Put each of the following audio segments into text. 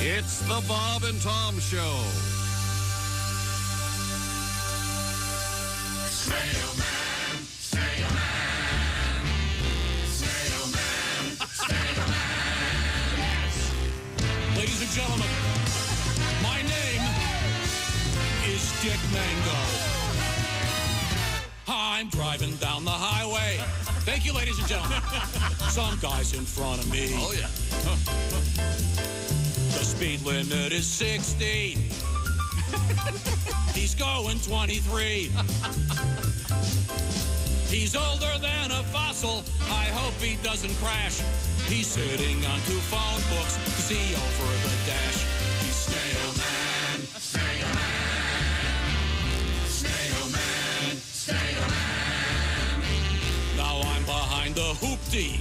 It's the Bob and Tom Show. Snail Man, Snail Man, Snail Man, Snail Man. Yes. Ladies and gentlemen, my name is Dick Mango. I'm driving down the highway. Thank you, ladies and gentlemen. Some guy's in front of me. Oh, yeah. The speed limit is 60. He's going 23. He's older than a fossil. I hope he doesn't crash. He's sitting on 2 phone books to see over the dash. He's Snail Man, Snail Man, Snail Man, Snail Man. Now I'm behind the hoopty.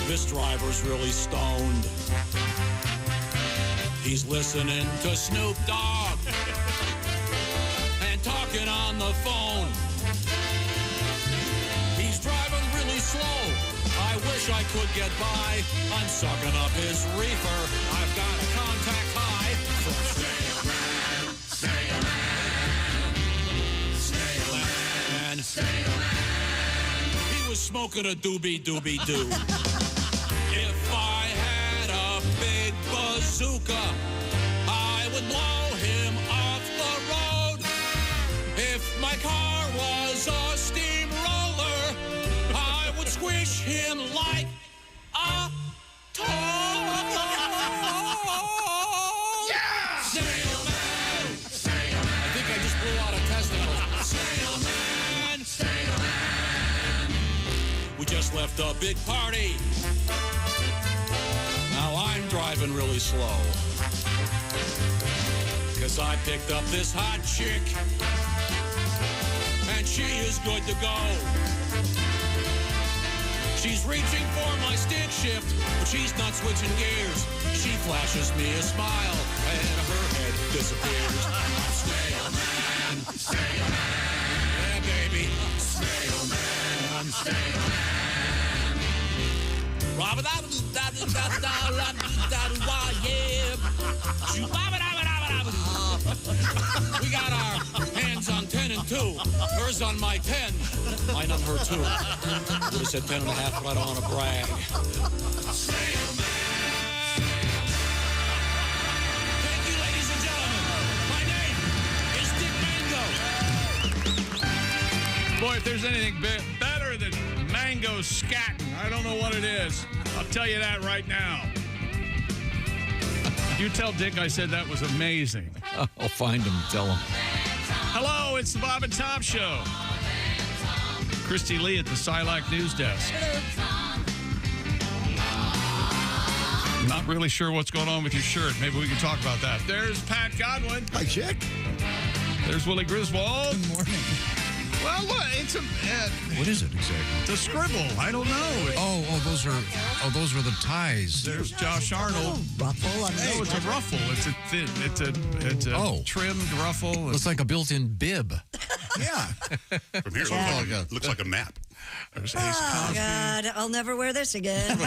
This driver's really stoned. He's listening to Snoop Dogg and talking on the phone. He's driving really slow. I wish I could get by. I'm sucking up his reefer. I've got a contact high from Snail Man, Snail Man, Snail Man, Snail Man. He was smoking a doobie-doobie-doo. If I had a big bazooka, I would blow him off the road. If my car was a steamroller, I would squish him like a toy. Yeah! Snail Man! Snail Man, I think I just blew out a testicle. Snail Man, Man! Snail Man. We just left a big party. Now I'm driving really slow. 'Cause I picked up this hot chick. And she is good to go. She's reaching for my stick shift, but she's not switching gears. She flashes me a smile, and her head disappears. I'm Snail Man, Snail Man, yeah, baby. Snail Man, Snail Man. We got our hands on 10 and 2. Hers on my 10. Mine on her 2. Would have said 10 and a half, but I don't want to brag. Snail Man. Thank you, ladies and gentlemen. My name is Dick Mango. Boy, if there's anything better than mango scatting, I don't know what it is. I'll tell you that right now. You tell Dick I said that was amazing. I'll find him and tell him. Hello, it's the Bob and Tom Show. Christy Lee at the Silac News Desk. Not really sure what's going on with your shirt. Maybe we can talk about that. There's Pat Godwin. Hi, Chick. There's Willie Griswold. Good morning. Well, what? It's a What is it exactly? it's a scribble. I don't know. Those are the ties. There's Josh Arnold. Ruffle on No, it's a ruffle. It's a thin. It's a trimmed ruffle. Looks like a built-in bib. Yeah. From here, Yeah. looks like a map. There's Ace Oh, Cosby. God, I'll never wear this again.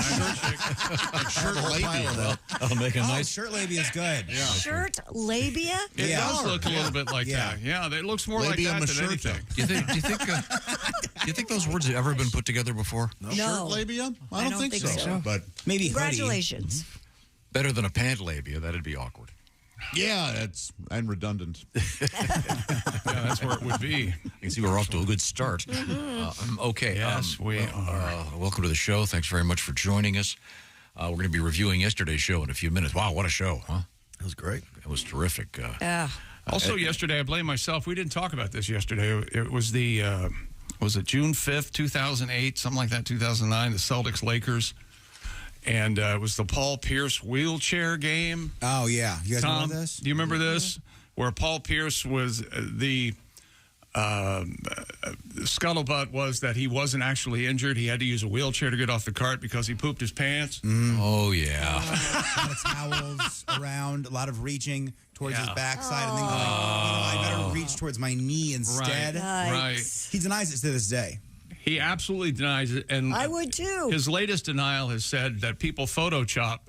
Shirt labia. I'll make a Oh, nice. shirt labia is good. Yeah. Shirt labia? It Yeah. does look a little bit like Yeah. that. Yeah, it looks more Labia like that than majorca. anything. Do you think those words have ever been put together before? No. Shirt labia? I don't think so. But maybe hoodie. Congratulations. Better than a pant labia. That'd be awkward. Yeah, that's and redundant. Yeah, that's where it would be. You can see we're off to a good start. Okay. Yes, we are. Welcome to the show. Thanks very much for joining us. We're going to be reviewing yesterday's show in a few minutes. Wow, what a show, huh? That was great. It was terrific. Also, yesterday, I blame myself. We didn't talk about this yesterday. It was the, was it June 5th, 2008, something like that, 2009, the Celtics-Lakers. And it was the Paul Pierce wheelchair game. Oh, yeah. You guys Tom, remember this? do you remember this? Where Paul Pierce was the scuttlebutt was that he wasn't actually injured. He had to use a wheelchair to get off the cart because he pooped his pants. Oh, yeah. A lot of towels around, a lot of reaching towards his Yeah. backside and things like, I better reach towards my knee instead. Right. Nice. He denies it to this day. He absolutely denies it, and I would too. His latest denial has said that people photoshopped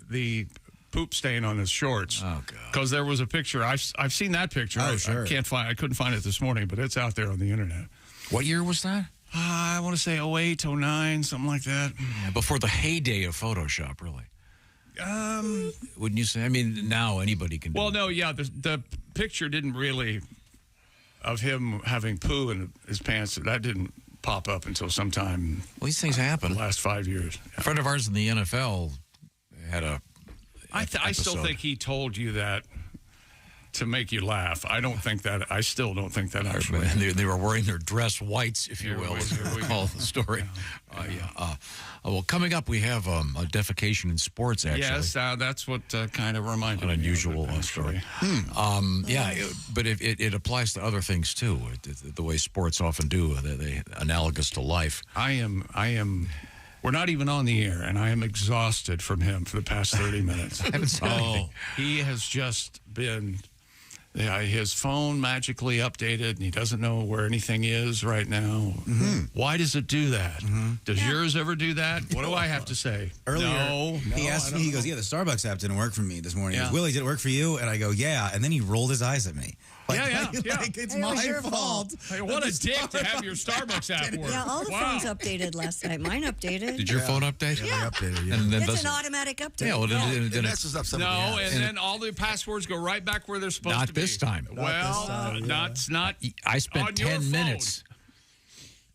the poop stain on his shorts. Oh, God. Because there was a picture. I've seen that picture. Oh, sure. I couldn't find it this morning, but it's out there on the internet. What year was that? I want to say 08, 09, something like that. Yeah, before the heyday of Photoshop, really. Wouldn't you say? I mean, now anybody can do Well, it. no, yeah, the picture didn't really, of him having poo in his pants, that didn't pop up until sometime Well, these things happen. the last 5 years. A friend of ours in the NFL had a. I still episode. think he told you that to make you laugh. I still don't think that actually. And they were wearing their dress whites, if you Here will, we- as here we we call the story. Well, coming up, we have a defecation in sports, actually. Yes, that's what kind of reminded An me. unusual of it, story. actually. But it applies to other things, too, the way sports often do, they analogous to life. I am. We're not even on the air, and I am exhausted from him for the past 30 minutes. I haven't said anything. He has just been. Yeah, his phone magically updated, and he doesn't know where anything is right now. Why does it do that? Does yours ever do that? What do I have to say? Earlier, No, he asked me, he goes, yeah, the Starbucks app didn't work for me this morning. He Yeah. goes, Willie, did it work for you? And I go, yeah. And then he rolled his eyes at me. Yeah. It's It was my your fault. Hey, what a dick to have your Starbucks app work. Yeah, all the Wow. phones updated last night. Mine updated. Did your phone update? Yeah. Updated, yeah. And then It's doesn't- an automatic update. Yeah, well, then It it's messes up some of the No, apps. and then all the passwords go right back where they're supposed Not to be. this time. Well, not. I spent on your 10 phone. minutes.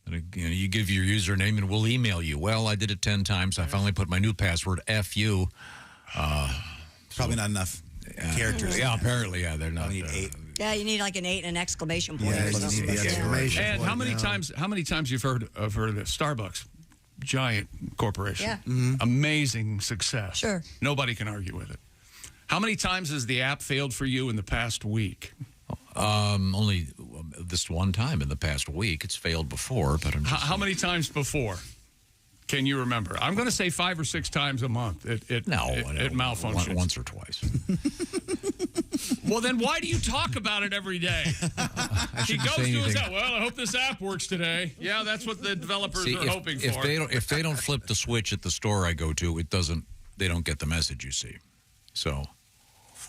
And, you give your username and we'll email you. Well, I did it 10 times. I finally put my new password, FU. Probably not enough characters. Yeah, apparently, yeah, they're not. We need 8. Yeah, you need like an 8 and an exclamation point. Yeah, or you something. need the exclamation. And how many times you've heard of Starbucks? Giant corporation. Yeah. Amazing success. Sure. Nobody can argue with it. How many times has the app failed for you in the past week? Only this one time in the past week. It's failed before, but I'm just How many times before? Can you remember? I'm going to say 5 or 6 times a month. It malfunctions. Once or twice. Well, then why do you talk about it every day? He goes to his app. Well, I hope this app works today. Yeah, that's what the developers are hoping for. If they don't flip the switch at the store I go to, they don't get the message, you see. So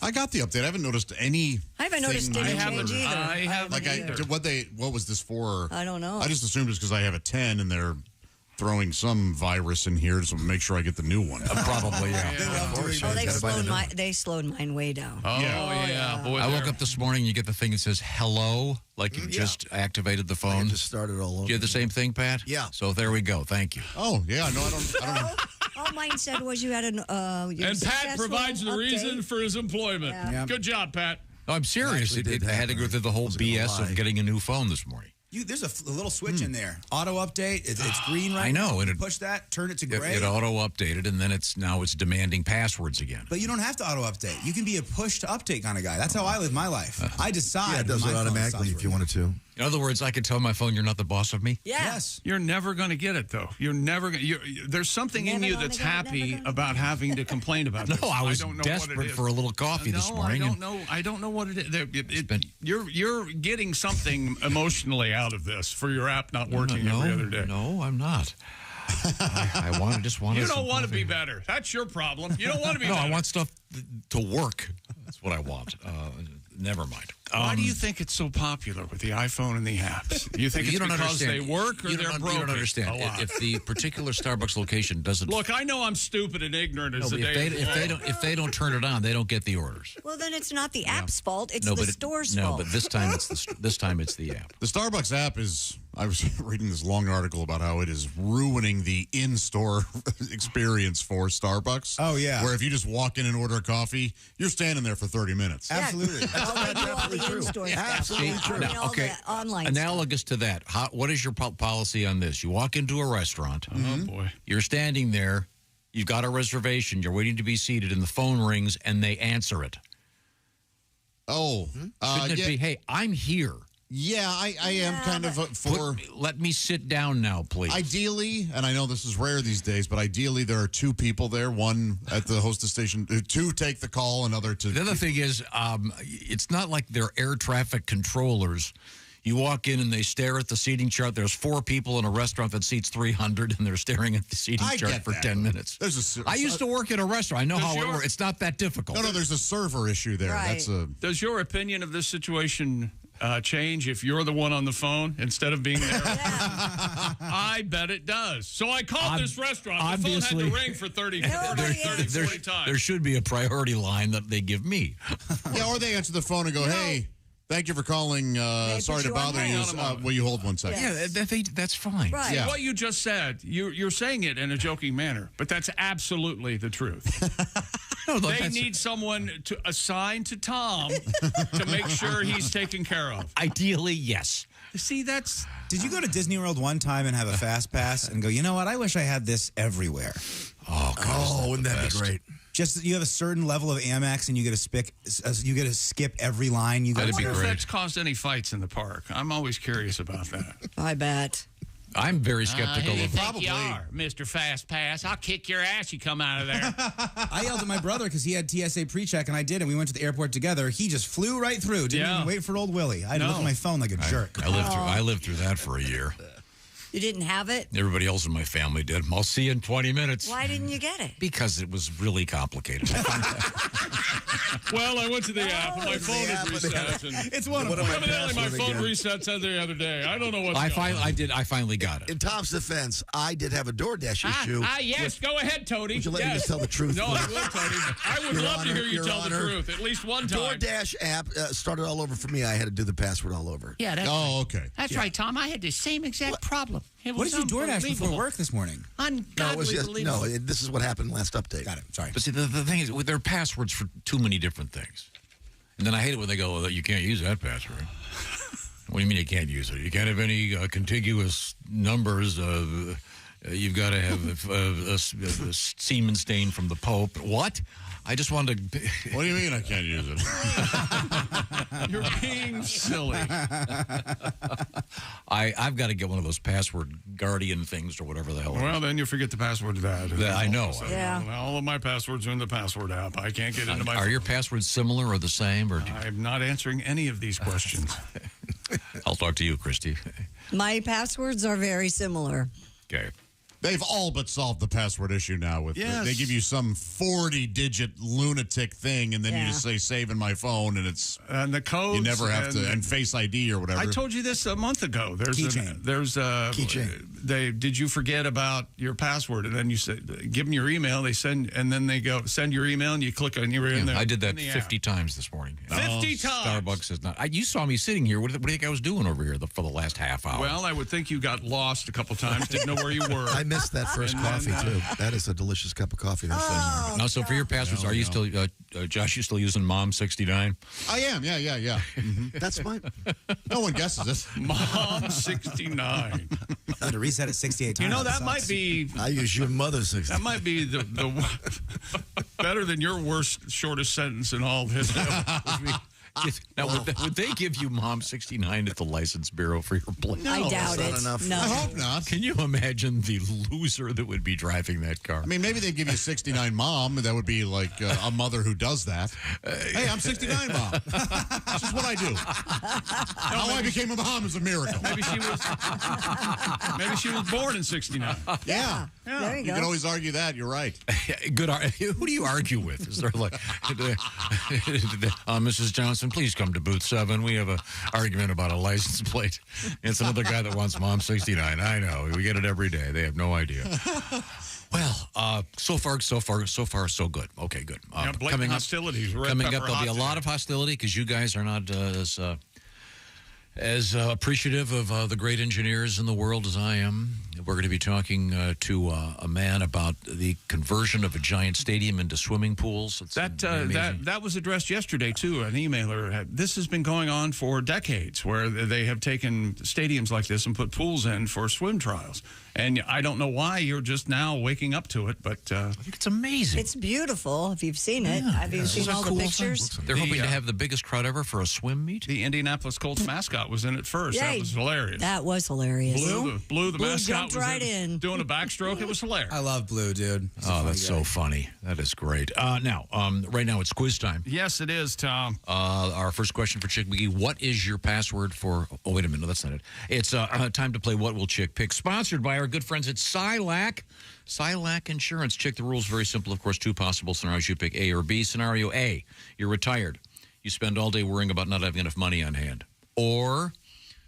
I got the update. I haven't noticed any. I haven't noticed any change either. I haven't either. What was this for? I don't know. I just assumed it's because I have a 10 and they're throwing some virus in here to make sure I get the new one. probably, yeah. Oh, they slowed mine way down. Oh, yeah. Boy, I woke up this morning, you get the thing that says hello, like you just activated the phone. Just started all over. Do you have the same thing, Pat? Yeah. So there we go. Thank you. Oh, yeah. No, I don't. All mine said was you had an. And Pat provides the reason for his employment. Yeah. Good job, Pat. No, I'm serious. Actually did I had to go happen. through the whole Wasn't gonna BS lie. of getting a new phone this morning. There's a little switch in there. Auto update. It's green right I know, now. and You it- push that, turn it to It, gray. it auto updated, and then it's demanding passwords again. But you don't have to auto update. You can be a push to update kind of guy. That's how I live my life. I decide. Yeah, it does when it my phone automatically stops if you working. wanted to. In other words, I could tell my phone, "You're not the boss of me." Yeah. Yes. You're never going to get it, though. You're never going to. There's something in Never you gonna that's get it, happy never gonna about having to complain about No, this. I was don't know what it desperate is. for a little coffee this morning. I don't know what it is. You're getting something emotionally out of this for your app not working every other day. No, I'm not. I just want. You don't want to be better. That's your problem. You don't want to be No, better. I want stuff to work. That's what I want. Never mind. Why do you think it's so popular with the iPhone and the apps? You think it's don't because they understand. work or You they're don't, broken? You don't understand. A lot. If the particular Starbucks location doesn't Look, I know I'm stupid and ignorant as no, the but day. if they don't turn it on, they don't get the orders. Well, then it's not the app's fault. It's No, the but store's no, fault. but this time it's the app. The Starbucks app is. I was reading this long article about how it is ruining the in-store experience for Starbucks. Oh, yeah. Where if you just walk in and order a coffee, you're standing there for 30 minutes. Absolutely. All they do all the in-store stuff. Absolutely I mean, all the online stuff. Analogous to that, what is your policy on this? You walk into a restaurant. Oh boy. You're standing there. You've got a reservation. You're waiting to be seated, and the phone rings, and they answer it. Oh. Shouldn't it be, hey, I'm here. Yeah, I am kind of for. Let me sit down now, please. Ideally, and I know this is rare these days, but ideally there are 2 people there, one at the hostess station, 2 take the call, another to. The other thing is, it's not like they're air traffic controllers. You walk in and they stare at the seating chart. There's 4 people in a restaurant that seats 300, and they're staring at the seating chart for 10 minutes. I used to work in a restaurant. I know how it works. It's not that difficult. No, there's a server issue there. Right. Does your opinion of this situation change if you're the one on the phone instead of being there? I bet it does. So I called this restaurant. The phone had to ring for 40 times. There should be a priority line that they give me. Yeah, or they answer the phone and go, hey, thank you for calling. Sorry to bother you. Will you hold 1 second? Yeah, that's fine. Right. Yeah. What you just said, you're saying it in a joking manner, but that's absolutely the truth. They need someone to assign to Tom to make sure he's taken care of. Ideally, yes. See, that's... Did you go to Disney World one time and have a fast pass and go, you know what, I wish I had this everywhere? Oh, God. Wouldn't that be great? Just you have a certain level of Amex and you get to skip every line. You go. I wonder if that's caused any fights in the park. I'm always curious about that. I bet. I'm very skeptical of probably. You are, Mr. Fast Pass. I'll kick your ass. You come out of there. I yelled at my brother because he had TSA pre-check and I did, and we went to the airport together. He just flew right through. Didn't even wait for old Willie. I had to look at my phone like a jerk. I lived through that for a year. You didn't have it? Everybody else in my family did. I'll see you in 20 minutes. Why didn't you get it? Because it was really complicated. Well, I went to the app and my phone had reset. It's one of them. Evidently, my phone reset the other day. I don't know what's going on. I finally got it. In Tom's defense, I did have a DoorDash issue. Yes, go ahead, Tony. Would you let me just tell the truth? No, I will, Tony. I would Your love Honor, to hear you Your tell Honor. the truth at least one time. DoorDash app started all over for me. I had to do the password all over. Yeah, that's okay. That's right, Tom. I had the same exact problem. What did you DoorDash before work this morning? Ungodly believable. This is what happened last update. Got it. Sorry. But see, the thing is, there are passwords for too many different things. And then I hate it when they go, you can't use that password. What do you mean you can't use it? You can't have any contiguous numbers. You've got to have a semen stain from the Pope. What? I just wanted to... What do you mean I can't use it? You're being silly. I've got to get one of those password guardian things or whatever the hell. Well, then you forget the password to that. I know. Yeah. All of my passwords are in the password app. I can't get into my Are your passwords similar or the same? Or I'm not answering any of these questions. I'll talk to you, Christy. My passwords are very similar. Okay. They've all but solved the password issue now. They give you some 40-digit lunatic thing, and then you just say "save in my phone," and it's and the code. You never have to and Face ID or whatever. I told you this a month ago. There's Keychain. Did you forget about your password? And then you said, give them your email. They send, and then they go send your email, and you click on your email. I did that 50 times this morning. 50 times. Starbucks is not. You saw me sitting here. What do you think I was doing over here for the last half hour? Well, I would think you got lost a couple times. Didn't know where you were. I missed that first coffee too. That is a delicious cup of coffee. Now, so for your passwords, are you still, Josh? You still using Mom 69? I am. Yeah. Mm-hmm. That's fine. No one guesses this. Mom 69. To reset it 68 times. You know, that might be. I use your mother 69. That might be the better than your worst, shortest sentence in all of history. Now, would they give you Mom 69 at the license bureau for your plate? I doubt it. Enough. No. I hope not. Can you imagine the loser that would be driving that car? I mean, maybe they'd give you 69 Mom. That would be like a mother who does that. Hey, I'm 69 Mom. This is what I do. How I became a mom is a miracle. Maybe she was born in 69. Yeah. There you go. You can always argue that. You're right. Good. Who do you argue with? Is there like, Mrs. Johnson, please come to booth 7. We have an argument about a license plate. It's another guy that wants Mom 69. I know. We get it every day. They have no idea. Well, so far, so good. Okay, good. Coming hostilities. Up, there'll be a lot of hostility because you guys are not as appreciative of the great engineers in the world as I am. We're going to be talking to a man about the conversion of a giant stadium into swimming pools. That was addressed yesterday, too. An emailer. This has been going on for decades, where they have taken stadiums like this and put pools in for swim trials. And I don't know why you're just now waking up to it, but I think it's amazing. It's beautiful. If you've seen it, have you seen all the pictures? They're hoping to have the biggest crowd ever for a swim meet. The Indianapolis Colts mascot was in it first. That was hilarious. That was hilarious. Blue, the mascot. jumped right in. Doing a backstroke. It was hilarious. I love Blue, dude. Oh, that's so funny. That is great. Now, right now it's quiz time. Yes, it is, Tom. Our first question for Chick McGee. What is your password for... Oh, wait a minute. No, that's not it. It's time to play What Will Chick Pick, sponsored by our good friends at Silac. Silac Insurance. Chick, the rule's very simple. Of course, two possible scenarios. You pick A or B. Scenario A, you're retired. You spend all day worrying about not having enough money on hand. Or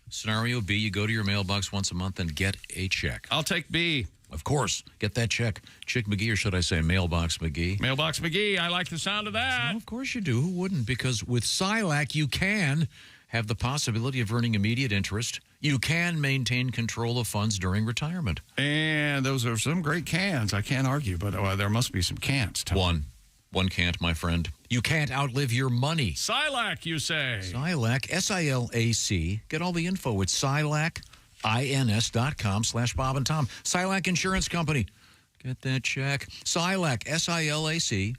scenario B, you go to your mailbox once a month and get a check. I'll take B. Of course. Get that check. Chick McGee, or should I say Mailbox McGee? Mailbox McGee. I like the sound of that. Well, of course you do. Who wouldn't? Because with Silac, you can have the possibility of earning immediate interest. You can maintain control of funds during retirement. And those are some great cans. I can't argue, but there must be some can'ts, Tom. One can't, my friend. You can't outlive your money. Silac, you say? Silac, S-I-L-A-C. Get all the info at silacins.com/Bob and Tom. Silac Insurance Company. Get that check. Silac, S-I-L-A-C.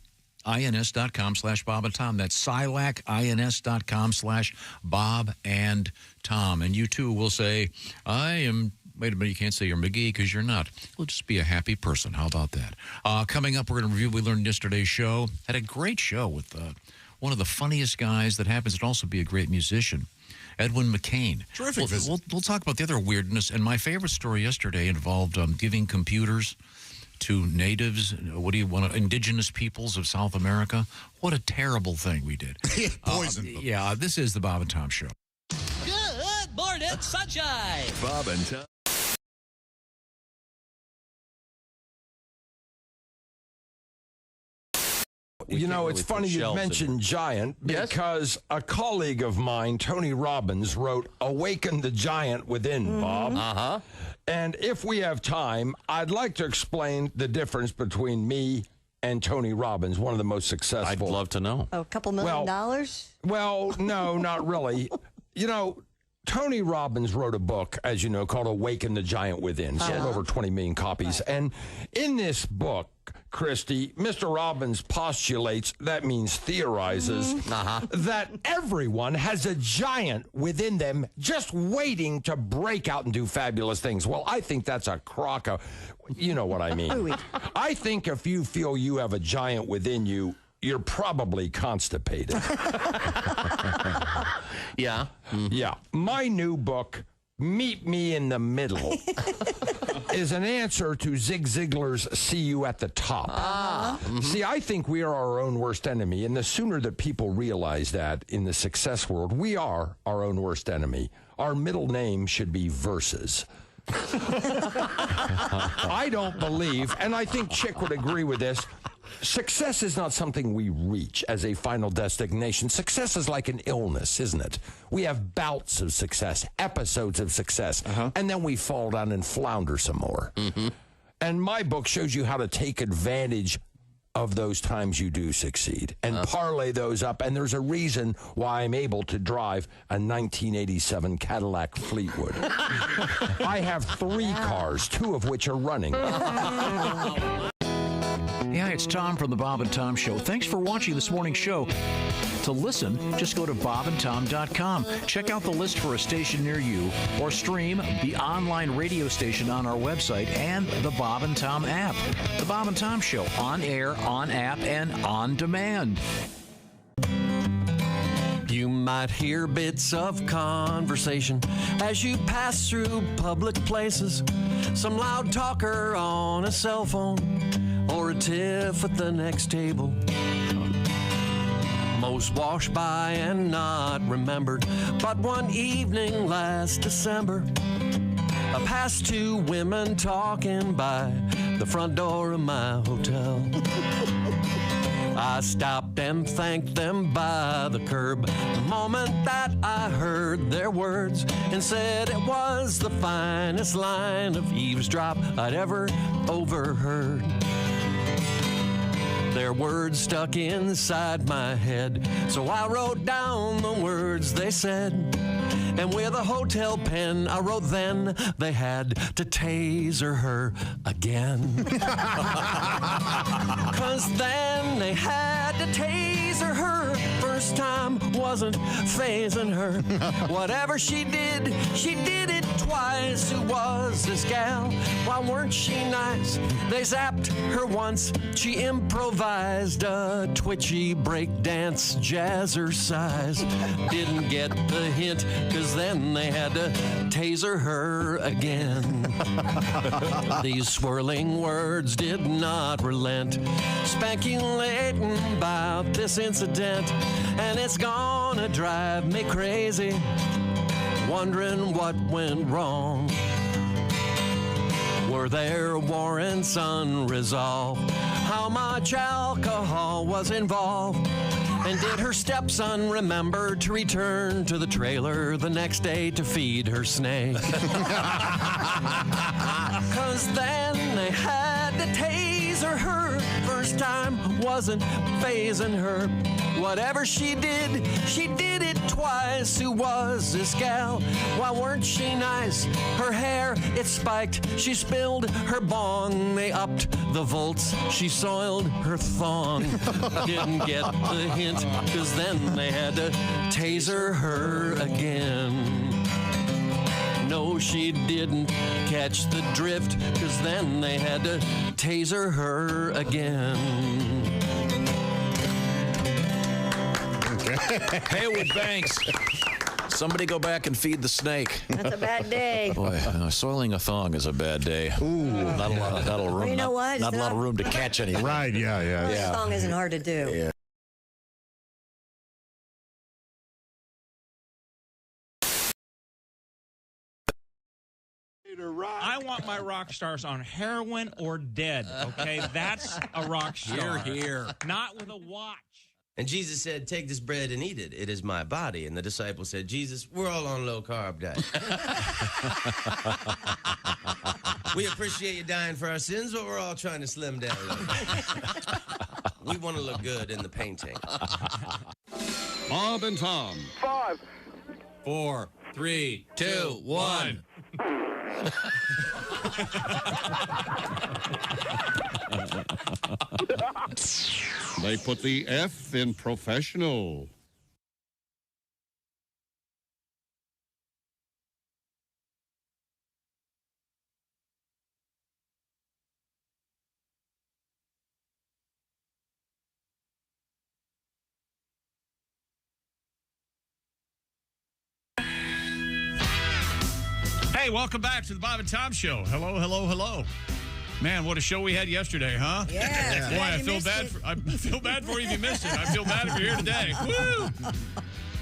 ins.com/Bob and Tom. That's silacins.com/Bob and Tom. And you too will say, I am... Wait a minute, you can't say you're McGee because you're not. We'll just be a happy person. How about that? Coming up, we're going to review. We learned yesterday's show. Had a great show with one of the funniest guys that happens to also be a great musician, Edwin McCain. Terrific visit. We'll talk about the other weirdness. And my favorite story yesterday involved giving computers to natives, indigenous peoples of South America. What a terrible thing we did. Poisoned them. Yeah, this is the Bob and Tom Show. Good morning, sunshine. Bob and Tom. You know, it's funny you mentioned Giant because a colleague of mine, Tony Robbins, wrote Awaken the Giant Within, Bob. Uh-huh. And if we have time, I'd like to explain the difference between me and Tony Robbins, one of the most successful. I'd love to know. Oh, a couple $1 million? Well, no, not really. You know, Tony Robbins wrote a book, as you know, called Awaken the Giant Within. Sold over 20 million copies. Right. And in this book, Christy, Mr. Robbins postulates, that means theorizes, that everyone has a giant within them just waiting to break out and do fabulous things. Well, I think that's a crock of, you know what I mean. I think if you feel you have a giant within you, you're probably constipated. Yeah. Yeah. My new book, Meet Me in the Middle, is an answer to Zig Ziglar's See You at the Top. See, I think we are our own worst enemy, and the sooner that people realize that in the success world, we are our own worst enemy. Our middle name should be Versus. I don't believe, and I think Chick would agree with this, success is not something we reach as a final destination. Success is like an illness, isn't it? We have bouts of success, episodes of success, and then we fall down and flounder some more. And my book shows you how to take advantage of those times you do succeed and parlay those up. And there's a reason why I'm able to drive a 1987 Cadillac Fleetwood. I have 3 cars, 2 of which are running. Yeah, it's Tom from the Bob and Tom Show. Thanks for watching this morning's show. To listen, just go to bobandtom.com. Check out the list for a station near you, or stream the online radio station on our website and the Bob and Tom app. The Bob and Tom Show, on air, on app, and on demand. You might hear bits of conversation as you pass through public places. Some loud talker on a cell phone, or a tiff at the next table. Most washed by and not remembered. But one evening last December, I passed 2 women talking by the front door of my hotel. I stopped and thanked them by the curb the moment that I heard their words, and said it was the finest line of eavesdrop I'd ever overheard. Their words stuck inside my head, so I wrote down the words they said. And with a hotel pen, I wrote then they had to taser her again. 'Cause then they had to taser her. First time wasn't phasing her. Whatever she did it twice. Who was this gal? Why weren't she nice? They zapped her once. She improvised a twitchy breakdance jazzercise. Didn't get the hint, cause then they had to taser her again. These swirling words did not relent, speculating about this incident, and it's gonna drive me crazy, wondering what went wrong. Were there warrants unresolved? How much alcohol was involved? And did her stepson remember to return to the trailer the next day to feed her snake? Cause then they had to taser her. First time wasn't phasing her. Whatever she did it twice. Who was this gal? Why weren't she nice? Her hair, it spiked. She spilled her bong. They upped the volts. She soiled her thong. Didn't get the hint, cause then they had to taser her again. No, she didn't catch the drift, cause then they had to taser her again. Haywood Banks. Somebody go back and feed the snake. That's a bad day. Boy, soiling a thong is a bad day. Ooh. Not a lot of room. Well, you know what? Not a lot of room to catch anything. Right, yeah. This song isn't hard to do. Yeah. I want my rock stars on heroin or dead, okay? That's a rock star. Here. Not with a watch. And Jesus said, take this bread and eat it. It is my body. And the disciples said, Jesus, we're all on low-carb diet. We appreciate you dying for our sins, but we're all trying to slim down a little bit. We want to look good in the painting. Bob and Tom. 5, 4, 3, 2, 1. They put the F in professional. Hey, welcome back to the Bob and Tom Show. Hello, hello, hello. Man, what a show we had yesterday, huh? Yeah. Boy, I feel bad for you if you missed it. I feel bad if you're here today. Woo!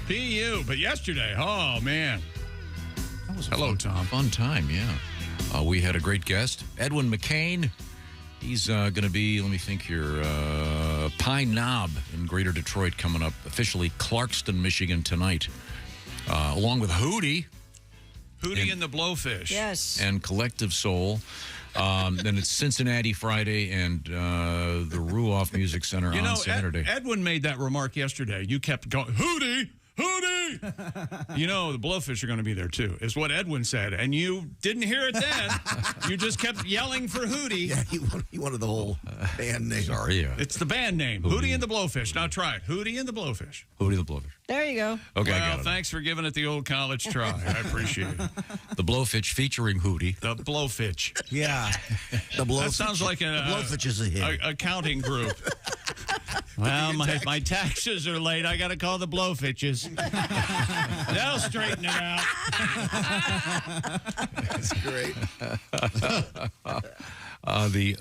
PU. But yesterday, oh, man. That was hello, Tom. Fun time, yeah. We had a great guest, Edwin McCain. He's going to be, let me think here, Pine Knob in Greater Detroit coming up, officially Clarkston, Michigan tonight, along with Hootie. Hootie and the Blowfish. Yes. And Collective Soul. Then it's Cincinnati Friday and the Ruoff Music Center on Saturday. Edwin made that remark yesterday. You kept going, Hootie! Hootie! You know, the Blowfish are going to be there, too, is what Edwin said. And you didn't hear it then. You just kept yelling for Hootie. Yeah, he wanted the whole band name. Sorry, yeah. It's the band name, Hootie and the Blowfish. Now try it. Hootie and the Blowfish. Hootie the Blowfish. There you go. Okay, well, I got it. Thanks for giving it the old college try. I appreciate it. The Blowfish featuring Hootie. The Blowfish. Yeah. The Blowfish. That sounds like the Blowfish is a hit. Accounting group. Well, my taxes are late. I got to call the Blowfishes. They'll straighten it out. That's great. The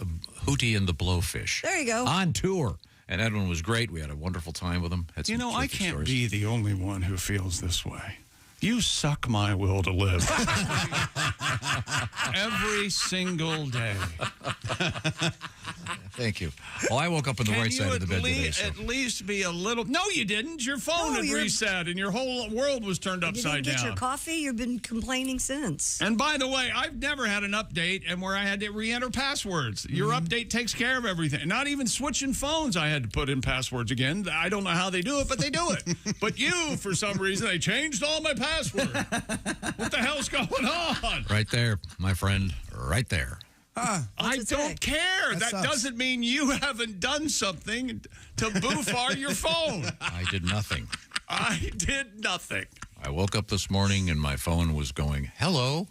Hootie and the Blowfish. There you go. On tour. And Edwin was great. We had a wonderful time with him. Had some I can't stories. be the only one who feels this way. You suck my will to live. Every single day. Thank you. Well, I woke up on the right side of the bed today. So. At least be a little... No, you didn't. Your phone had reset and your whole world was turned upside down. You didn't get your coffee? You've been complaining since. And by the way, I've never had an update and where I had to re-enter passwords. Your update takes care of everything. Not even switching phones, I had to put in passwords again. I don't know how they do it, but they do it. But you, for some reason, they changed all my passwords. What the hell's going on? Right there, my friend. Right there. I don't care. That doesn't mean you haven't done something to boofar your phone. I did nothing. I did nothing. I woke up this morning and my phone was going, hello.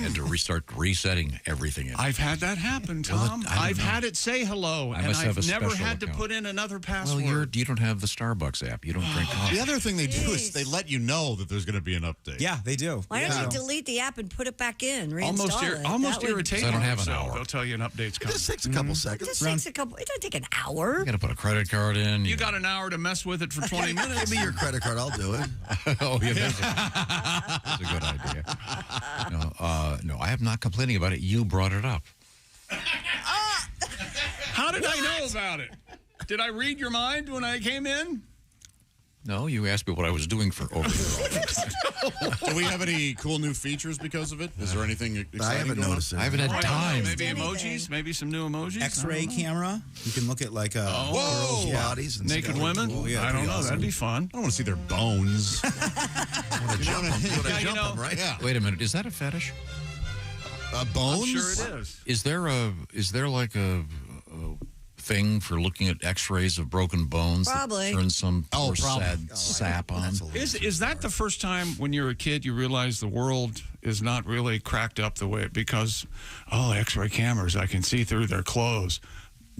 and to restart resetting everything. I've had that happen, Tom. I've had it say hello, and I've never had to put in another password. Well, you don't have the Starbucks app. You don't drink coffee. The other thing they do is they let you know that there's going to be an update. Yeah, they do. Why don't you delete the app and put it back in? Reinstall it. Almost irritating. I don't have an hour. They'll tell you an update's coming. It just takes a couple seconds. It just takes a couple. It doesn't take an hour. You got to put a credit card in. You got an hour to mess with it for 20 minutes. Give me your credit card. I'll do it. Oh, yeah, that's a good idea. No, I am not complaining about it. You brought it up. How did I know about it? Did I read your mind when I came in? No, you asked me what I was doing for over Do we have any cool new features because of it? Is there anything exciting? I haven't noticed it. I haven't had time. Maybe emojis? Maybe some new emojis? X-ray camera. You can look at like girls' bodies and naked stuff. women? Cool. Yeah, I don't know. awesome. That'd be fun. I don't want to see their bones. I want to jump them, right? Yeah. Wait a minute. Is that a fetish? Bones? I'm sure it is. Is there like a thing for looking at X-rays of broken bones? Probably. That turns some poor probably. sad sap on. Is that the first time when you're a kid you realize the world is not really cracked up the way because X-ray cameras, I can see through their clothes.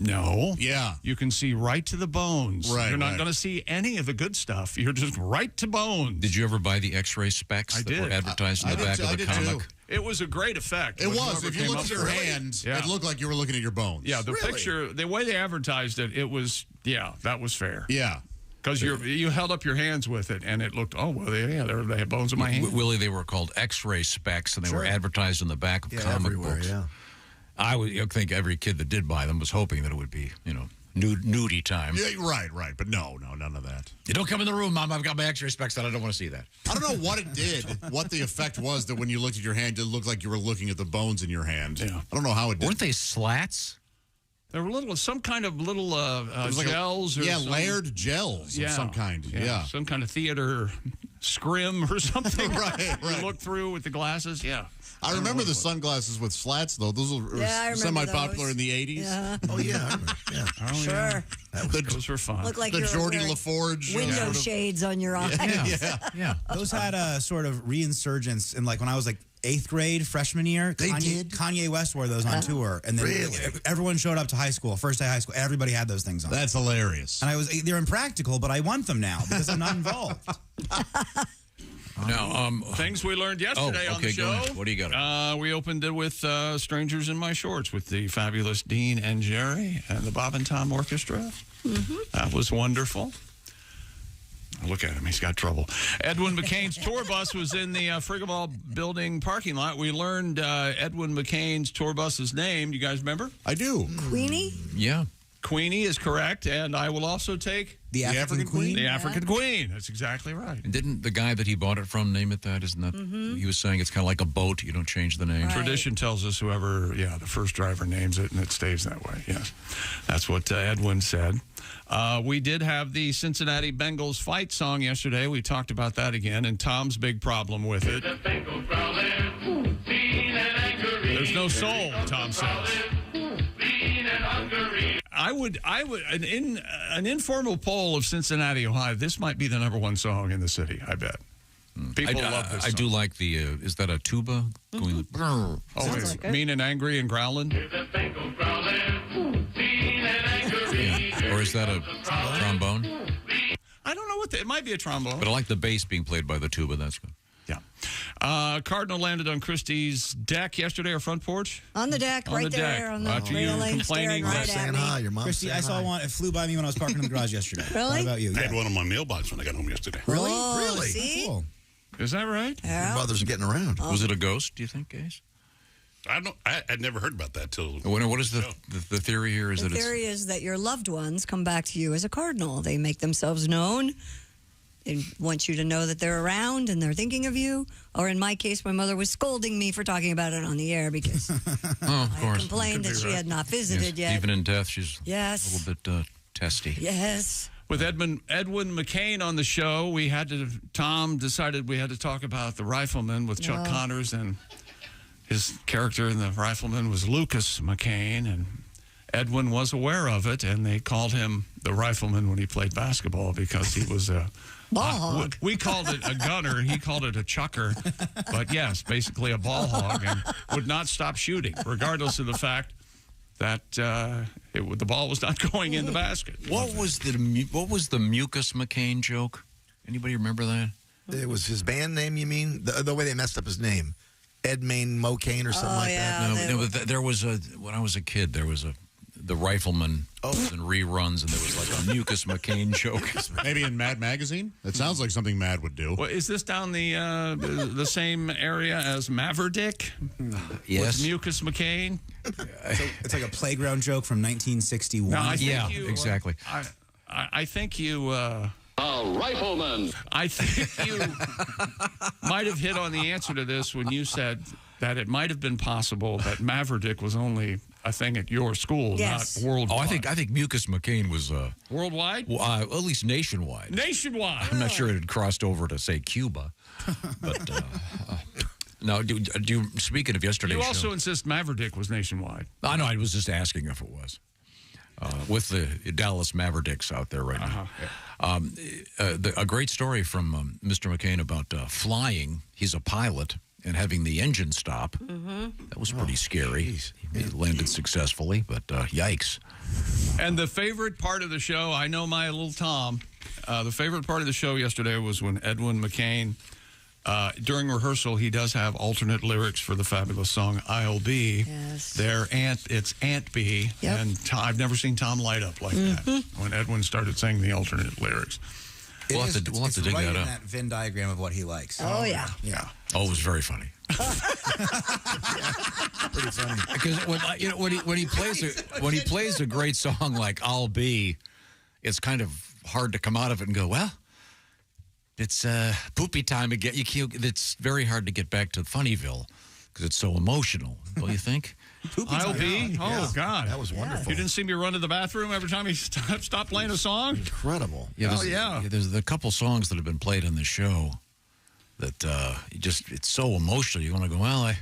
No. Yeah. You can see right to the bones. Right, You're not right. going to see any of the good stuff. You're just right to bones. Did you ever buy the X-ray specs I that did. were advertised in I the did back too. of I the did comic? too. It was a great effect. It was. Whoever If you came looked up at your with it. hand, Yeah. it looked like you were looking at your bones. Yeah, the picture, the way they advertised it, it was, that was fair. Yeah. Because you held up your hands with it, and it looked, they have bones in my hand. Willie, they were called X-ray specs, and they were advertised in the back of comic books. Yeah. I think every kid that did buy them was hoping that it would be, nudie time. Yeah, right. But no, none of that. You don't come in the room, Mom. I've got my X-ray specs on. I don't want to see that. I don't know what it did, what the effect was that when you looked at your hand, it looked like you were looking at the bones in your hand. Yeah. I don't know how it did. Weren't they slats? There were some kind of little gels. Layered gels of some kind. Yeah. Some kind of theater scrim or something. Right. You look through with the glasses. Yeah. I remember the sunglasses with slats, though. Those were semi-popular in the 80s. Yeah. Oh, yeah. I remember. Yeah. Oh, Sure. Yeah. Those were fun. Look like the you're Geordie wearing LaForge. window shades on your eyes. Yeah. Those had a sort of reinsurgence in when I was 8th grade, freshman year. Kanye West wore those on tour, and then everyone showed up to high school, first day of high school. Everybody had those things on. That's hilarious. And they're impractical, but I want them now because I'm not involved. Now, things we learned yesterday on the show. Go ahead. What do you got? We opened it with Strangers in My Shorts with the fabulous Dean and Jerry and the Bob and Tom Orchestra. Mm-hmm. That was wonderful. Look at him. He's got trouble. Edwin McCain's tour bus was in the Frigobal building parking lot. We learned Edwin McCain's tour bus's name. You guys remember? I do. Queenie? Yeah. Queenie is correct, and I will also take the African Queen. The African Queen. That's exactly right. And didn't the guy that he bought it from name it that? Isn't that? He was saying it's kind of like a boat. You don't change the name. Right. Tradition tells us whoever, the first driver names it, and it stays that way. Yes, that's what Edwin said. We did have the Cincinnati Bengals fight song yesterday. We talked about that again, and Tom's big problem with it. There's no soul, Tom says. I would an informal poll of Cincinnati, Ohio, this might be the #1 song in the city, I bet. People love this song. I do like the, is that a tuba? Going mean and angry and growling? Or is that a trombone? I don't know it might be a trombone. But I like the bass being played by the tuba. That's good. Yeah. Cardinal landed on Christie's deck yesterday, or front porch? On the deck, right there. On the railing, complaining right at me. Hi, your mom. Christy, I saw one. It flew by me when I was parking in the garage yesterday. Really? How about you? I had one on my mailbox when I got home yesterday. Really? Oh, Really? see? Cool. Is that right? Yeah. Your mother's getting around. Was it a ghost, do you think, Case? I'd never heard about that till. What is the theory here? The theory is that your loved ones come back to you as a cardinal. They make themselves known. They want you to know that they're around and they're thinking of you. Or in my case, my mother was scolding me for talking about it on the air because of course. I complained that she had not visited yet. Even in death, she's a little bit testy. Yes. With Edwin McCain on the show, Tom decided we had to talk about The Rifleman with Chuck Connors, and his character in The Rifleman was Lucas McCain, and Edwin was aware of it, and they called him the rifleman when he played basketball because he was a ball hog. We called it a gunner. He called it a chucker. But yes, basically a ball hog, and would not stop shooting, regardless of the fact that the ball was not going in the basket. What was the Mucus McCain joke? Anybody remember that? It was his band name, you mean? The way they messed up his name. Edmain Mocaine or something like that? No, but there was when I was a kid, there was the Rifleman in reruns, and there was like a Mucus McCain joke. Maybe in Mad Magazine? That sounds like something Mad would do. Well, is this down the same area as Maverdick? Yes. With Mucus McCain? It's like a playground joke from 1961. No, I think yeah, you, exactly. I think you... A rifleman. I think you might have hit on the answer to this when you said that it might have been possible that Maverdick was only a thing at your school, Yes. not worldwide. Oh, I think Mucus McCain was worldwide? At least nationwide. Nationwide. I'm not sure it had crossed over to say Cuba, but no. Speaking of yesterday's You show, also insist Maverdick was nationwide. I know. I was just asking if it was. With the Dallas Mavericks out there right now. A great story from Mr. McCain about flying. He's a pilot and having the engine stop. That was pretty scary. He landed successfully, but yikes. And the favorite part of the show, I know my little Tom, the favorite part of the show yesterday was when Edwin McCain, during rehearsal, he does have alternate lyrics for the fabulous song "I'll Be." Yes. It's Aunt B. Yep. And I've never seen Tom light up like that when Edwin started saying the alternate lyrics. We'll have to dig right that in up. that Venn diagram of what he likes. Oh, yeah. Yeah. Oh, it was very funny. Pretty funny. Because when he plays a great song like "I'll Be," it's kind of hard to come out of it and go, well, it's poopy time again. It's very hard to get back to Funnyville because it's so emotional. Don't you think? I'll Be? Yeah. Oh, God. That was wonderful. You didn't see me run to the bathroom every time he stopped playing a song? Incredible. There's a couple songs that have been played on the show that it's so emotional. You want to go, well, I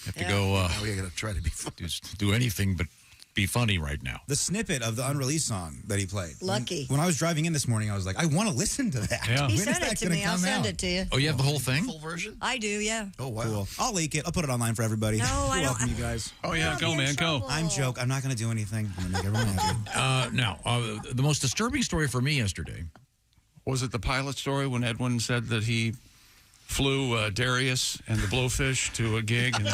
have to go. Now we got to try to be funny. Do anything but be funny right now. The snippet of the unreleased song that he played. Lucky. When I was driving in this morning, I was like, I want to listen to that. Yeah. He When is sent that it to gonna me. I'll come send out? it to you. Oh, you have the whole thing? Full version? I do, yeah. Oh, wow. Cool. I'll leak it. I'll put it online for everybody. No, I You're don't- welcome, you guys. Oh, yeah, go, man, go. I'm joke. I'm not going to do anything. I'm going to make everyone happy. Now, the most disturbing story for me yesterday. Was it the pilot story when Edwin said that he flew Darius and the Blowfish to a gig, and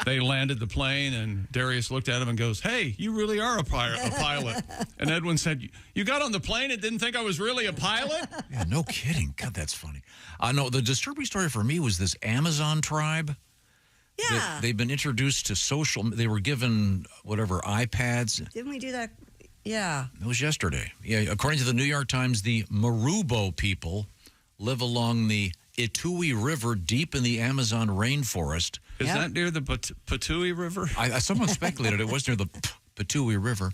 they landed the plane, and Darius looked at him and goes, "Hey, you really are a pilot." And Edwin said, "You got on the plane and didn't think I was really a pilot?" Yeah, no kidding. God, that's funny. No, the disturbing story for me was this Amazon tribe. Yeah. They've been introduced to social. They were given whatever iPads. Didn't we do that? Yeah. It was yesterday. Yeah, according to the New York Times, the Marubo people live along the Itui River deep in the Amazon rainforest. Is that near the Patui River? Someone speculated it was near the Patui River.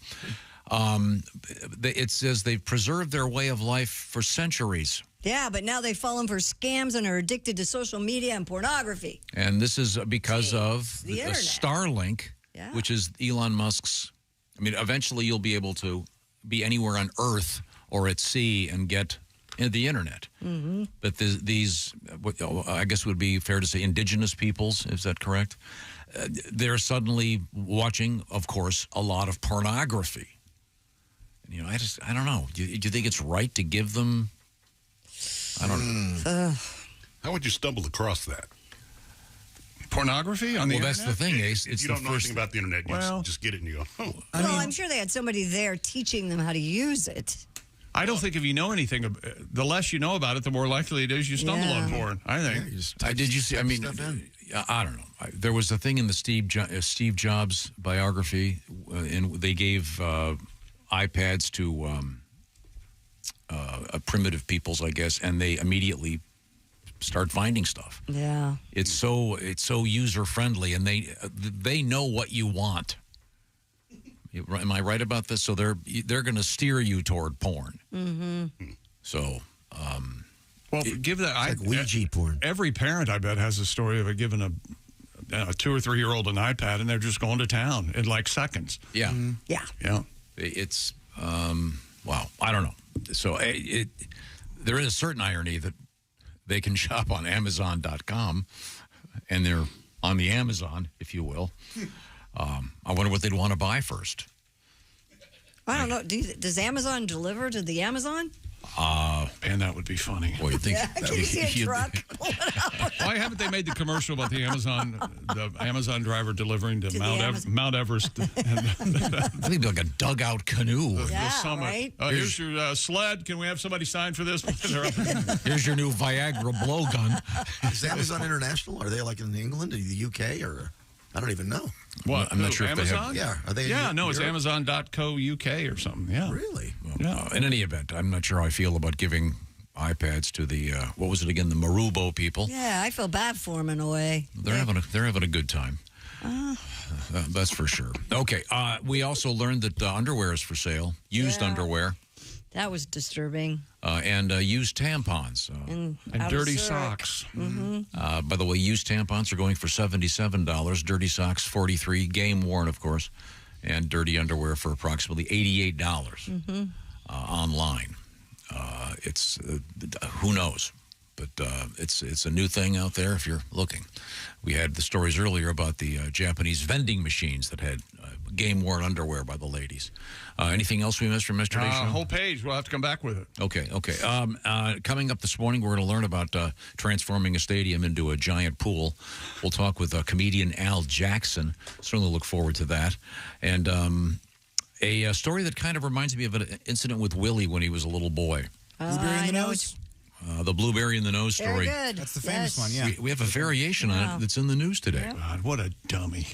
It says they've preserved their way of life for centuries. Yeah, but now they've fallen for scams and are addicted to social media and pornography. And this is because of the internet. Starlink, Yeah. which is Elon Musk's. I mean, eventually you'll be able to be anywhere on Earth or at sea and get the internet. Mm-hmm. But these, I guess it would be fair to say, indigenous peoples, is that correct? They're suddenly watching, of course, a lot of pornography. You know, I don't know. Do you think it's right to give them? I don't know. How would you stumble across that? Pornography on the internet? That's the thing, Ace. If you don't know anything about the internet, you just get it and you go, oh. Well, I'm sure they had somebody there teaching them how to use it. I don't think if you know anything, the less you know about it, the more likely it is you stumble on porn. I think. Did you see? I mean, I don't know. There was a thing in the Steve Jobs biography, and they gave iPads to primitive peoples, I guess, and they immediately start finding stuff. Yeah, it's so user friendly, and they know what you want. Am I right about this? So they're going to steer you toward porn. Mm-hmm. So, well, give that like Ouija porn. Every parent, I bet, has a story of giving a a 2 or 3 year old an iPad, and they're just going to town in like seconds. Yeah. Yeah. Yeah. It's, wow, I don't know. So there is a certain irony that they can shop on Amazon.com, and they're on the Amazon, if you will. I wonder what they'd want to buy first. I don't know. Does Amazon deliver to the Amazon? Man, that would be funny. Well, you think? Yeah, can you see a truck? Why haven't they made the commercial about the Amazon driver delivering to Mount Everest? I think it'd be like a dugout canoe. Yeah, the summit. right? Here's your sled. Can we have somebody sign for this? Here's your new Viagra blowgun. Is Amazon international? Are they like in England or the UK or? I don't even know. What? I'm not sure if Amazon? they have. Yeah, are they? Yeah, no, it's Europe? Amazon.co UK or something. Yeah. Really? Yeah. In any event, I'm not sure how I feel about giving iPads to the what was it again? The Marubo people. Yeah, I feel bad for them in a way. They're having a good time. That's for sure. Okay. We also learned that underwear is for sale. Used underwear. That was disturbing. And used tampons. And dirty socks. Mm-hmm. By the way, used tampons are going for $77. Dirty socks, $43. Game worn, of course. And dirty underwear for approximately $88 online. It's who knows? But it's a new thing out there if you're looking. We had the stories earlier about the Japanese vending machines that had game-worn underwear by the ladies. Anything else we missed from yesterday's show? Whole page. We'll have to come back with it. Okay. Coming up this morning, we're going to learn about transforming a stadium into a giant pool. We'll talk with comedian Al Jackson. Certainly look forward to that. And a story that kind of reminds me of an incident with Willie when he was a little boy. Blueberry in the nose? The blueberry in the nose story. Very good. That's the famous one, yeah. We have a variation on it that's in the news today. God, what a dummy.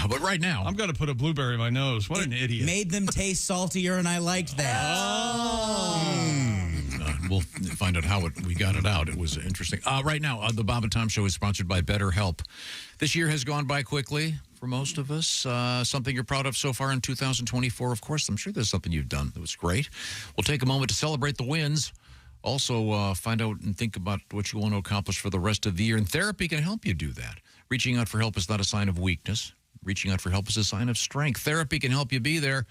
But right now, I'm going to put a blueberry in my nose. What an idiot. Made them taste saltier, and I liked that. We'll find out how we got it out. It was interesting. Right now, the Bob and Tom Show is sponsored by BetterHelp. This year has gone by quickly for most of us. Something you're proud of so far in 2024, of course. I'm sure there's something you've done that was great. We'll take a moment to celebrate the wins. Also, find out and think about what you want to accomplish for the rest of the year. And therapy can help you do that. Reaching out for help is not a sign of weakness. Reaching out for help is a sign of strength. Therapy can help you be there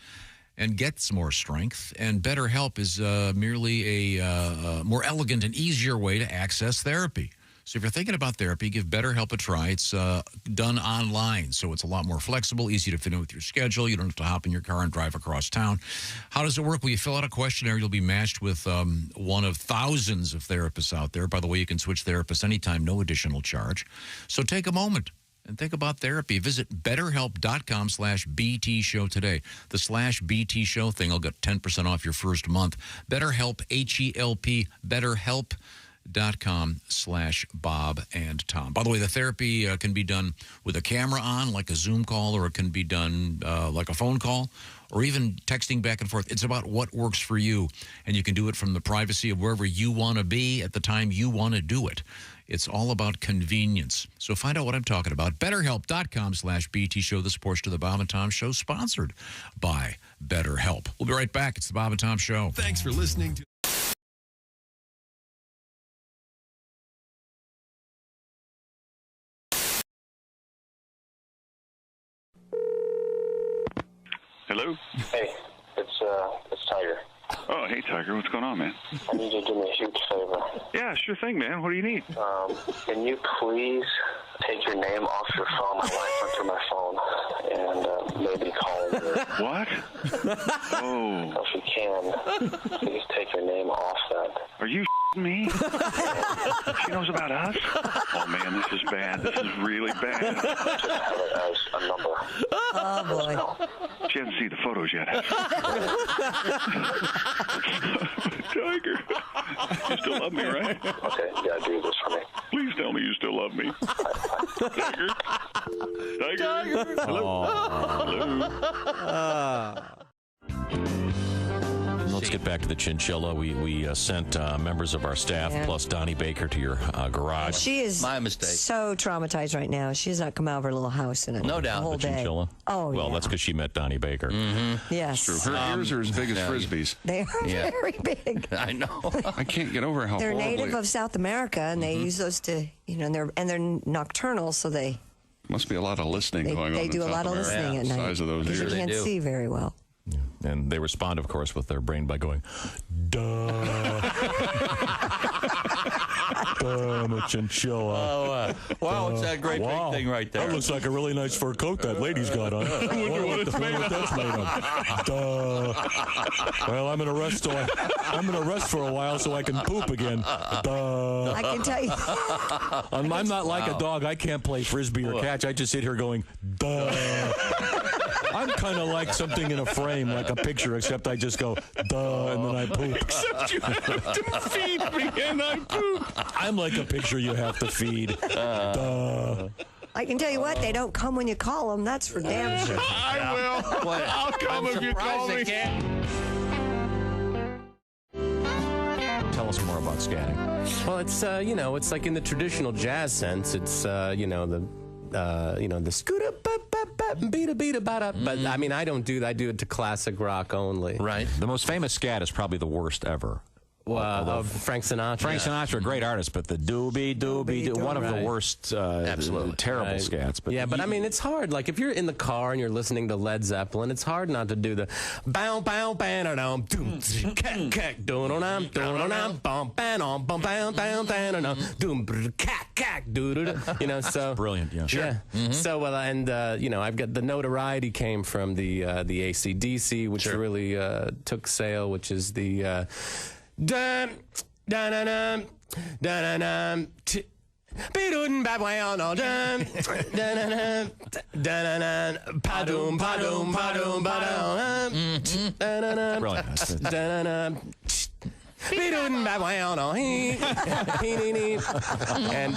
and get some more strength. And BetterHelp is merely a more elegant and easier way to access therapy. So if you're thinking about therapy, give BetterHelp a try. It's done online, so it's a lot more flexible, easy to fit in with your schedule. You don't have to hop in your car and drive across town. How does it work? Well, you fill out a questionnaire. You'll be matched with one of thousands of therapists out there. By the way, you can switch therapists anytime, no additional charge. So take a moment and think about therapy. Visit BetterHelp.com/BT Show today. The /BT Show thing will get 10% off your first month. BetterHelp, H-E-L-P, BetterHelp.com/Bob and Tom. By the way, the therapy can be done with a camera on, like a Zoom call, or it can be done like a phone call, or even texting back and forth. It's about what works for you, and you can do it from the privacy of wherever you want to be at the time you want to do it. It's all about convenience. So find out what I'm talking about. BetterHelp.com/BT Show. This portion of the Bob and Tom Show, sponsored by BetterHelp. We'll be right back. It's the Bob and Tom Show. Thanks for listening to... Hello? Hey, it's Tiger. Oh, hey, Tiger. What's going on, man? I need you to do me a huge favor. Yeah, sure thing, man. What do you need? Can you please take your name off your phone? My wife went through my phone and maybe call her. What? Oh. If you can, please take your name off that. Are you me? She knows about us? Oh, man, this is bad. This is really bad. Just have it as a number. Oh, boy. She hasn't seen the photos yet, has she? Tiger. You still love me, right? Okay, you gotta do this for me. Please tell me you still love me. Tiger. Tiger. Hello. Hello. Let's get back to the chinchilla. We sent members of our staff plus Donnie Baker to your garage. She is my mistake. So traumatized right now. She has not come out of her little house in No doubt. a whole The day. chinchilla. Oh, well, yeah. that's because she met Donnie Baker. Mm-hmm. Yes. It's true. Her ears are as big as Frisbees. They are very big. I know. I can't get over how They're horribly... native of South America, and they use those to, and they're nocturnal, so they Must be a lot of listening going on. They do a in lot South of listening America. at The night. size of those because ears. you can't see very well. And they respond, of course, with their brain by going, duh. I'm a chinchilla. Oh, wow, it's that great big thing right there. That looks like a really nice fur coat that lady's got on. I wonder what that's made of. Duh. Well, I'm gonna rest for a while so I can poop again. Duh. I can tell you. I'm not like a dog. I can't play frisbee or catch. I just sit here going, duh. I'm kind of like something in a frame, like a picture, except I just go, duh, and then I poop. Except you have to feed me and I poop. I'm like a picture you have to feed. Duh. I can tell you what, they don't come when you call them. That's for damn sure. I will. I'll come if you call me. Tell us more about scatting. Well, it's it's like in the traditional jazz sense. It's the scooter beat a bada. But I mean, I don't do that. I do it to classic rock only. Right. The most famous scat is probably the worst ever. Of Frank Sinatra. Frank Sinatra, a great artist, but the doobie, one of the worst, terrible scats. But yeah, but I mean, it's hard. Like if you're in the car and you're listening to Led Zeppelin, it's hard not to do the bow bow bam dum doom cack cack doom bum bam bam bam bam doom cack cack doo. So brilliant. Yeah, sure. Yeah. Mm-hmm. So I've got the notoriety came from the AC/DC, which really took sale, which is the. Dun dun dun dun dun dun Be-dun bad way on all dun dun dun dun pa-dum pa-dum pa-dum pa-dum brilliant. Be-dun bad way on all and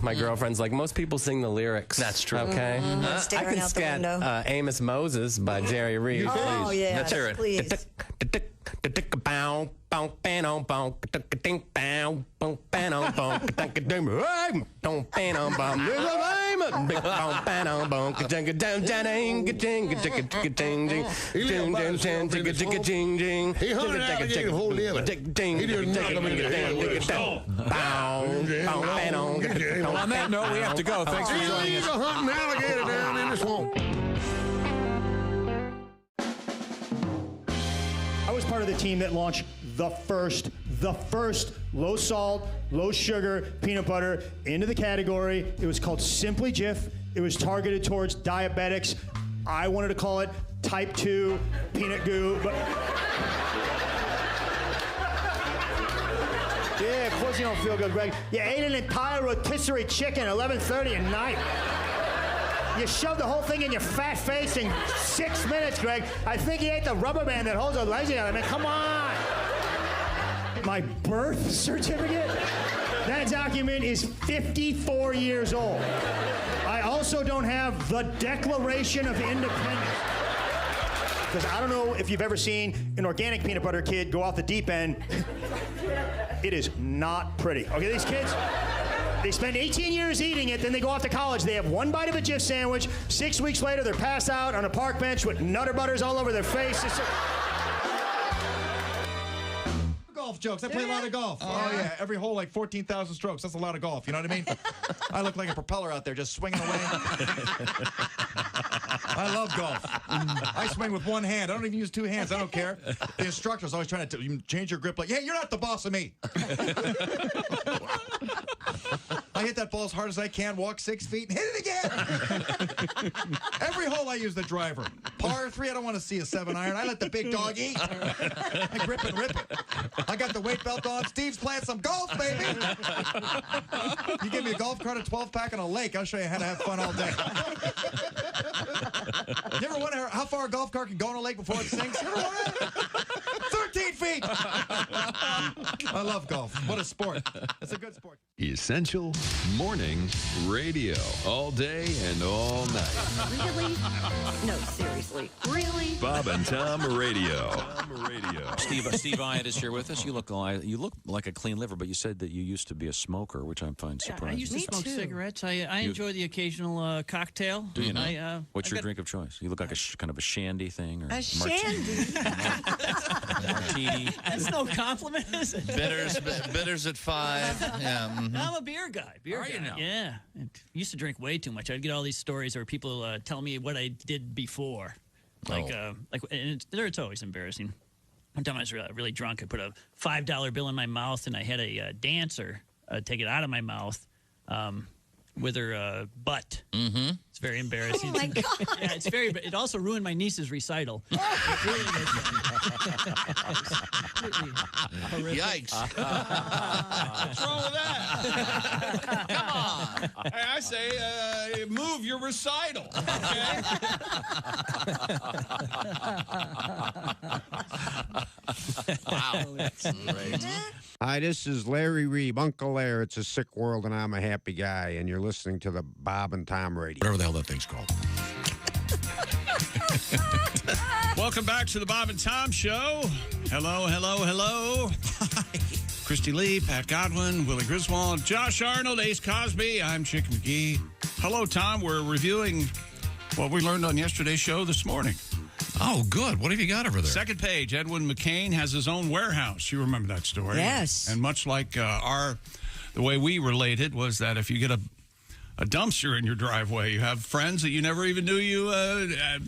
my girlfriend's like, most people sing the lyrics. That's true. Okay, I Staring can out the scat window. Amos Moses by Jerry Reed. Oh, yeah. Let's hear it. Please. Well, on that note, we have to go. Thanks for joining us. Hunting alligator down in the swamp. I was part of the team that launched the first low salt, low sugar peanut butter into the category. It was called Simply Jif. It was targeted towards diabetics. I wanted to call it Type 2 Peanut Goo, but yeah, of course you don't feel good, Greg. You ate an entire rotisserie chicken at 11:30 at night. You shoved the whole thing in your fat face in 6 minutes, Greg. I think he ate the rubber band that holds the legs together. I mean, come on. My birth certificate? That document is 54 years old. I also don't have the Declaration of Independence. Because I don't know if you've ever seen an organic peanut butter kid go off the deep end. It is not pretty. Okay, these kids, they spend 18 years eating it, then they go off to college. They have one bite of a Jif sandwich. 6 weeks later, they're passed out on a park bench with Nutter Butters all over their face. Golf jokes. I play a lot of golf. Oh, yeah. Every hole, like 14,000 strokes. That's a lot of golf. You know what I mean? I look like a propeller out there just swinging away. I love golf. I swing with one hand. I don't even use two hands. I don't care. The instructor's always trying to change your grip like, hey, you're not the boss of me. I hit that ball as hard as I can, walk 6 feet, and hit it again. Every hole I use the driver. Par 3, I don't want to see a 7-iron. I let the big dog eat. I grip and rip it. I got the weight belt on. Steve's playing some golf, baby. You give me a golf cart, a 12-pack, and a lake. I'll show you how to have fun all day. You ever wonder how far a golf cart can go in a lake before it sinks? You ever wonder? 13 feet. I love golf. What a sport. It's a good sport. Essential Morning Radio. All day and all night. Really? No, seriously. Really? Bob and Tom Radio. Steve Iott is here with us. You look like a clean liver, but you said that you used to be a smoker, which I find surprising. I used to smoke cigarettes. I enjoy the occasional cocktail. Do you know? What's your drink of choice? You look like kind of a shandy thing, or a shandy. martini. That's no compliment, is Bitters at 5. Yeah. Mm-hmm. I'm a beer guy. Beer guy. You now? Yeah. I used to drink way too much. I'd get all these stories where people tell me what I did before. And it's always embarrassing. One time I was really drunk. I put a $5 bill in my mouth, and I had a dancer take it out of my mouth with her butt. Mm-hmm. It's very embarrassing. Oh my God. Yeah, it's very. It also ruined my niece's recital. It really was. Yikes! What's wrong with that? Come on. Hey, I say, move your recital. Okay? Wow, that's great. Hi, this is Larry Reeb, Uncle Larry. It's a sick world, and I'm a happy guy, and you're listening to the Bob and Tom Radio. Whatever the hell that thing's called. Welcome back to the Bob and Tom Show. Hello, hello, hello. Christy Lee, Pat Godwin, Willie Griswold, Josh Arnold, Ace Cosby. I'm Chick McGee. Hello, Tom. We're reviewing what we learned on yesterday's show this morning. Oh, good. What have you got over there? Second page, Edwin McCain has his own warehouse. You remember that story? Yes. And much like the way we related was that if you get a dumpster in your driveway, you have friends that you never even knew you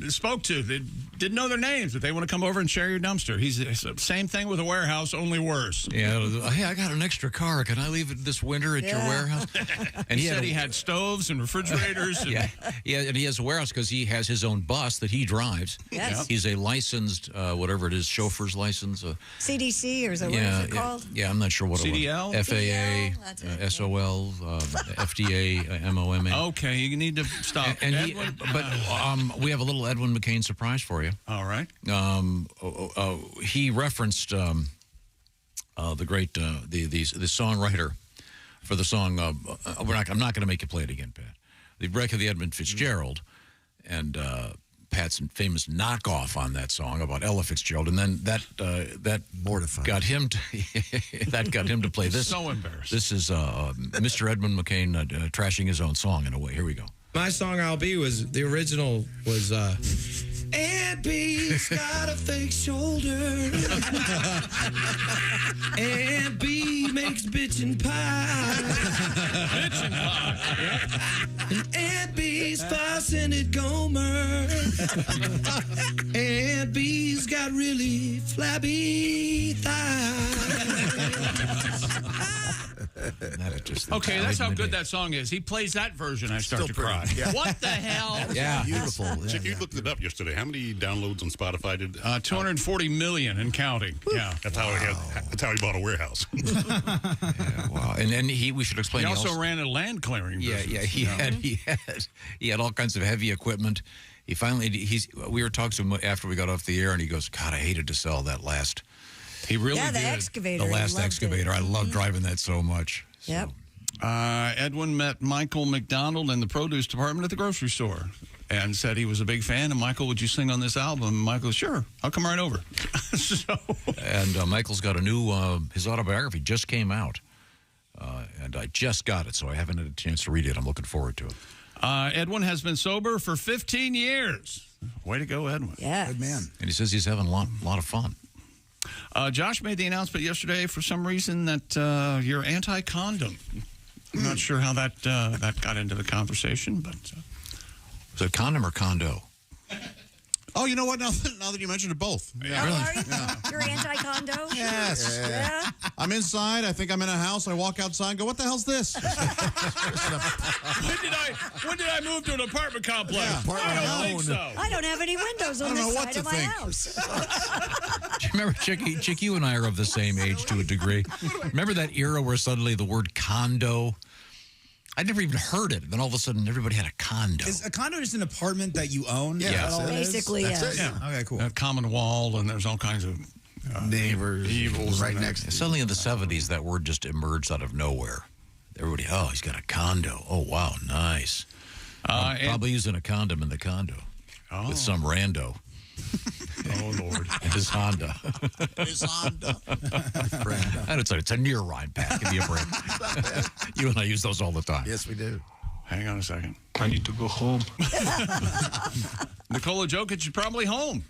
spoke to. They didn't know their names, but they want to come over and share your dumpster. He's same thing with a warehouse, only worse. Yeah. Hey, I got an extra car. Can I leave it this winter at your warehouse? And he said he had stoves and refrigerators. And yeah, and he has a warehouse because he has his own bus that he drives. Yes. He's a licensed, whatever it is, chauffeur's license. CDC, or is that what is it called? Yeah, I'm not sure what CDL? it was. FAA, SOL, FDA, MOMA. Okay, you need to stop. And Edwin, we have a little Edwin McCain surprise for you. All right. He referenced the great the songwriter for the song. I'm not going to make you play it again, Pat. The Wreck of the Edmund Fitzgerald, and Pat's famous knockoff on that song about Ella Fitzgerald, and then that mortified got him to play this. So embarrassed. This is Mr. Edmund McCain trashing his own song in a way. Here we go. My song "I'll Be" was the original was Aunt B's got a fake shoulder. Aunt B makes bitchin' pie. Bitchin' pie. And Aunt B's fussing at Gomer. Aunt B's got really flabby thighs. Okay, that's how good that song is. He plays that version, I start to cry. Yeah. What the hell? Yeah, beautiful. Chick, you looked it up yesterday. How many downloads on Spotify did? 240 million and counting. Yeah, that's how he bought a warehouse. Wow, and then we should explain. He also ran a land clearing business. He had all kinds of heavy equipment. He finally we were talking to him after we got off the air, and he goes, "God, I hated to sell that last." He really the did. excavator. The last excavator. I love driving that so much. Yep. Edwin met Michael McDonald in the produce department at the grocery store and said he was a big fan. And Michael, would you sing on this album? And Michael, sure, I'll come right over. And Michael's got a new, his autobiography just came out. And I just got it, so I haven't had a chance to read it. I'm looking forward to it. Edwin has been sober for 15 years. Way to go, Edwin. Yeah. Good man. And he says he's having a lot of fun. Josh made the announcement yesterday for some reason that you're anti-condom. I'm not sure how that got into the conversation, but... Is it condom or condo? Oh, you know what? Now that you mentioned it, both. Yeah. Oh, are you? You're anti-condo? Yes. Yeah. I'm inside. I think I'm in a house. I walk outside and go, what the hell's this? When did I move to an apartment complex? Yeah, I don't think so. I don't have any windows on this side of my house. Do you remember, Chick, you and I are of the same age to a degree. Remember that era where suddenly the word condo... I never even heard it. Then all of a sudden, everybody had a condo. Is a condo just an apartment that you own? Yeah, basically, That's yeah. it. Okay, cool. A common wall, and there's all kinds of neighbors evils right next to Suddenly in the 70s, that word just emerged out of nowhere. Everybody, he's got a condo. Oh, wow, nice. Probably using a condom in the condo with some rando. Oh, Lord. And his Honda. And it's a near rhyme, Pat. Give me a break. You and I use those all the time. Yes, we do. Hang on a second. I need to go home. Nikola Jokic is probably home.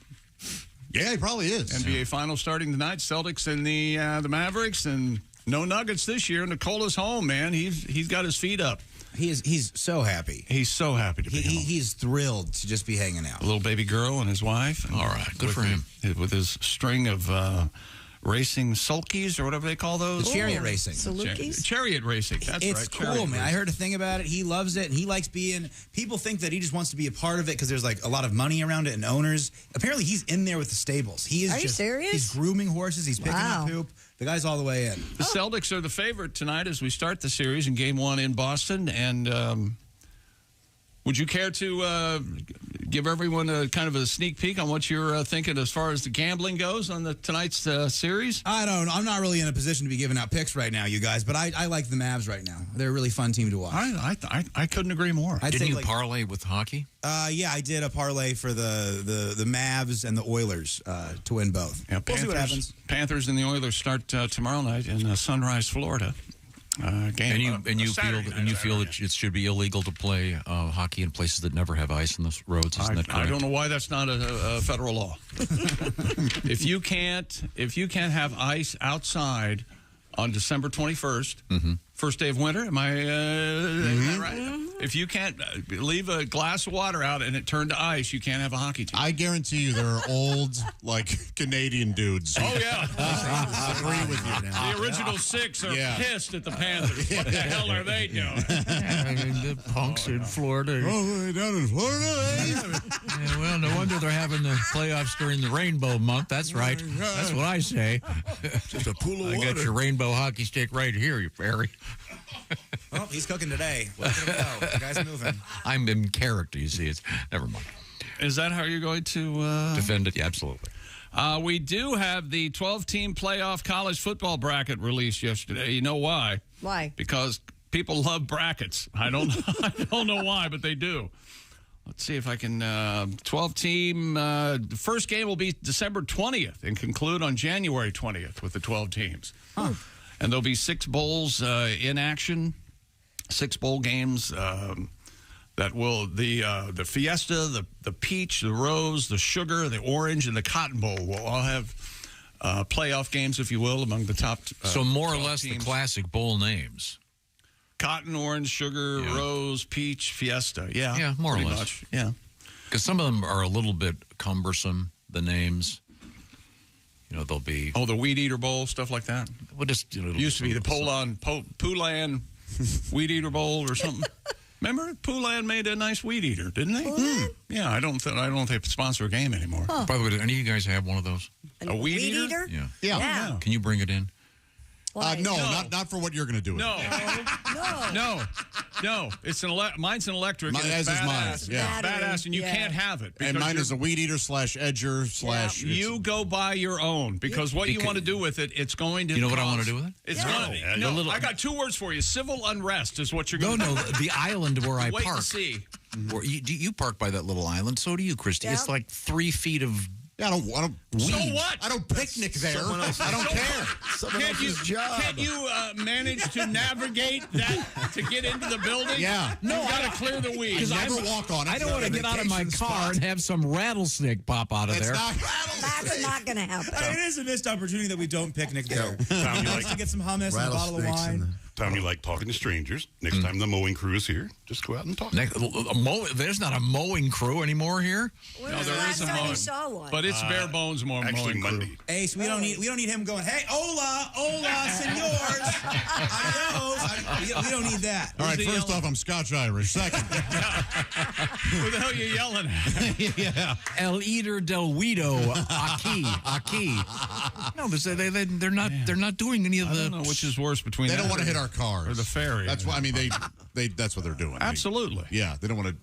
Yeah, he probably is. NBA Finals starting tonight. Celtics and the Mavericks, and no Nuggets this year. Nicola's home, man. He's got his feet up. He's so happy. He's so happy to be home. He's thrilled to just be hanging out. A little baby girl and his wife. And all right, good for him. With his string of racing sulkies or whatever they call those. The chariot racing. Chariot racing. That's it's right. cool, Chariot man. racing. I heard a thing about it. He loves it, and he likes being. People think that he just wants to be a part of it because there's like a lot of money around it and owners. Apparently, he's in there with the stables. He is. Are you serious? He's grooming horses. He's picking up poop. The guy's all the way in. The Celtics are the favorite tonight as we start the series in Game 1 in Boston. And would you care to give everyone a kind of a sneak peek on what you're thinking as far as the gambling goes on tonight's series? I don't know. I'm not really in a position to be giving out picks right now, you guys, but I like the Mavs right now. They're a really fun team to watch. I couldn't agree more. Didn't you parlay with hockey? Yeah, I did a parlay for the Mavs and the Oilers to win both. Yeah, we'll see what happens. Panthers and the Oilers start tomorrow night in Sunrise, Florida. Game. And you feel that it should be illegal to play hockey in places that never have ice in the roads. Isn't that correct? I don't know why that's not a federal law. If you can't have ice outside on December 21st, first day of winter, am I is that right? If you can't leave a glass of water out and it turned to ice, you can't have a hockey team. I guarantee you there are old, like, Canadian dudes. Oh, yeah. I agree with you. The original six are pissed at the Panthers. What the hell are they doing? The punks in Florida. Oh, down in Florida. Yeah, well, no wonder they're having the playoffs during the rainbow month. That's right. That's what I say. Just a pool of water. I got your rainbow hockey stick right here, you fairy. Well, he's cooking today. Look at him go. The guy's moving. I'm in character, you see. It's never mind. Is that how you're going to defend it? Yeah, absolutely. We do have the 12-team playoff college football bracket released yesterday. You know why? Why? Because people love brackets. I don't know why, but they do. Let's see if I can. 12-team. The first game will be December 20th and conclude on January 20th with the 12 teams. Huh. And there'll be 6 bowls in action, 6 bowl games that will the Fiesta, the Peach, the Rose, the Sugar, the Orange, and the Cotton Bowl will all have playoff games, if you will, among the top. So more or less teams. the classic bowl names. Cotton, Orange, Sugar, Rose, Peach, Fiesta. Yeah, more or pretty less. much. Yeah, because some of them are a little bit cumbersome. The names. You know, they'll be... Oh, the Weed Eater Bowl, stuff like that? Well, just, used to be the Poulan Weed Eater Bowl or something. Remember? Poulan made a nice weed eater, didn't they? Yeah, I don't think they sponsor a game anymore. By the way, do any of you guys have one of those? A weed eater? Yeah. Can you bring it in? No, not for what you're going to do with it. No. It's mine's an electric. As is mine. Yeah. Badass, and you can't have it. And mine is a weed eater / edger / You go buy your own because what you want to do with it, it's going to. You know what I want to do with it? It's going to. No, I got 2 words for you. Civil unrest is what you're going to do. No, the island where I Wait park. and see. Where you park by that little island. So do you, Christy. It's like 3 feet of. Yeah, I don't So what? I don't picnic there. I don't care. Can't you manage to navigate that to get into the building? Yeah. No, you got to clear the weeds. Never walk on it. I don't want to get out of my car and have some rattlesnake pop out of there. That's not going to happen. It is a missed opportunity that we don't picnic there. Tom, you to get some hummus and a bottle of wine. Tom, you like talking to strangers. Next time the mowing crew is here, just go out and talk. There's not a mowing crew anymore here. When No, was the there last is a time mowing. you saw one? But it's bare bones more Actually, mowing crew. Monday. Ace, we don't need him going, hey, hola, senors. Adios. We don't need that. All right, first off, I'm Scotch-Irish. Second. Who the hell are you yelling at? Yeah. El Eater del Guido. Aquí. No, they're not doing any of I the. don't know which is worse between They don't that want to hit our cars. or the ferry. That's what I mean. That's what they're doing. Absolutely. Yeah, they don't want to.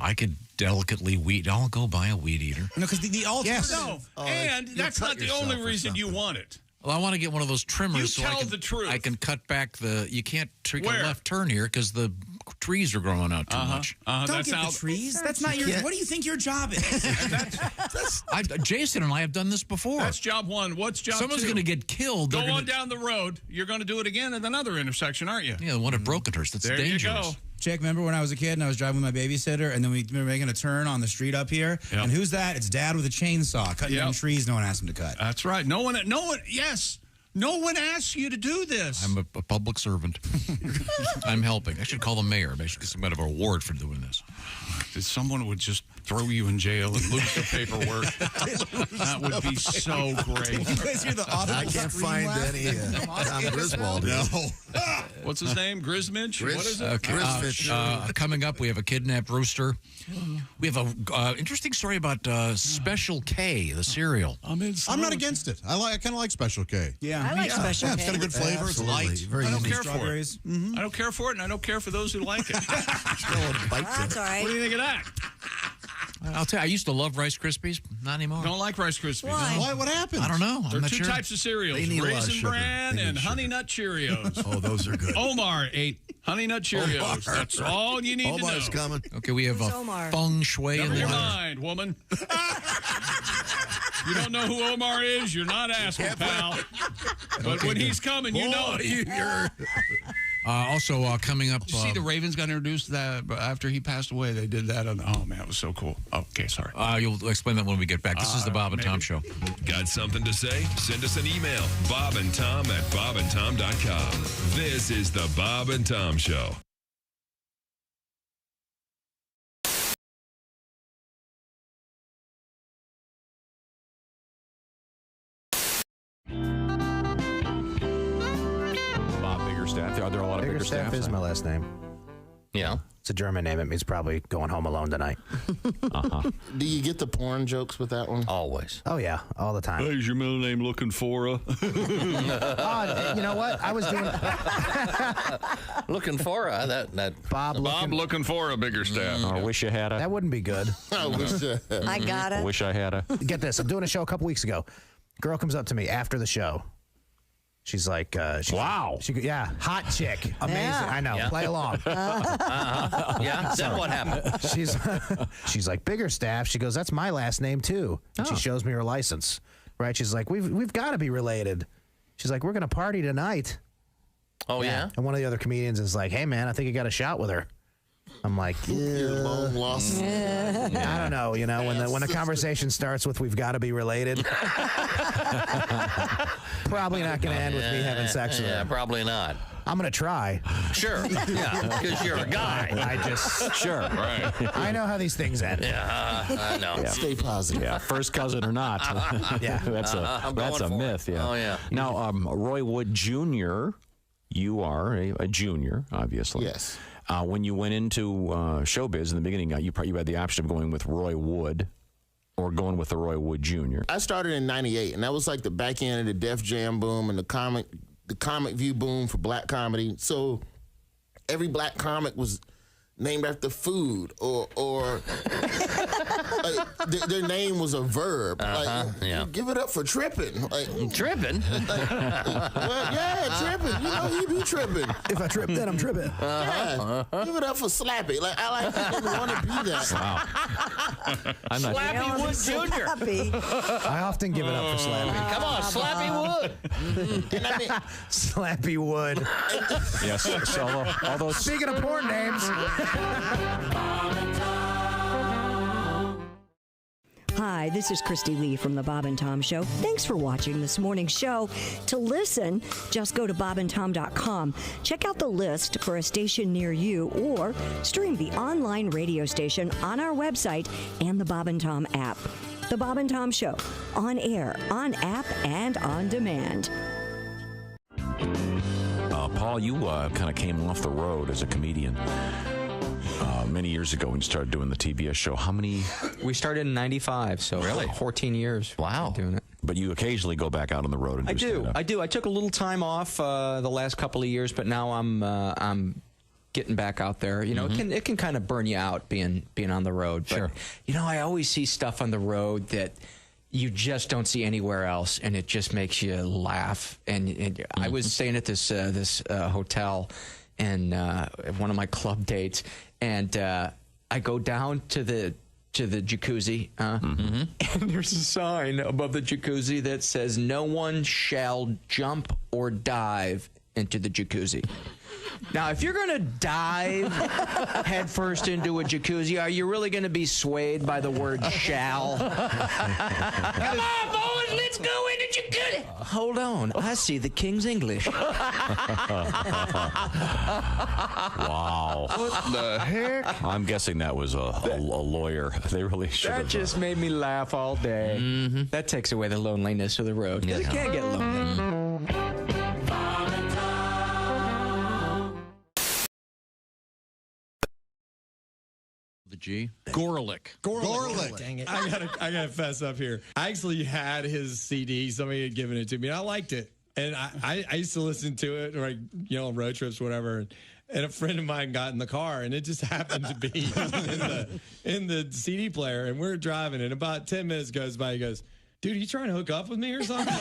I could delicately weed. I'll go buy a weed eater. No, because the alternative. No, and that's not the only reason you want it. Well, I want to get one of those trimmers You tell the truth. I can cut back the. You can't take Where? a left turn here because the trees are growing out too much. Don't that's get out. the trees. That's not your. What do you think your job is? Jason and I have done this before. That's job one. What's job Someone's two? going to get killed. Go They're on gonna- down the road. You're going to do it again at another intersection, aren't you? Yeah, the one at Brokenhurst. That's There dangerous. you go. Jake, remember when I was a kid and I was driving with my babysitter, and then we were making a turn on the street up here? Yep. And who's that? It's Dad with a chainsaw cutting down trees no one asked him to cut. That's right. No one, yes. No one asks you to do this. I'm a public servant. I'm helping. I should call the mayor. I should get some kind of award for doing this. Someone would just throw you in jail and lose the paperwork. That would be so great. You guys hear the audible I can't scream find laugh? any Tom Griswold. No. What's his name? Grismidge? What is it? Okay. Coming up, we have a kidnapped rooster. We have a interesting story about Special K, the cereal. I'm not against it. I kind of like Special K. Yeah, I like Special Yeah, K. it's got a good flavor. It's light. Very I don't unique. care for it. Strawberries. I don't care for it, and I don't care for those who like it. That's all right. What do you think of that? I'll tell you, I used to love Rice Krispies. Not anymore. Don't like Rice Krispies. Why? Why? What happened? I don't know. There I'm are not two sure. types of cereals, They need a lot of Raisin sugar. Bran They need and sugar. Honey Nut Cheerios. Oh, those are good. Omar ate Honey Nut Cheerios. Omar. That's all you need Omar's to know. coming. Okay, we have Who's a Omar? feng shui in Never there. your mind, woman. You don't know who Omar is, you're not asking, pal. But when he's coming, you know it. Also, coming up. Did you see the Ravens got introduced that after he passed away? They did that. Oh, man, it was so cool. Okay, sorry. You'll explain that when we get back. This is the Bob and Tom Show. Got something to say? Send us an email. bobandtom@bobandtom.com. This is the Bob and Tom Show. Bob Biggerstaff. Are there a lot of Biggerstaff is my last name. Yeah. It's a German name. It means probably going home alone tonight. Do you get the porn jokes with that one? Always. Oh, yeah. All the time. Is your middle name looking for a? You know what? I was doing... Looking for a that Bob looking for a Biggerstaff. I wish you had a. That wouldn't be good. I wish I got I it. wish I had a. Get this. I'm doing a show a couple weeks ago. Girl comes up to me after the show. She's like, wow. Yeah, hot chick. Amazing. Yeah. I know. Yeah. Play along. Yeah. Then what happened? She's like, Biggerstaff. She goes, that's my last name too. And she shows me her license. Right? She's like, we've got to be related. She's like, we're gonna party tonight. Oh yeah. And one of the other comedians is like, hey man, I think you got a shot with her. I'm like, Your long lost. I don't know. You know, when the conversation starts with "we've got to be related," probably not going to end with me having sex with Yeah, her. probably not. I'm going to try. Sure. Yeah, because you're a guy. I just Sure. Right. I know how these things end. Yeah, I know. Yeah. Stay positive. Yeah, first cousin or not. Yeah. that's I'm a going for myth. it. Yeah. Oh, yeah. Now, Roy Wood Jr., you are a junior, obviously. Yes. When you went into showbiz in the beginning, you had the option of going with Roy Wood or going with the Roy Wood Jr. I started in '98, and that was like the back end of the Def Jam boom and the comic view boom for black comedy. So every black comic was named after food or their name was a verb. Yeah. Give it up for tripping. Like, Tripping? well, yeah, tripping. You know, he be tripping. If I trip, then I'm tripping. Yeah. Give it up for Slappy. Like, I like I didn't want to be that. Wow. I'm not. Slappy Wood Jr. I often give it up for Slappy. Come on, Slappy Wood. And I mean, Slappy Wood. Yes. So all those. Speaking of porn names. Hi, this is Christy Lee from The Bob and Tom Show. Thanks for watching this morning's show. To listen, just go to bobandtom.com. Check out the list for a station near you or stream the online radio station on our website and the Bob and Tom app. The Bob and Tom Show, on air, on app, and on demand. Paul, you kind of came off the road as a comedian many years ago when you started doing the TBS show. How many? We started in '95, so Really? 14 years. Wow. Doing it. But you occasionally go back out on the road and do stand-up. I do. I took a little time off the last couple of years, but now I'm getting back out there. You know, it can kind of burn you out being on the road. But, Sure. you know, I always see stuff on the road that you just don't see anywhere else, and it just makes you laugh. And I was staying at this hotel one of my club dates, and I go down to the jacuzzi, and there's a sign above the jacuzzi that says, "No one shall jump or dive into the jacuzzi." Now, if you're going to dive headfirst into a jacuzzi, are you really going to be swayed by the word shall? Come on, boys, let's go into jacuzzi. Hold on, I see the King's English. Wow. What the heck? I'm guessing that was a lawyer. They really should have. That just made me laugh all day. That takes away the loneliness of the road. 'Cause it can't get lonely. The G? Gorelick. Dang it. I gotta fess up here. I actually had his CD. Somebody had given it to me, and I liked it. And I used to listen to it, like, on road trips, whatever. And a friend of mine got in the car, and it just happened to be in the CD player. And we're driving, and about 10 minutes goes by. He goes, "Dude, are you trying to hook up with me or something?"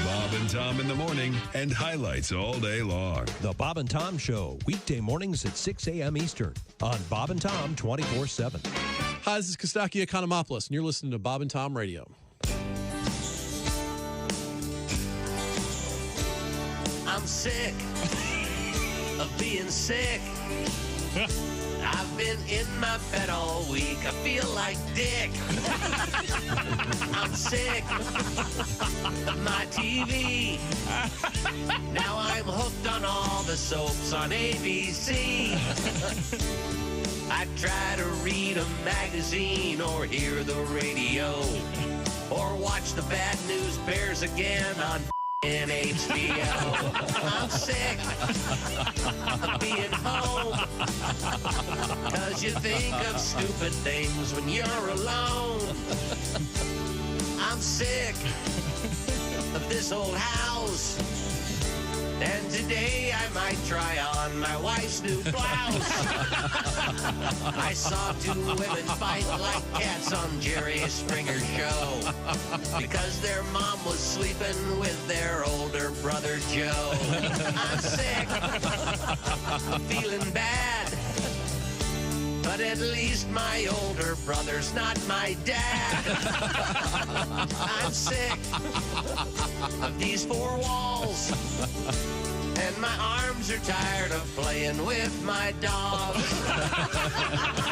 Bob and Tom in the morning and highlights all day long. The Bob and Tom Show, weekday mornings at 6 a.m. Eastern on Bob and Tom 24/7. Hi, this is Kostaki Economopoulos, and you're listening to Bob and Tom Radio. I'm sick of being sick. I've been in my bed all week. I feel like dick. I'm sick of my TV. Now I'm hooked on all the soaps on ABC. I try to read a magazine or hear the radio or watch the Bad News Bears again on in HBO. I'm sick of being home, 'cause you think of stupid things when you're alone. I'm sick of this old house, and today I might try on my wife's new blouse. I saw two women fight like cats on Jerry Springer's show because their mom was sleeping with their older brother Joe. I'm sick of feeling bad, but at least my older brother's not my dad. I'm sick of these four walls, and my arms are tired of playing with my dogs.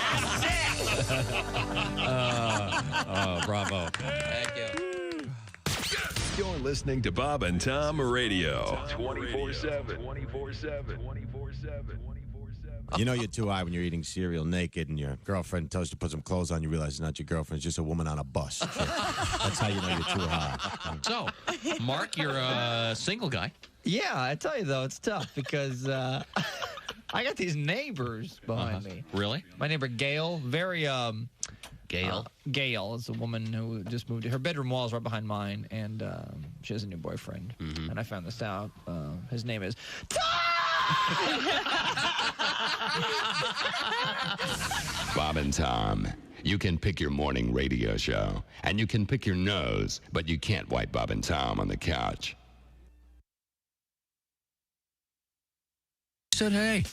I'm sick. Bravo. Thank you. You're listening to Bob and Tom Radio. 24/7. 24/7. 24/7. You know you're too high when you're eating cereal naked and your girlfriend tells you to put some clothes on. You realize it's not your girlfriend. It's just a woman on a bus. So that's how you know you're too high. So, Mark, you're a single guy. Yeah, I tell you, though, it's tough because I got these neighbors behind me. Really? My neighbor, Gail, very... Gail? Gail is a woman who just moved. Her bedroom wall is right behind mine, and she has a new boyfriend. And I found this out. His name is... Bob and Tom, you can pick your morning radio show, and you can pick your nose, but you can't wipe Bob and Tom on the couch. Said hey.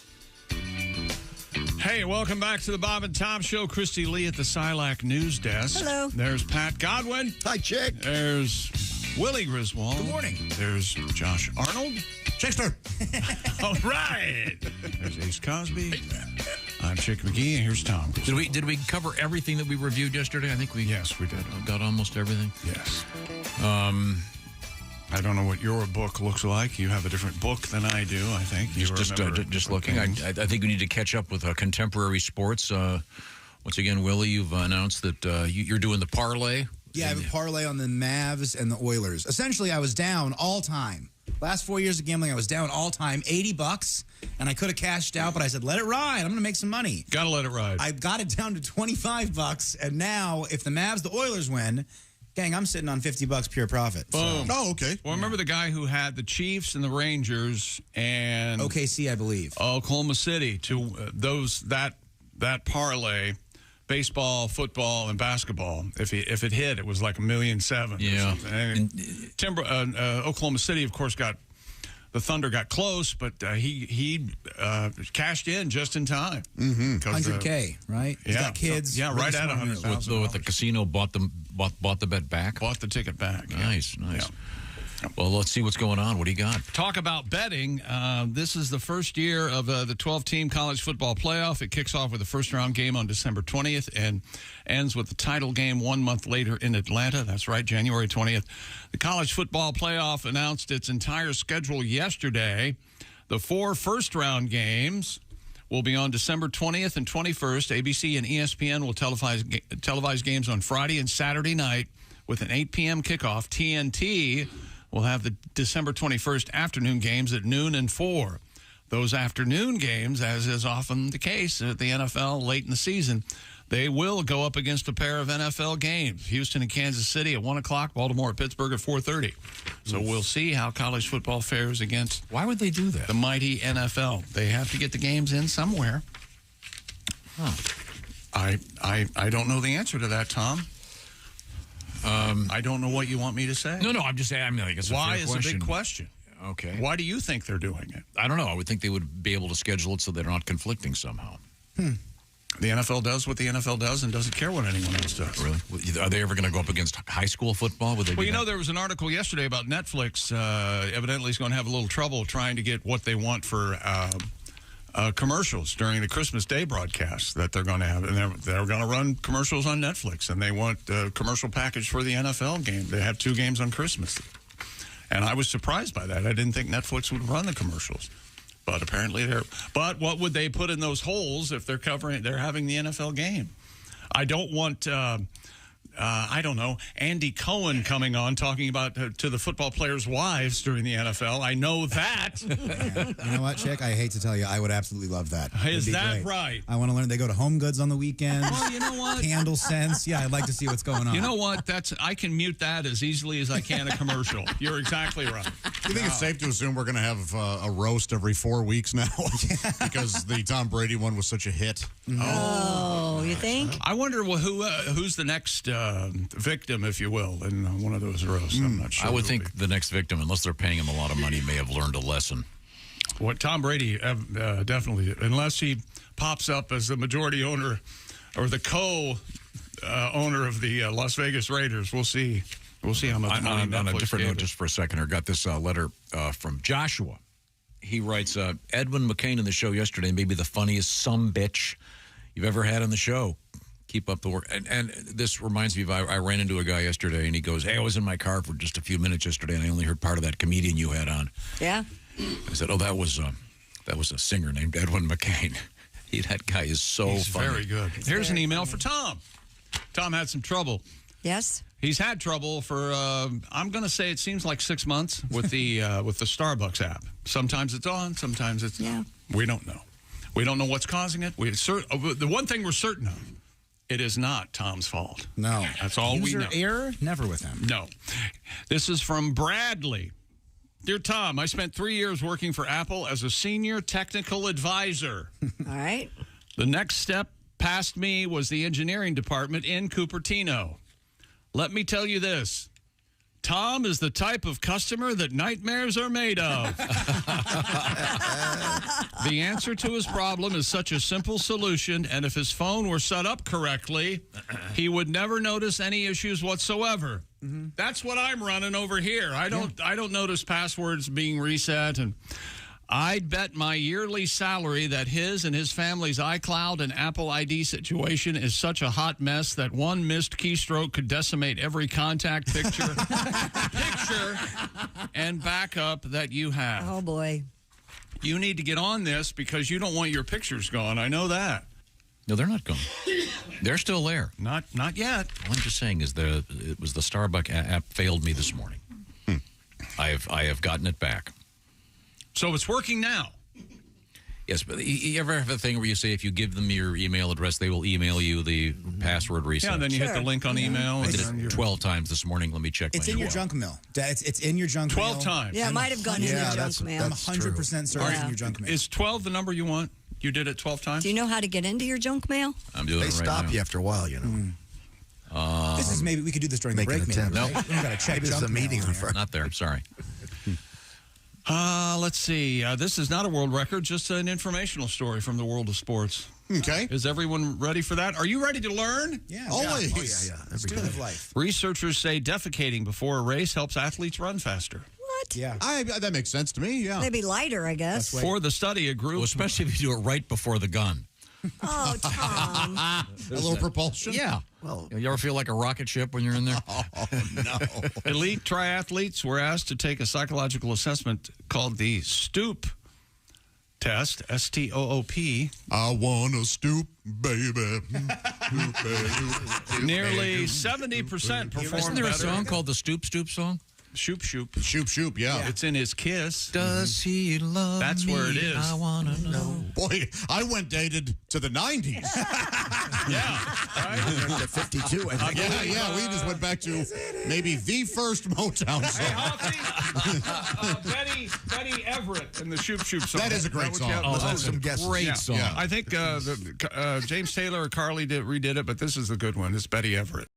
Hey, welcome back to the Bob and Tom Show. Christy Lee at the Silac News Desk. Hello. There's Pat Godwin. Hi, Chick. There's Willie Griswold. Good morning. There's Josh Arnold. Chickster. All right. There's Ace Cosby. I'm Chick McGee, and here's Tom. Did we cover everything that we reviewed yesterday? I think we Yes, we did. got almost everything. Yes. I don't know what your book looks like. You have a different book than I do, I think. You Just looking. I think we need to catch up with contemporary sports. Once again, Willie, you've announced that you're doing the parlay. Yeah, I have a parlay on the Mavs and the Oilers. Essentially, I was down all time. Last 4 years of gambling, I was down all time, $80, and I could have cashed out, but I said, let it ride. I'm going to make some money. Got to let it ride. I got it down to $25, and now if the Mavs, the Oilers win, gang, I'm sitting on $50 pure profit. Boom. So. Oh, okay. Well, remember the guy who had the Chiefs and the Rangers and OKC, I believe, Oklahoma City to that parlay. Baseball, football, and basketball. If it hit, it was like $1.7 million. Yeah. And Oklahoma City, of course, got the Thunder got close, but he cashed in just in time. 100K, right? He's got kids. Yeah, right at $100,000. With the casino bought the bet back. Bought the ticket back. Nice. Yeah. Well, let's see what's going on. What do you got? Talk about betting. This is the first year of the 12-team college football playoff. It kicks off with the first-round game on December 20th and ends with the title game 1 month later in Atlanta. That's right, January 20th. The college football playoff announced its entire schedule yesterday. The 4 first-round games will be on December 20th and 21st. ABC and ESPN will televise games on Friday and Saturday night with an 8 p.m. kickoff. TNT will have the December 21st afternoon games at noon and 4. Those afternoon games, as is often the case at the NFL late in the season, they will go up against a pair of NFL games. Houston and Kansas City at 1 o'clock, Baltimore at Pittsburgh at 4:30. So we'll see how college football fares against... Why would they do that? The mighty NFL. They have to get the games in somewhere. Huh. I don't know the answer to that, Tom. I don't know what you want me to say. No, I'm just saying. I mean, I guess why is a big question. Okay. Why do you think they're doing it? I don't know. I would think they would be able to schedule it so they're not conflicting somehow. The NFL does what the NFL does and doesn't care what anyone else does. Really? Are they ever going to go up against high school football? Well, you know, there was an article yesterday about Netflix. Evidently, is going to have a little trouble trying to get what they want for commercials during the Christmas Day broadcast that they're going to have. And they're going to run commercials on Netflix, and they want a commercial package for the NFL game. They have 2 games on Christmas. And I was surprised by that. I didn't think Netflix would run the commercials. But apparently they're. But what would they put in those holes if they're having the NFL game? I don't want. I don't know, Andy Cohen coming on talking about to the football players' wives during the NFL. I know that. You know what, Chick? I hate to tell you, I would absolutely love that. Is that right? I want to learn. They go to Home Goods on the weekends. Well, you know what? Candle scents. Yeah, I'd like to see what's going on. You know what? I can mute that as easily as I can a commercial. You're exactly right. You think it's safe to assume we're going to have a roast every 4 weeks now because the Tom Brady one was such a hit? Oh, you think? I wonder who's the next victim, if you will, in one of those roasts. I'm not sure. I would think the next victim, unless they're paying him a lot of money, may have learned a lesson. What Tom Brady definitely, unless he pops up as the majority owner or the co-owner of the Las Vegas Raiders, we'll see. We'll see how much money on a Netflix different gave note, it. just for a second, I got this letter from Joshua. He writes, Edwin McCain in the show yesterday, maybe the funniest sumbitch you've ever had on the show. Keep up the work. And this reminds me of, I ran into a guy yesterday, and he goes, hey, I was in my car for just a few minutes yesterday, and I only heard part of that comedian you had on. Yeah. I said, oh, that was a singer named Edwin McCain. That guy is so He's funny. very good. Here's an email for Tom. Tom had some trouble. Yes. He's had trouble for, I'm going to say it seems like 6 months with the Starbucks app. Sometimes it's on, sometimes it's not. We don't know. We don't know what's causing it. The one thing we're certain of, it is not Tom's fault. No. That's all we know. User error? Never with him. No. This is from Bradley. Dear Tom, I spent 3 years working for Apple as a senior technical advisor. All right. The next step past me was the engineering department in Cupertino. Let me tell you this. Tom is the type of customer that nightmares are made of. The answer to his problem is such a simple solution, and if his phone were set up correctly, he would never notice any issues whatsoever. Mm-hmm. That's what I'm running over here. I don't notice passwords being reset, and I'd bet my yearly salary that his and his family's iCloud and Apple ID situation is such a hot mess that one missed keystroke could decimate every contact picture and backup that you have. Oh, boy. You need to get on this because you don't want your pictures gone. I know that. No, they're not gone. They're still there. Not yet. All I'm just saying is it was the Starbucks app failed me this morning. I have gotten it back. So it's working now. Yes, but you ever have a thing where you say if you give them your email address, they will email you the password reset? Yeah, and then you hit the link on email. I did it 12 times this morning. Let me check It's my in your junk mail. It's in your junk 12 mail. times. Yeah, it might have gone in your junk mail. I'm 100% certain it's in your junk mail. Is 12 the number you want? You did it 12 times? Do you know how to get into your junk mail? I'm doing it right now. They stop you after a while, you know. This is maybe we could do this during the break. Make an attempt. Maybe, right? We got to check Maybe junk there's a meeting mail on Friday. Not there. I'm sorry. Let's see. This is not a world record, just an informational story from the world of sports. Okay. Is everyone ready for that? Are you ready to learn? Yeah. Always. Oh, yeah. Student of life. Researchers say defecating before a race helps athletes run faster. What? Yeah. That makes sense to me, yeah. Maybe lighter, I guess. For the study, a group... Well, especially if you do it right before the gun. Oh, Tom. A little propulsion? Yeah. Well, you ever feel like a rocket ship when you're in there? Oh, no. Elite triathletes were asked to take a psychological assessment called the Stoop test, S-T-O-O-P. I wanna stoop, baby. Nearly 70% performed Isn't there a better. song called the Stoop song? Shoop Shoop. Shoop Shoop, yeah. It's in his Kiss. Does he love That's me? where it is. I want to know. Boy, I went dated to the 90s. Yeah. to 52, I think. Yeah, we just went back to maybe the first Motown song. Betty Everett in the Shoop Shoop song. That is a great song. Oh, that's a great song. Yeah. I think James Taylor or Carly redid it, but this is the good one. It's Betty Everett.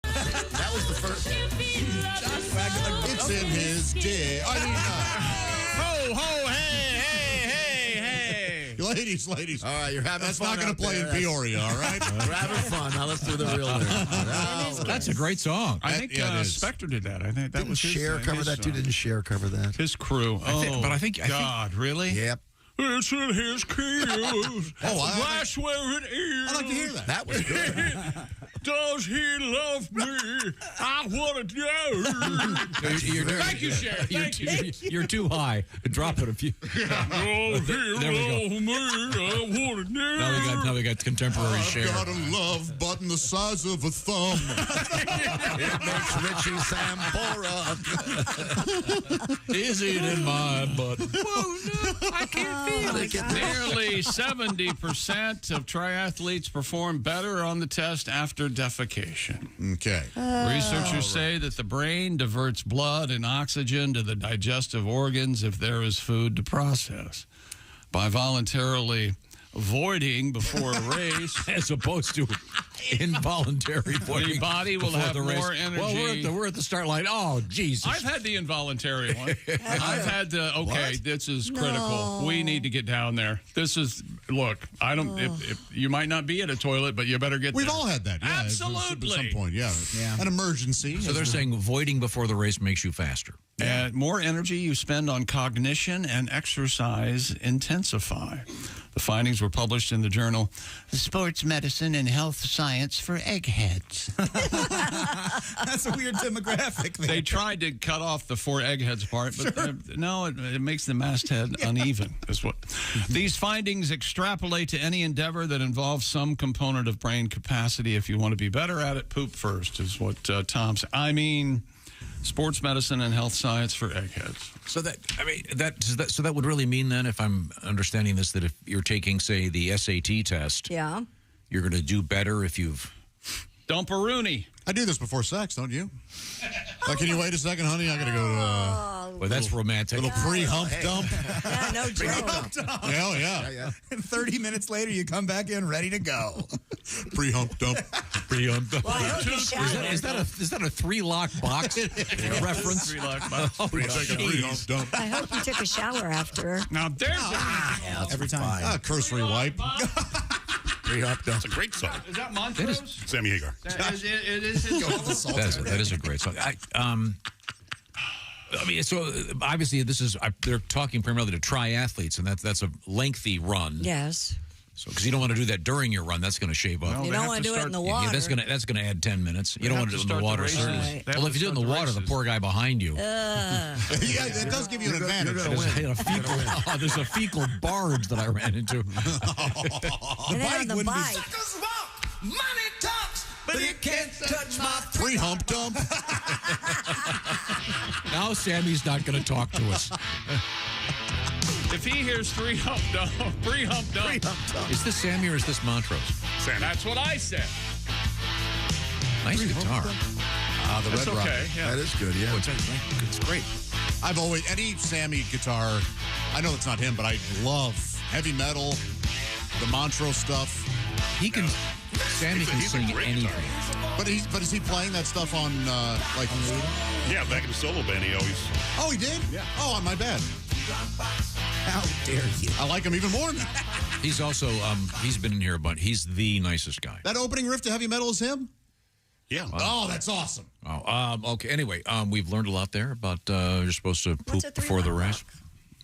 That was the first. It's in his day. Ho, ho, hey. Ladies. All right, you're having That's fun. not going to play in Peoria, all right? We're having fun. Now let's do the real thing. That's a great song. I think Spectre did that. I think that Didn't was his Cher thing, cover his that too? song. Didn't Cher cover that? His crew. I think God, really? Yep. It's in his keys. That's where it is. I'd like to hear that. That was good. Does he love me? I want to know. Thank you, Cher. Thank you. You're too high. Drop it a few. Does he love me? I want to know. Now we got contemporary I've Cher. got a love button the size of a thumb. It makes Richie Sambora. Is it in my butt? Whoa, no, I can't feel it. Nearly 70% of triathletes perform better on the test after defecation. Okay. Researchers say that the brain diverts blood and oxygen to the digestive organs if there is food to process. By voluntarily voiding before a race, as opposed to involuntary voiding. The body will before have the race. more energy. Well, we're at the start line. Oh, Jesus. I've had the involuntary one. I've had the, okay, this is critical. We need to get down there. This is, look, I don't, if you might not be at a toilet, but you better get We've there. all had that. Yeah, Absolutely. At some point, yeah. An emergency. So they're saying voiding before the race makes you faster. And more energy you spend on cognition and exercise intensify. The findings were published in the journal Sports Medicine and Health Science for Eggheads. That's a weird demographic. They tried to cut off the four eggheads part, but no, it makes the masthead uneven. Is what these findings extrapolate to any endeavor that involves some component of brain capacity. If you want to be better at it, poop first, is what Tom said. I mean, sports medicine and health science for eggheads. So that would really mean then, if I'm understanding this, that if you're taking, say, the SAT test, Yeah. you're going to do better if you've dump a Rooney. I do this before sex, don't you? Can you wait a second, honey? I got to go to well, that's romantic. Little pre-hump dump. Yeah, no joke. Hell yeah. And 30 minutes later, you come back in ready to go. Pre-hump dump. Pre-hump dump. Well, I hope you showered. Is that a three-lock box reference? Three-lock box. Pre-hump dump. I hope you took a shower after. Now there's Every time. Cursory wipe. Pre-hump dump. It's a great song. Is that Montrose? Sammy Hagar. It is his That is a great song. I mean, so obviously they're talking primarily to triathletes, and that's a lengthy run. Yes. So because you don't want to do that during your run, that's going to shave up. You don't want to do it in the water. Yeah, that's going to add 10 minutes. You don't want to do it in the water. Right. Well, if you do it in the water, the poor guy behind you. Yeah, it does give you an advantage. There's a fecal barge that I ran into. And then on the bike. Money talks, but it can't touch my Pre-hump dump. Now Sammy's not going to talk to us. If he hears pre-hump dump. Is this Sammy or is this Montrose? Sammy. That's what I said. Nice guitar. The That's Red Rock. okay. Yeah. That is good, yeah. It's great. I've always, any Sammy guitar, I know it's not him, but I love heavy metal, the Montrose stuff. Sammy can sing anything. But is he playing that stuff on, Yeah, back in the solo band, he always... Oh, he did? Yeah. Oh, my bad. How dare you? I like him even more now. He's also, he's been in here a bunch. He's the nicest guy. That opening riff to heavy metal is him? Yeah. Oh, that's awesome. Oh, okay. Anyway, we've learned a lot there about you're supposed to poop before the race.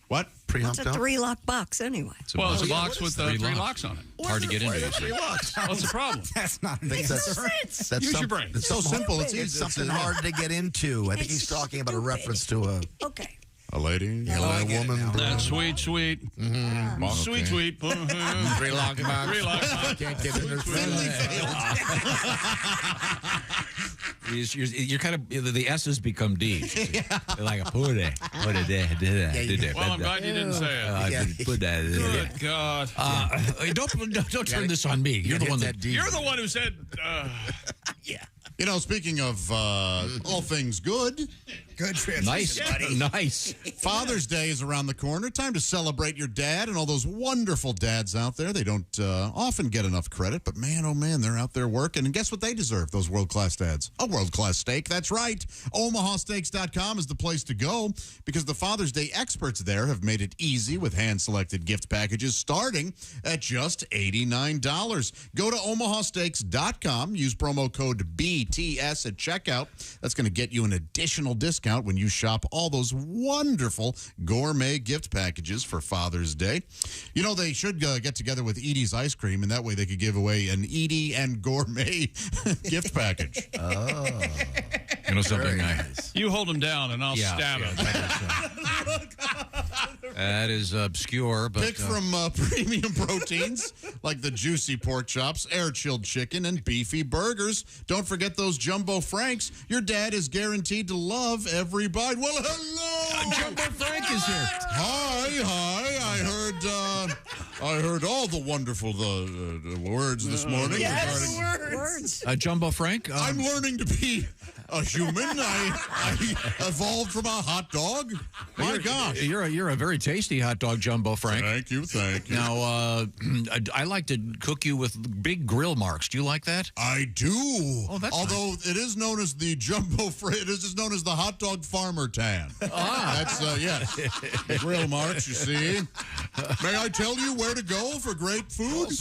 What? What's a 3-lock box anyway? It's a box with three locks on it. Hard to get into. Three locks. What's the problem? That's not an That's Use your brain. It's so simple. It's easy. It's something hard to get into. I think he's talking about a reference to a lady, a woman. That's sweet. Sweet. Sweet. 3-lock box. 3-lock box. Can't get in You're kind of, the S's become D's. Like a put it there. Well, I'm glad you didn't say it. Put that in there. Good God. Don't turn this on me. You're the one that. You're the one who said. Yeah. You know, speaking of all things good. Good transition, buddy. Nice. Father's Day is around the corner. Time to celebrate your dad and all those wonderful dads out there. They don't often get enough credit, but man, oh man, they're out there working. And guess what they deserve, those world-class dads? A world-class steak. That's right. OmahaSteaks.com is the place to go because the Father's Day experts there have made it easy with hand-selected gift packages starting at just $89. Go to OmahaSteaks.com. Use promo code BTS at checkout. That's going to get you an additional discount when you shop all those wonderful gourmet gift packages for Father's Day. You know, they should get together with Edie's Ice Cream, and that way they could give away an Edie and gourmet gift package. Oh. You know something? You hold them down, and I'll stab him. That is obscure, but... Pick from premium proteins like the juicy pork chops, air-chilled chicken, and beefy burgers. Don't forget those Jumbo Franks. Your dad is guaranteed to love every bite. Well, hello! Jumbo Frank is here. Hi. I heard all the wonderful words this morning. Yes, words. Jumbo Frank? I'm learning to be a human. I evolved from a hot dog. My gosh. You're a very tasty hot dog, Jumbo Frank. Thank you. Now, I like to cook you with big grill marks. Do you like that? I do. Oh, that's Although nice. it is known as the Jumbo Frank. It is known as the hot dog farmer tan. That's, yes. The grill marks, you see. May I tell you where to go for great food?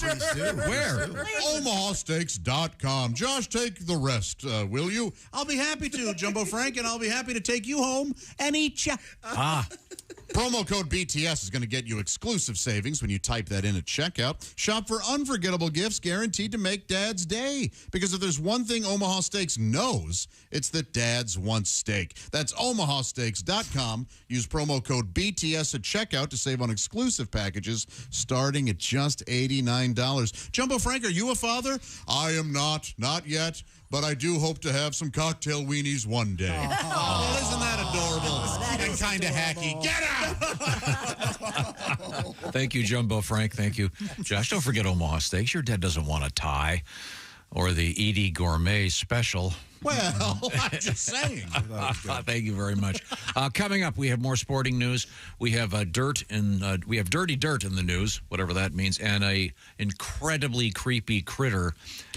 Where? OmahaSteaks.com. Josh, take the rest, will you? I'll be happy to, Jumbo Frank, and I'll be happy to take you home and eat ya. Promo code BTS is going to get you exclusive savings when you type that in at checkout. Shop for unforgettable gifts guaranteed to make Dad's day. Because if there's one thing Omaha Steaks knows, it's that dads want steak. That's OmahaSteaks.com. Use promo code BTS at checkout to save on exclusive packages starting at just $89. Jumbo Frank, are you a father? I am not yet. But I do hope to have some cocktail weenies one day. Oh, isn't that adorable? And kind of hacky. Get out! Thank you, Jumbo Frank. Thank you. Josh, don't forget Omaha Steaks. Your dad doesn't want a tie or the Edie Gourmet Special. Well, I'm just saying. Thank you very much. Coming up, we have more sporting news. We have dirty dirt in the news, whatever that means, and a incredibly creepy critter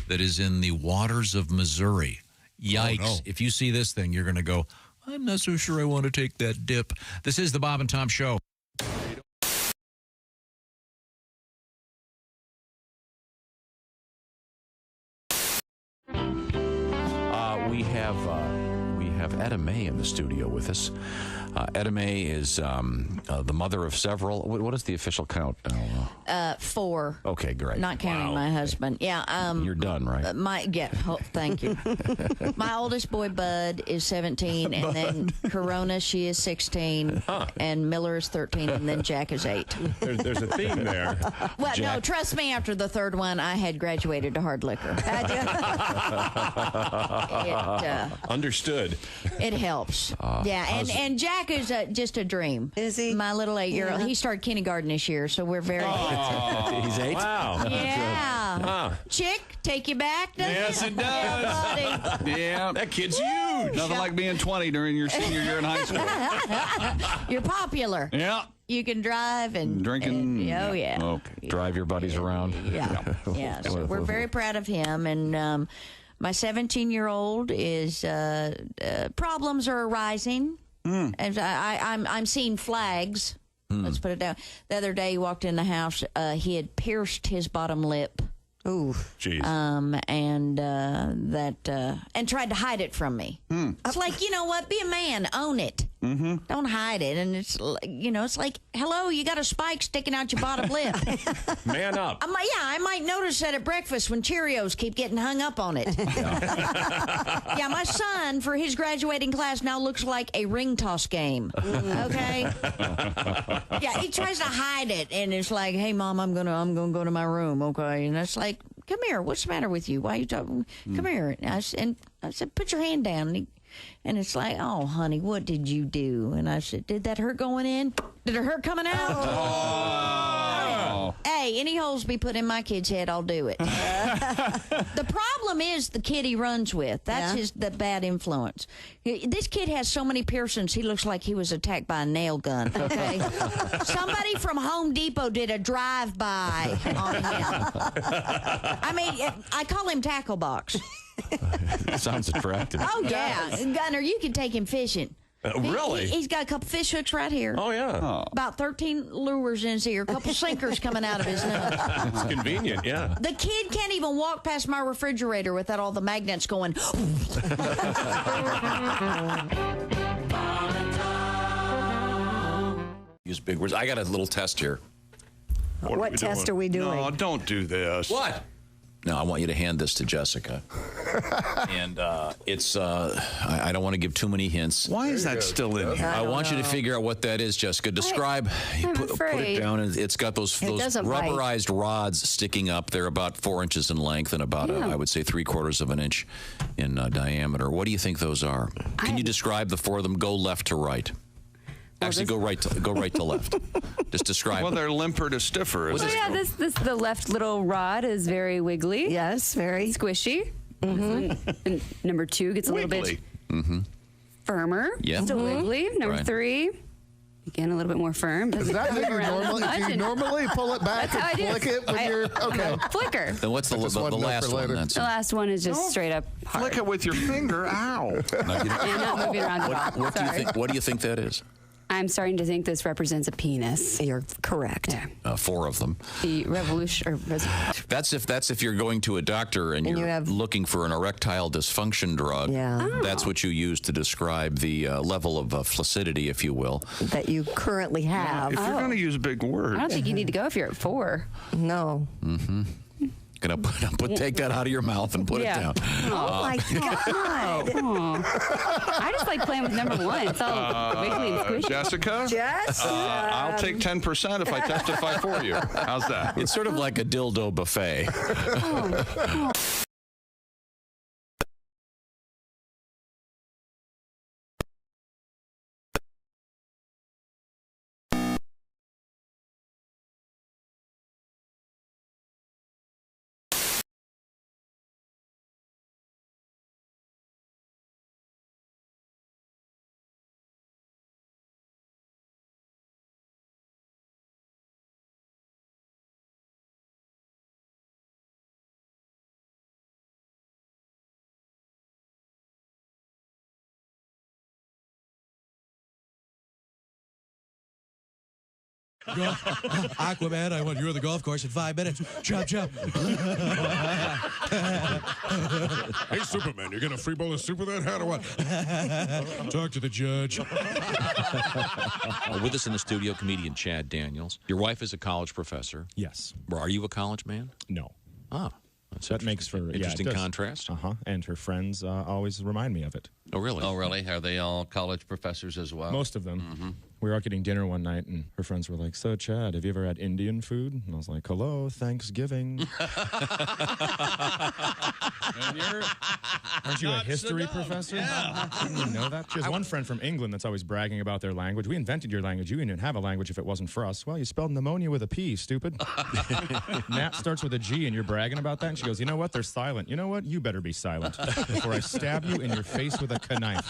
that is in the waters of Missouri. Yikes! Oh, no. If you see this thing, you're going to go, I'm not so sure I want to take that dip. This is the Bob and Tom Show. We have Etta May in the studio with us. Etta May is the mother of several. What is the official count now? 4. Okay, great. Not counting my husband. Yeah. You're done, right? Thank you. My oldest boy, Bud, is 17, and then Corona, she is 16, and Miller is 13, and then Jack is 8. There's a theme there. Well, no, trust me, after the third one, I had graduated to hard liquor. Understood. It helps. And Jack is just a dream. Is he? My little 8-year-old. Yeah. He started kindergarten this year, so we're very happy. He's 8. Wow. Yeah. Chick, take you back, doesn't Yes, it does. Yeah, buddy. Yeah. That kid's huge. Nothing like being 20 during your senior year in high school. You're popular. Yeah. You can drive and Drinking. oh yeah. Okay. Drive your buddies around. Yeah. So we're very proud of him, and my 17-year-old is problems are arising, and I'm seeing flags. Let's put it down. The other day, he walked in the house. He had pierced his bottom lip. Ooh. Jeez. And tried to hide it from me. It's like, you know what? Be a man. Own it. Don't hide it. And it's, it's like, hello, you got a spike sticking out your bottom lip. Man up. I might notice that at breakfast when Cheerios keep getting hung up on it. Yeah, my son, for his graduating class, now looks like a ring toss game. Okay? Yeah, he tries to hide it, and it's like, hey, Mom, I'm gonna go to my room, okay? And it's like, come here, what's the matter with you? Why are you talking? Come here. And I said, put your hand down. And it's like, oh, honey, what did you do? And I said, did that hurt going in? Did it hurt coming out? Oh. Hey, any holes be put in my kid's head, I'll do it. The problem is the kid he runs with. That's the bad influence. This kid has so many piercings, he looks like he was attacked by a nail gun, okay? Somebody from Home Depot did a drive-by on him. I mean, I call him Tackle Box. Sounds attractive. Oh, yeah. Gunner, you can take him fishing. Really? He's got a couple fish hooks right here. Oh, yeah. About 13 lures in his ear, a couple sinkers coming out of his nose. It's convenient, yeah. The kid can't even walk past my refrigerator without all the magnets going. Use big words. I got a little test here. What test are we doing? No, don't do this. What? No, I want you to hand this to Jessica. And it's, I don't want to give too many hints. Why is that still in here? I want you to figure out what that is, Jessica. Describe, put it down, and it's got those rubberized rods sticking up. They're about 4 inches in length and about, I would say, 3/4 of an inch in diameter. What do you think those are? Can you describe the four of them? Go left to right. Actually, go right to left. Just describe. Well, they're limper to stiffer. The left little rod is very wiggly. Yes, very squishy. And number 2 gets a little bit firmer. Yeah. Still wiggly. Number 3. Again, a little bit more firm. Is that how you normally pull it back and flick it when you're okay? Flicker. Then what's the last one? The last one is just straight up hard. Flick it with your finger. Ow. Not moving around at all. What do you think that is? I'm starting to think this represents a penis. You're correct. Yeah. 4 of them. The revolution. That's if you're going to a doctor and you're looking for an erectile dysfunction drug. Yeah. That's what you use to describe the level of flaccidity, if you will, that you currently have. If you're going to use big words, I don't think you need to go if you're at 4. No. Gonna take that out of your mouth and put it down. Oh my God! I just like playing with number 1. It's all wiggly and squishy. Jessica? Yes. I'll take 10% if I testify for you. How's that? It's sort of like a dildo buffet. Aquaman, I want you on the golf course in 5 minutes. Chop, chop. Hey, Superman, you're going to free bowl of soup with that hat or what? Talk to the judge. With us in the studio, comedian Chad Daniels. Your wife is a college professor. Yes. Are you a college man? No. Ah. That makes for interesting contrast. And her friends always remind me of it. Oh, really? Oh, really? Are they all college professors as well? Most of them. we were out getting dinner one night, and her friends were like, "So, Chad, have you ever had Indian food?" And I was like, "Hello, Thanksgiving." Aren't you a history professor? Yeah. Didn't you know that? She has one friend from England that's always bragging about their language. We invented your language. You didn't have a language if it wasn't for us. Well, you spelled pneumonia with a P, stupid. Nat starts with a G, and you're bragging about that? And she goes, "You know what? They're silent. You know what? You better be silent before I stab you in your face with a knife."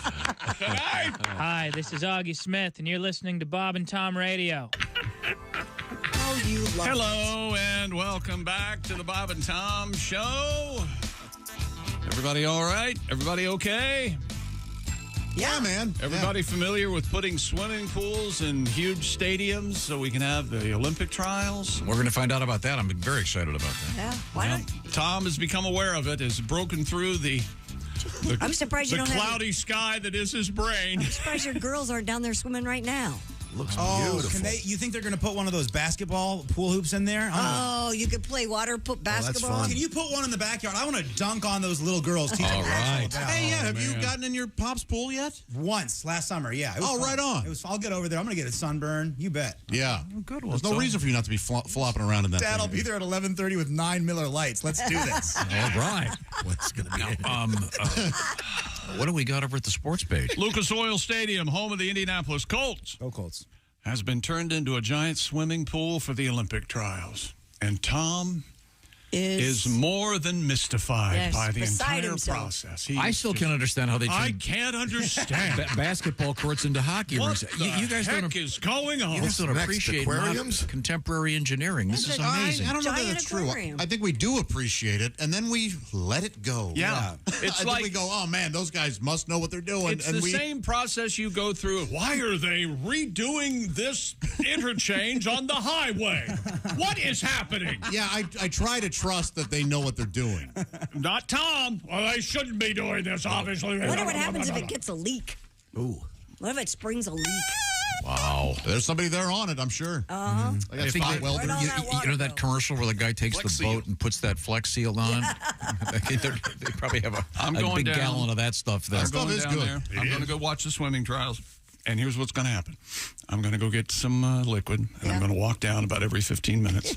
Hi, this is Augie Smith, and you're listening to Bob and Tom Radio. Oh, you love Hello, and welcome back to the Bob and Tom Show. Everybody all right? Everybody okay? Yeah, man. Everybody familiar with putting swimming pools in huge stadiums so we can have the Olympic trials? We're going to find out about that. I'm very excited about that. Yeah, why not? Tom has become aware of it, has broken through the I'm surprised you don't have cloudy sky that is his brain. I'm surprised your girls aren't down there swimming right now. Looks beautiful. You think they're going to put one of those basketball pool hoops in there? Oh, you could play water basketball. Can you put one in the backyard? I want to dunk on those little girls. Teach All them right. basketball. Hey, yeah. Have you gotten in your pop's pool yet? Once last summer, yeah. It was fun. Right on. It was. I'll get over there. I'm going to get a sunburn. You bet. Yeah. Good one. There's no reason for you not to be flopping around in that. Dad, thing. I'll be there at 11:30 with 9 Miller Lights. Let's do this. All right. What's going to be? What do we got over at the sports page? Lucas Oil Stadium, home of the Indianapolis Colts. Go Colts. Has been turned into a giant swimming pool for the Olympic trials. And Tom is more than mystified by the entire process. I still can't understand how they I turned can't understand. basketball courts into hockey What rinks. the You guys heck don't is going on? You guys don't appreciate contemporary engineering. This is amazing. I don't know that it's true. I think we do appreciate it, and then we let it go. Yeah. It's I think we go, oh, man, those guys must know what they're doing. It's and the same process you go through. Why are they redoing this interchange on the highway? What is happening? Yeah, I try to trust that they know what they're doing. Not Tom. Well, they shouldn't be doing this, obviously. I wonder what happens if it gets a leak. Ooh. What if it springs a leak? Wow. There's somebody there on it, I'm sure. Uh-huh. I think you know that commercial where the guy takes the boat and puts that Flex Seal on? I think they probably have a big gallon of that stuff there. I'm going down there. I'm going to go watch the swimming trials. And here's what's going to happen. I'm going to go get some liquid, and I'm going to walk down about every 15 minutes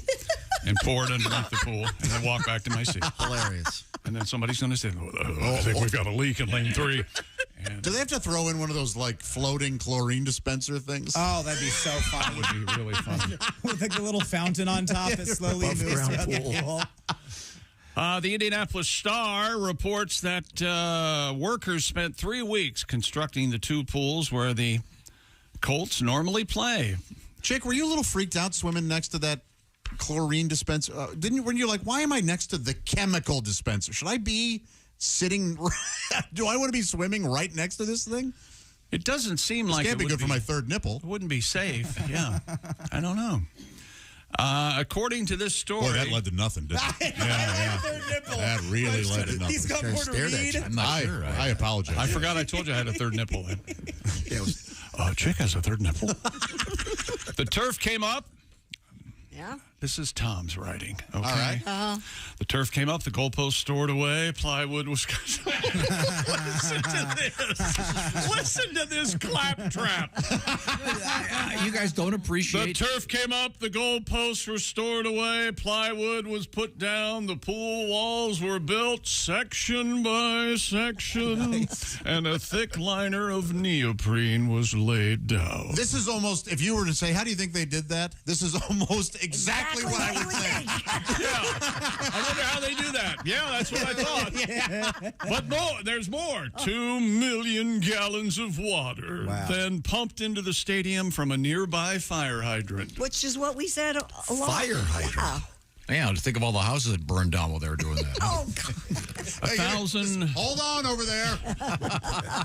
and pour it underneath the pool, and then walk back to my seat. Hilarious. And then somebody's going to say, I think we've got a leak in lane 3. And do they have to throw in one of those, like, floating chlorine dispenser things? Oh, that'd be so fun. That would be really fun. With like a little fountain on top that slowly moves throughout the pool. The Indianapolis Star reports that workers spent 3 weeks constructing the 2 pools where the Colts normally play. Chick, were you a little freaked out swimming next to that chlorine dispenser? Weren't you like, why am I next to the chemical dispenser? Should I be sitting? Do I want to be swimming right next to this thing? It doesn't seem like it can't be good for my third nipple. It wouldn't be safe. Yeah, I don't know. According to this story, boy, that led to nothing, didn't it? Yeah. That really led to nothing. He's got more to read. I'm not sure. I apologize. I forgot I told you I had a third nipple. Then. Chick has a third nipple. The turf came up. Yeah. This is Tom's writing. Okay. All right. The turf came up. The goalpost stored away. Plywood was. Listen to this. Listen to this claptrap. You guys don't appreciate. The turf came up. The goalposts were stored away. Plywood was put down. The pool walls were built section by section, and a thick liner of neoprene was laid down. This is almost, if you were to say, how do you think they did that? This is almost exactly what I would think. Yeah. I wonder how they do that. Yeah, that's what I thought. But more, there's more. 2 million gallons of water then pumped into the stadium from a nearby fire hydrant. Which is what we said a lot. Fire hydrant. Yeah, just think of all the houses that burned down while they were doing that. Oh, God. 1,000. Hold on over there.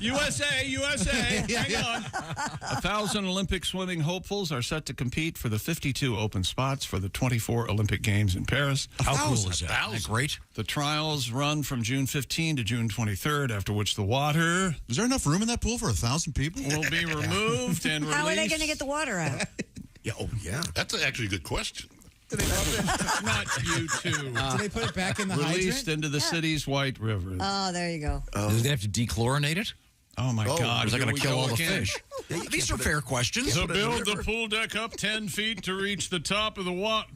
USA. Hang on. 1,000 Olympic swimming hopefuls are set to compete for the 52 open spots for the 24 Olympic Games in Paris. How cool is that? Isn't that great? The trials run from June 15 to June 23rd, after which the water... Is there enough room in that pool for 1,000 people? ...will be removed and released. How are they going to get the water out? Yeah. That's actually a good question. Not you two. Do they put it back in the Released hydrant? into the city's White River. Oh, there you go. Do they have to dechlorinate it? Oh, my God. Or is that going to kill all the again? fish? These are fair questions. To build the pool deck up 10 feet to reach the top of the water.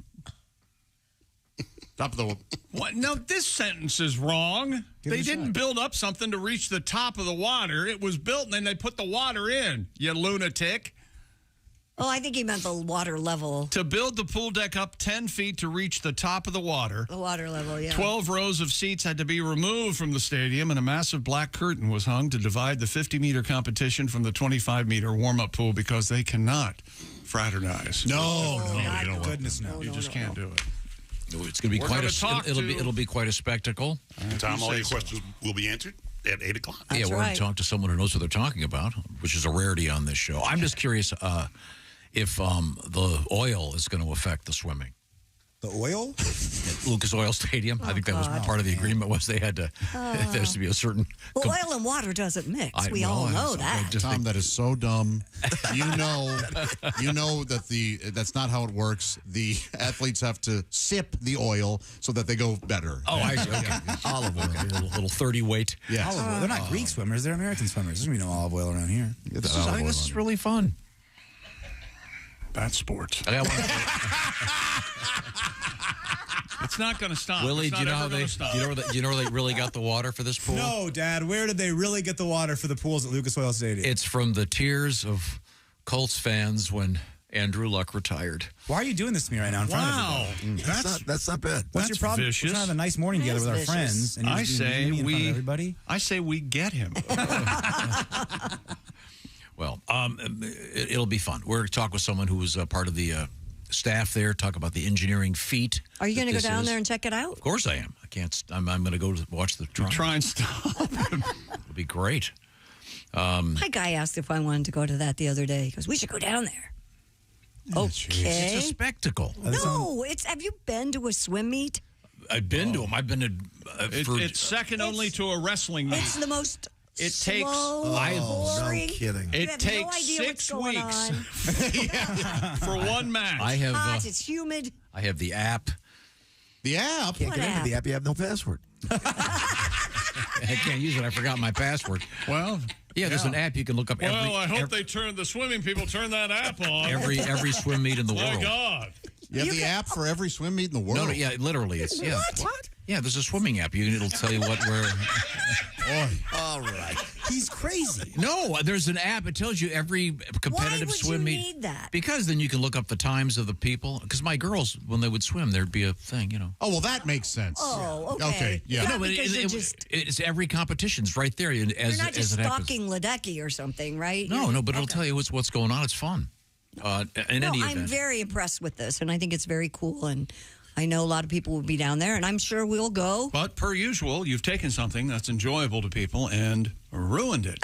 Top of the... What? No, this sentence is wrong. They didn't build up something to reach the top of the water. It was built, and then they put the water in, you lunatic. Oh, I think he meant the water level. To build the pool deck up 10 feet to reach the top of the water. The water level, yeah. 12 rows of seats had to be removed from the stadium, and a massive black curtain was hung to divide the 50-meter competition from the 25-meter warm-up pool because they cannot fraternize. No, you don't goodness no. You just can't do it. It's going to be it'll be quite a spectacle. Tom, all your questions will be answered at 8 o'clock. Yeah, we're going to talk to someone who knows what they're talking about, which is a rarity on this show. I'm just curious if the oil is going to affect the swimming. The oil? At Lucas Oil Stadium. I think that was part of the agreement was they had to, there has to be a certain... Well, oil and water doesn't mix. We all know that. Tom, that is so dumb. You know that that's not how it works. The athletes have to sip the oil so that they go better. Oh, I see. Okay. Olive oil, a little 30 weight. Yeah. Olive oil. They're not Greek swimmers. They're American swimmers. There's going to be no olive oil around here. I think this is really fun. That's sports. It's not going to stop. Willie, do you know how they really got the water for this pool? No, Dad. Where did they really get the water for the pools at Lucas Oil Stadium? It's from the tears of Colts fans when Andrew Luck retired. Why are you doing this to me right now in front of everybody? That's not bad. What's your problem? Vicious. We're trying to have a nice morning together with our friends. And I say everybody. I say we get him. Well, it'll be fun. We're going to talk with someone who was part of the staff there, talk about the engineering feat. Are you going to go down there and check it out? Of course I am. I can't. I'm going to go watch the trial. Try and stop him. It'll be great. My guy asked if I wanted to go to that the other day. He goes, we should go down there. Okay. It's a spectacle. No, have you been to a swim meet? I've been to them. I've been to... it's second only to a wrestling meet. It's the most... It takes no kidding. It takes 6 weeks for one match. I have hot, it's humid. I have the app. The app? Can't get into the app. You have no password. I can't use it. I forgot my password. Well, yeah, there's an app you can look up. I hope the swimming people turn that app on. Every swim meet in the world. My God. You have the app for every swim meet in the world? No, yeah, literally. It's What? Yeah, there's a swimming app. It'll tell you where. All right. He's crazy. No, there's an app. It tells you every competitive swim meet. Why would you need that? Because then you can look up the times of the people. Because my girls, when they would swim, there'd be a thing, Oh, well, that makes sense. Oh, okay. Okay, yeah. No, but it's every competition's right there. You're not just as it happens. stalking Ledecky or something, right? No, but it'll tell you what's going on. It's fun. In any event. I'm very impressed with this, and I think it's very cool, and I know a lot of people will be down there, and I'm sure we'll go. But per usual, you've taken something that's enjoyable to people and ruined it.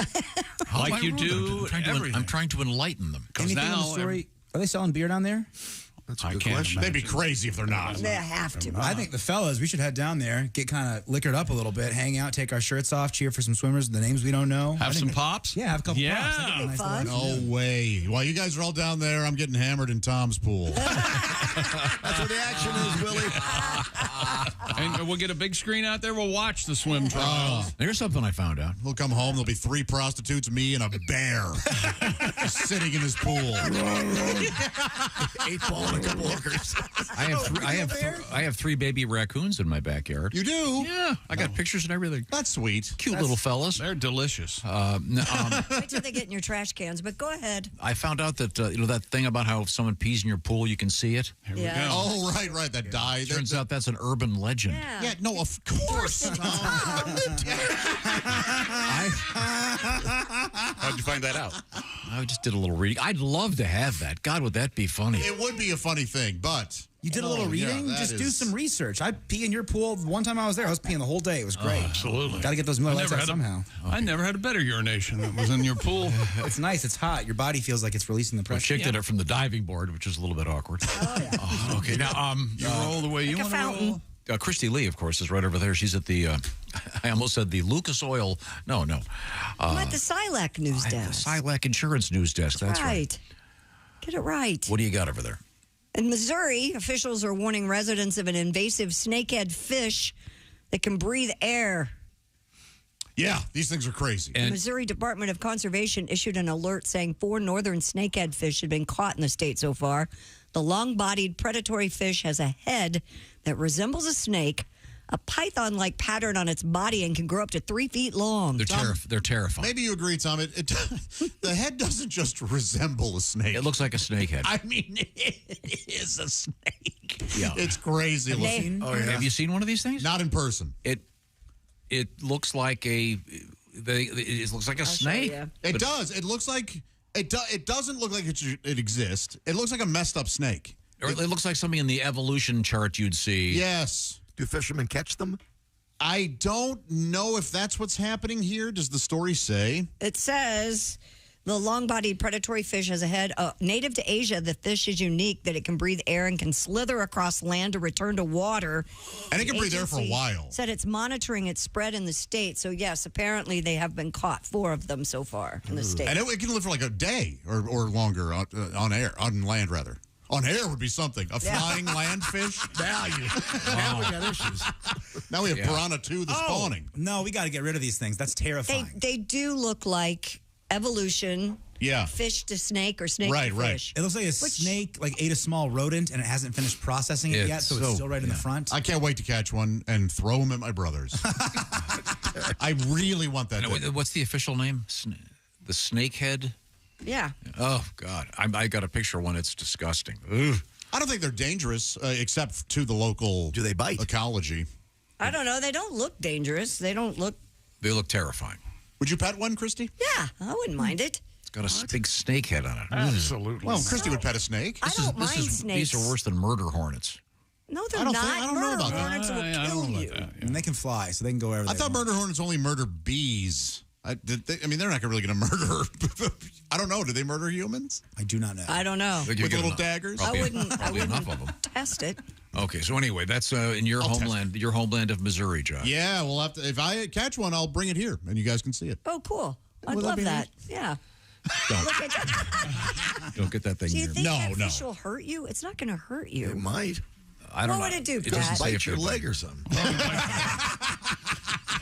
Like you do everything. I'm trying to enlighten them. Anything in the story? Are they selling beer down there? That's a good question. They'd be crazy if they're not. They have to. I think the fellas, we should head down there, get kind of liquored up a little bit, hang out, take our shirts off, cheer for some swimmers, the names we don't know. Have some pops? Yeah, have a couple pops. That'd be nice fun. No way. While you guys are all down there, I'm getting hammered in Tom's pool. That's where the action is, Willie. And we'll get a big screen out there. We'll watch the swim trials. Here's something I found out. We'll come home. There'll be 3 prostitutes, me, and a bear just sitting in his pool. 8 ball and a couple hookers. I have 3 baby raccoons in my backyard. You do? Yeah, I got pictures and everything. That's sweet. Cute little fellas. They're delicious. Wait till they get in your trash cans, but go ahead. I found out that that thing about how if someone pees in your pool, you can see it. Here we go. Oh, right, that dye. Turns out that's an urban legend. Yeah, no, of course. How'd you find that out? I just did a little reading. I'd love to have that. God, would that be funny? It would be a funny thing, but... You did a little reading? Just do some research. I pee in your pool. One time I was there, I was peeing the whole day. It was great. Absolutely. Got to get those Miller Lights out somehow. I never had a better urination that was in your pool. It's nice. It's hot. Your body feels like it's releasing the My pressure. chick did it from the diving board, which is a little bit awkward. Oh, yeah. Okay, now, you roll the way you want to roll. Christy Lee, of course, is right over there. She's at the, I almost said the Lucas Oil. No. I'm at the Silac news desk. The Silac Insurance news desk. That's right. Get it right. What do you got over there? In Missouri, officials are warning residents of an invasive snakehead fish that can breathe air. Yeah, these things are crazy. The Missouri Department of Conservation issued an alert saying 4 northern snakehead fish had been caught in the state so far. The long-bodied predatory fish has a head that resembles a snake, a python-like pattern on its body, and can grow up to 3 feet long. They're terrifying. Maybe you agree, Tom. The head doesn't just resemble a snake. It looks like a snake head. I mean, it is a snake. Yeah. It's crazy looking. Have you seen one of these things? Not in person. It looks like it looks like a snake. It does. It looks like it doesn't look like it exists. It looks like a messed up snake. Or it looks like something in the evolution chart you'd see. Yes. Do fishermen catch them? I don't know if that's what's happening here. Does the story say? It says the long-bodied predatory fish has a head. Native to Asia, the fish is unique that it can breathe air and can slither across land to return to water. And it can The breathe air for a agency while. Said it's monitoring its spread in the state. So, yes, apparently they have been caught, 4 of them so far in the state. And it can live for like a day or longer on land rather. On air would be something. A flying land fish? Value. Now we got issues. Now we have Piranha 2 the spawning. No, we got to get rid of these things. That's terrifying. They do look like evolution. Yeah. Fish to snake or snake to fish. It looks like a snake ate a small rodent and it hasn't finished processing it yet, so it's still right in the front. I can't wait to catch one and throw them at my brothers. I really want that. What's the official name? The snakehead? Yeah. Oh, God. I got a picture of one. It's disgusting. Ugh. I don't think they're dangerous, except to the local Do they bite? ecology. I don't know. They don't look dangerous. They don't look. They look terrifying. Would you pet one, Christy? Yeah, I wouldn't mind it. It's got a big snake head on it. Absolutely. Well, Christy would pet a snake. I don't mind snakes. These are worse than murder hornets. No, they're I don't not. think- I don't know Murder about that. hornets will kill you. And they can fly, so they can go wherever I they thought want. murder hornets only murder bees. I mean, they're not really going to murder. I don't know. Do they murder humans? I do not know. I don't know. With little daggers? I wouldn't enough of them. test it. Okay, so anyway, that's in your homeland of Missouri, Josh. Yeah, we'll have to. If I catch one, I'll bring it here, and you guys can see it. Oh, cool. I'd Would that love be that. Yeah. Don't. Look at that. Don't get that thing Do you near think me. that fish will hurt you? It's not going to hurt you. It might. I don't What know. would it do, doesn't Pat? say Bite if your it- leg or something.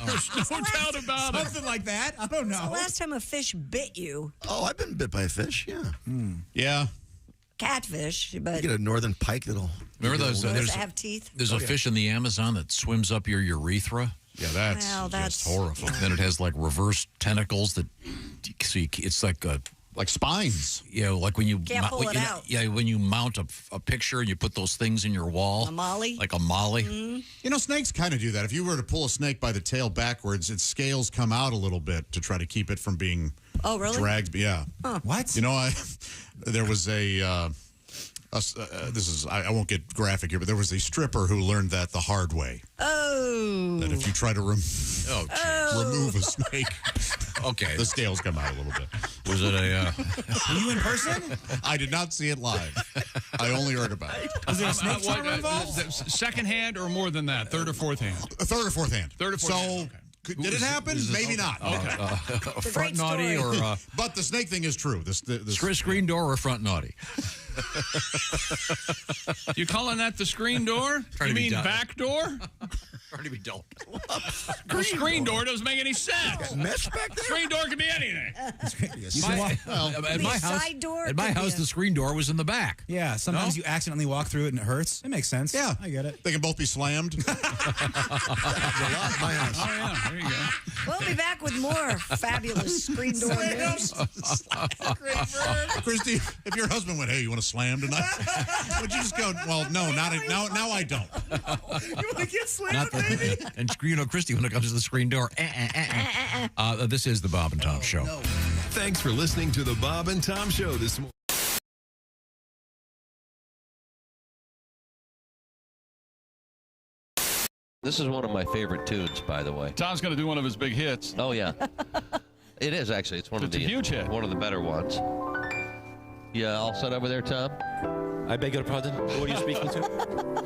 There's no doubt about it. Something like that. I don't When's the know. last time a fish bit you? Oh, I've been bit by a fish, yeah. Yeah. Catfish, but You get a northern pike that'll... Remember those? does it There's have teeth? there's a fish in the Amazon that swims up your urethra. Yeah, that's Well, that's- just horrifying. Then it has like reverse tentacles that, so it's like a. Like spines. Yeah, like when you Can't pull it out. Yeah, when you mount a picture and you put those things in your wall. A molly? Like a molly. You know, snakes kind of do that. If you were to pull a snake by the tail backwards, its scales come out a little bit to try to keep it from being Oh, really? dragged. Yeah. What? You know, there was I won't get graphic here, but there was a stripper who learned that the hard way. Oh. That if you try to remove a snake, okay, the scales come out a little bit. Was it a? Were you in person? I did not see it live. I only heard about it. Was there a snake charmer involved? Second hand or more than that? Third or fourth hand? A third or fourth hand. Third or fourth So. hand. Okay. Did it happen? Maybe not. A front naughty or but the snake thing is true. The screen door or front naughty? You calling that the screen door? Trying You to be mean done. back door? Trying to be dull. The screen door doesn't make any sense. Mesh back there? Screen door can be anything. At my house, side door at my could be house, a- the screen door was in the back. Yeah, sometimes No? you accidentally walk through it and it hurts. It makes sense. Yeah. I get it. They can both be slammed. Oh, yeah, there you go. We'll be back with more fabulous screen door news. Christy, if your husband went, "Hey, you want to slam tonight?" Would you just go, "Well, no, not now. Now I don't." You want to get slammed, Not the, and you know, Christy, when it comes to the screen door, this is the Bob and Tom Show. Thanks for listening to the Bob and Tom Show this morning. This is one of my favorite tunes, by the way. Tom's going to do one of his big hits. Oh, yeah. It is, actually. It's one of It's a huge hit. One of the better ones. Yeah, all set over there, Tom? I beg your pardon? Who are you speaking to?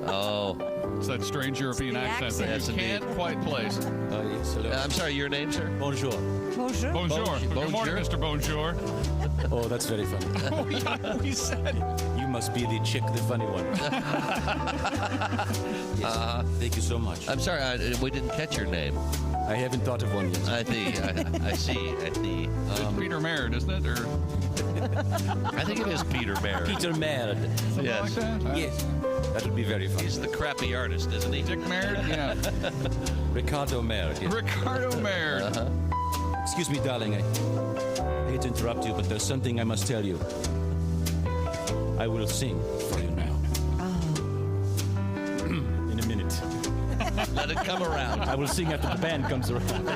Oh. It's that strange European accent that Yes, you indeed. can't quite place. Yes, hello. I'm sorry, your name, sir? Bonjour. Bonjour. Bonjour. Good morning, Bonjour. Mr. Bonjour. Oh, that's very funny. Oh, yeah, we said. You must be the chick, the funny one. Yes. Thank you so much. I'm sorry, we didn't catch your name. I haven't thought of one yet. I see. It's Peter Merritt, isn't it? Or I think it is Peter Merritt. Peter Merritt. something Yes. like that? Huh? Yes. That would be very fun. He's the crappy artist, isn't he? Dick Merritt? Yeah. Ricardo Merritt. Yes. Ricardo Merritt. Excuse me, darling. I hate to interrupt you, but there's something I must tell you. I will sing for you now. In a minute. Let it come around. I will sing after the band comes around.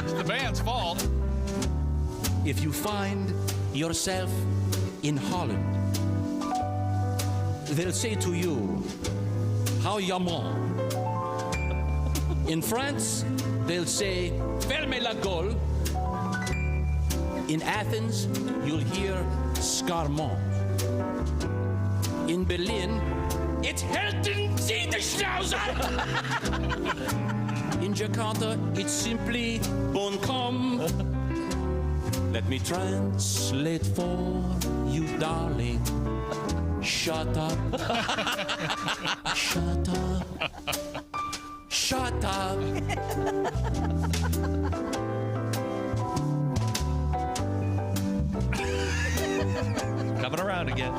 It's the band's fault. If you find yourself in Holland, they'll say to you, how yaman? In France, they'll say, fermez la gueule. In Athens, you'll hear scarmont. In Berlin, it's Helden Sie the Schnauzer. In Jakarta, it's simply bon com. Let me translate for you, darling. Shut up. Shut up. Shut up. Coming around again.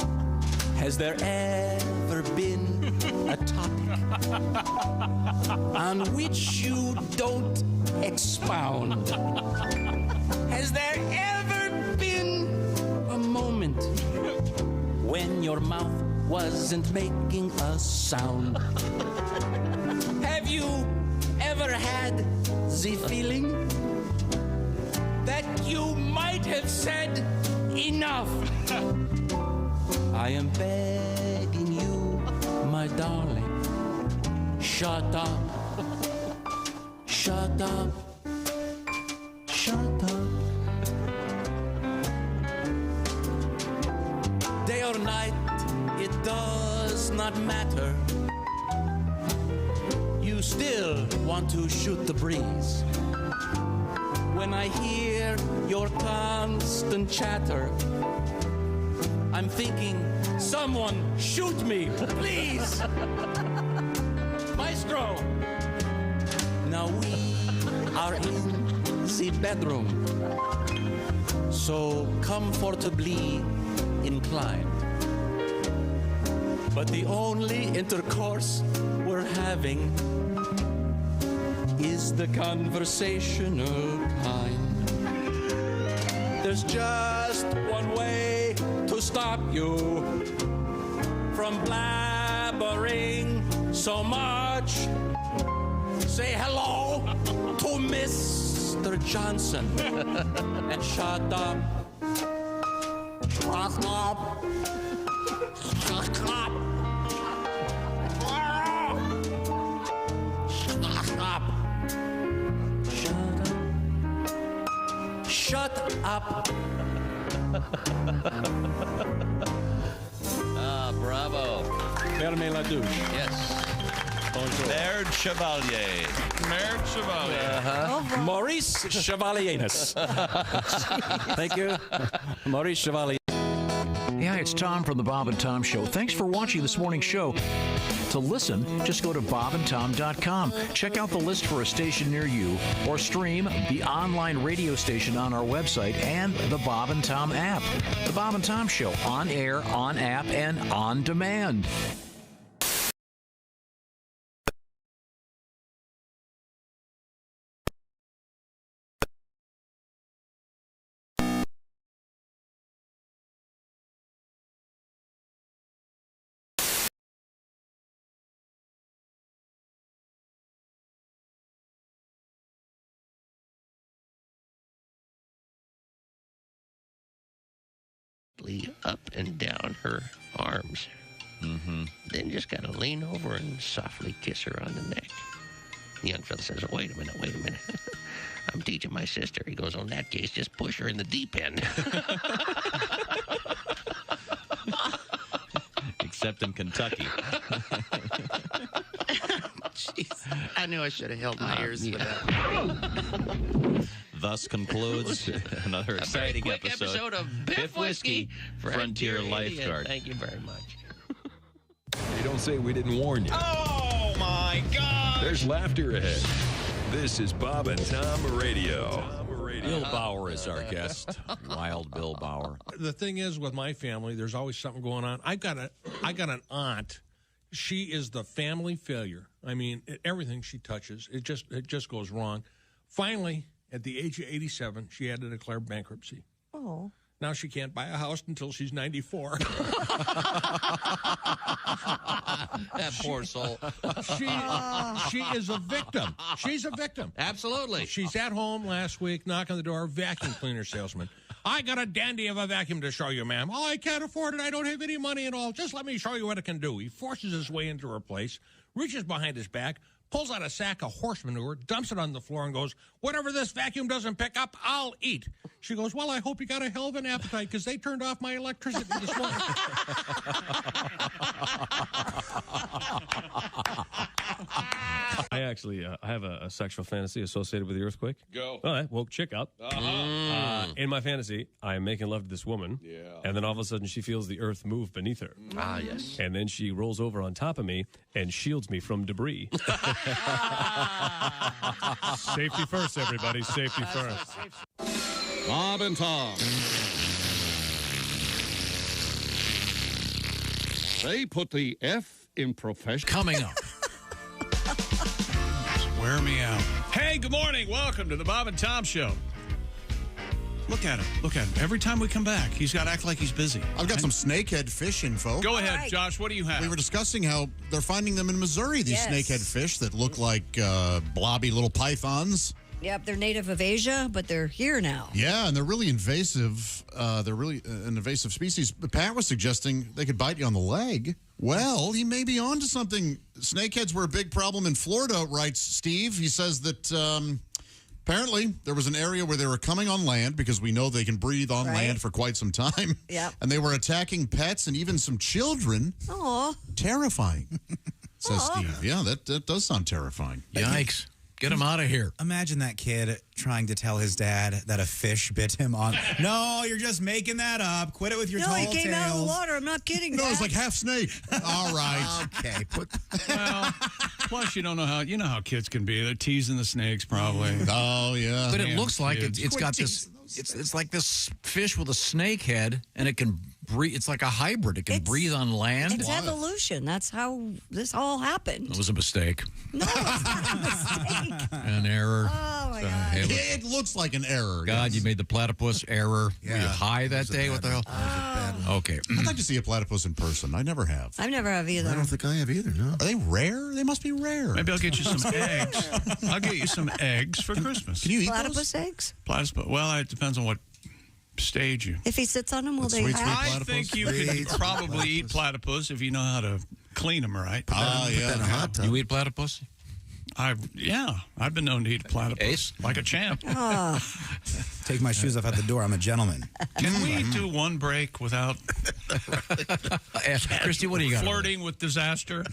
Has there ever been a topic on which you don't expound? Has there ever been a moment when your mouth wasn't making a sound? Have you ever had the feeling that you might have said enough? I am begging you, my darling, shut up, shut up, shut up. Day or night, it does not matter. You still want to shoot the breeze. When I hear your constant chatter, I'm thinking, someone shoot me, please. Maestro. Now we are in the bedroom, so comfortably inclined. But the only intercourse we're having is the conversational kind. There's just one way to stop you from blabbering so much. Say hello to Mr. Johnson and shut up. Shut up. Shut up. Shut up. Shut up. Bravo. Fermez la douche. Yes. Bonjour. Baird Chevalier. Baird Chevalier. Maurice Chevalieris. Thank you. Maurice Chevalier. Yeah, it's Tom from the Bob and Tom Show. Thanks for watching this morning's show. To listen, just go to bobandtom.com. Check out the list for a station near you, or stream the online radio station on our website and the Bob and Tom app. The Bob and Tom Show, on air, on app, and on demand. Up and down her arms. Mm-hmm. Then just got to lean over and softly kiss her on the neck. The young fella says, wait a minute. I'm teaching my sister. He goes, in that case, just push her in the deep end. Except in Kentucky. Jeez. I knew I should have held my ears for that. Thus concludes another exciting quick episode of Biff Whiskey, Frontier Indian. Lifeguard. Thank you very much. Hey, don't say we didn't warn you. Oh, my God. There's laughter ahead. This is Bob and Tom Radio. Bill Bauer is our guest. Wild Bill Bauer. The thing is, with my family, there's always something going on. I got an aunt. She is the family failure. I mean, everything she touches, it just goes wrong. Finally, at the age of 87, she had to declare bankruptcy. Oh. Now she can't buy a house until she's 94. That poor soul. She is a victim. She's a victim. Absolutely. She's at home last week, knocking on the door, vacuum cleaner salesman. I got a dandy of a vacuum to show you, ma'am. Oh, I can't afford it. I don't have any money at all. Just let me show you what it can do. He forces his way into her place, reaches behind his back, pulls out a sack of horse manure, dumps it on the floor, and goes, whatever this vacuum doesn't pick up, I'll eat. She goes, well, I hope you got a hell of an appetite because they turned off my electricity this morning. I actually have a sexual fantasy associated with the earthquake. Go. Well, I woke chick up. In my fantasy, I am making love to this woman. Yeah. And then all of a sudden, she feels the earth move beneath her. Ah, yes. And then she rolls over on top of me and shields me from debris. Safety first, everybody. Safety first. Bob and Tom. They put the F in profession. Coming up. Wear me out. Hey, good morning. Welcome to the Bob and Tom Show. Look at him. Look at him. Every time we come back, he's got to act like he's busy. I've got some snakehead fish info. Go ahead, Josh. What do you have? We were discussing how they're finding them in Missouri, these snakehead fish that look like blobby little pythons. Yep, they're native of Asia, but they're here now. Yeah, and they're really invasive. They're really an invasive species. Pat was suggesting they could bite you on the leg. Well, he may be on to something. Snakeheads were a big problem in Florida, writes Steve. He says that apparently there was an area where they were coming on land because we know they can breathe on land for quite some time. Yep. And they were attacking pets and even some children. Aw. Terrifying, says Steve. Yeah, that does sound terrifying. Yikes. Get him out of here. Imagine that kid trying to tell his dad that a fish bit him on. No, you're just making that up. Quit it with your tall he came out of the tales. water. I'm not kidding. No, it's like half snake. All right. Okay. Well, plus you don't know how kids can be. They're teasing the snakes probably. Oh yeah. But it looks like kids. it's got this. It's like this fish with a snake head, and it can breathe. It's like a hybrid. It can breathe on land. It's evolution. That's how this all happened. It was a mistake. No, it's not a mistake. An error. Oh, my God. It looks like an error. God, you made the platypus error. Yeah. Were you high that day? What the hell? Okay. I'd like to see a platypus in person. I never have. I've never have either. I don't think I have either, no. Are they rare? They must be rare. Maybe I'll get you some eggs. I'll get you some eggs for Christmas. Can you eat Platypus eggs? Platypus. Well, it depends on what stage you. If he sits on them, will they hatch? I think you could probably eat platypus if you know how to clean them right. Yeah. You eat platypus? I've been known to eat platypus like a champ. Take my shoes off at the door. I'm a gentleman. Can we do one break without Christy, what do you got? flirting with disaster?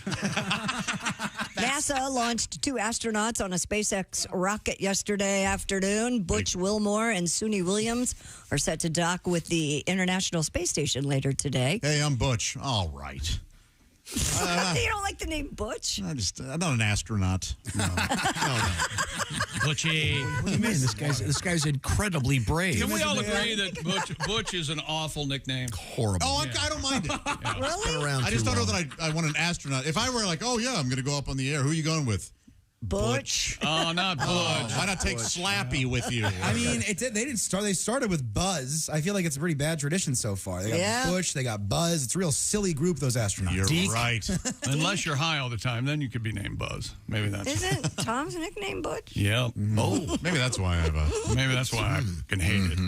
NASA launched 2 astronauts on a SpaceX rocket yesterday afternoon. Butch Wilmore and Suni Williams are set to dock with the International Space Station later today. Hey, I'm Butch. All right. You don't like the name Butch? I'm not an astronaut. No. Butchie. What do you mean? This guy's incredibly brave. Can we all agree that Butch is an awful nickname? Horrible. Oh, I don't mind it. Really? I just don't know that I want an astronaut. If I were like, oh yeah, I'm going to go up on the air. Who are you going with? Butch. Oh, not Butch. Why not take Slappy with you? I mean, they started with Buzz. I feel like it's a pretty bad tradition so far. They got Butch, they got Buzz. It's a real silly group, those astronauts. You're right. Unless you're high all the time, then you could be named Buzz. Maybe that's. Isn't Tom's nickname Butch? Yep. Oh, maybe that's why I have a. Maybe that's why I can hate it.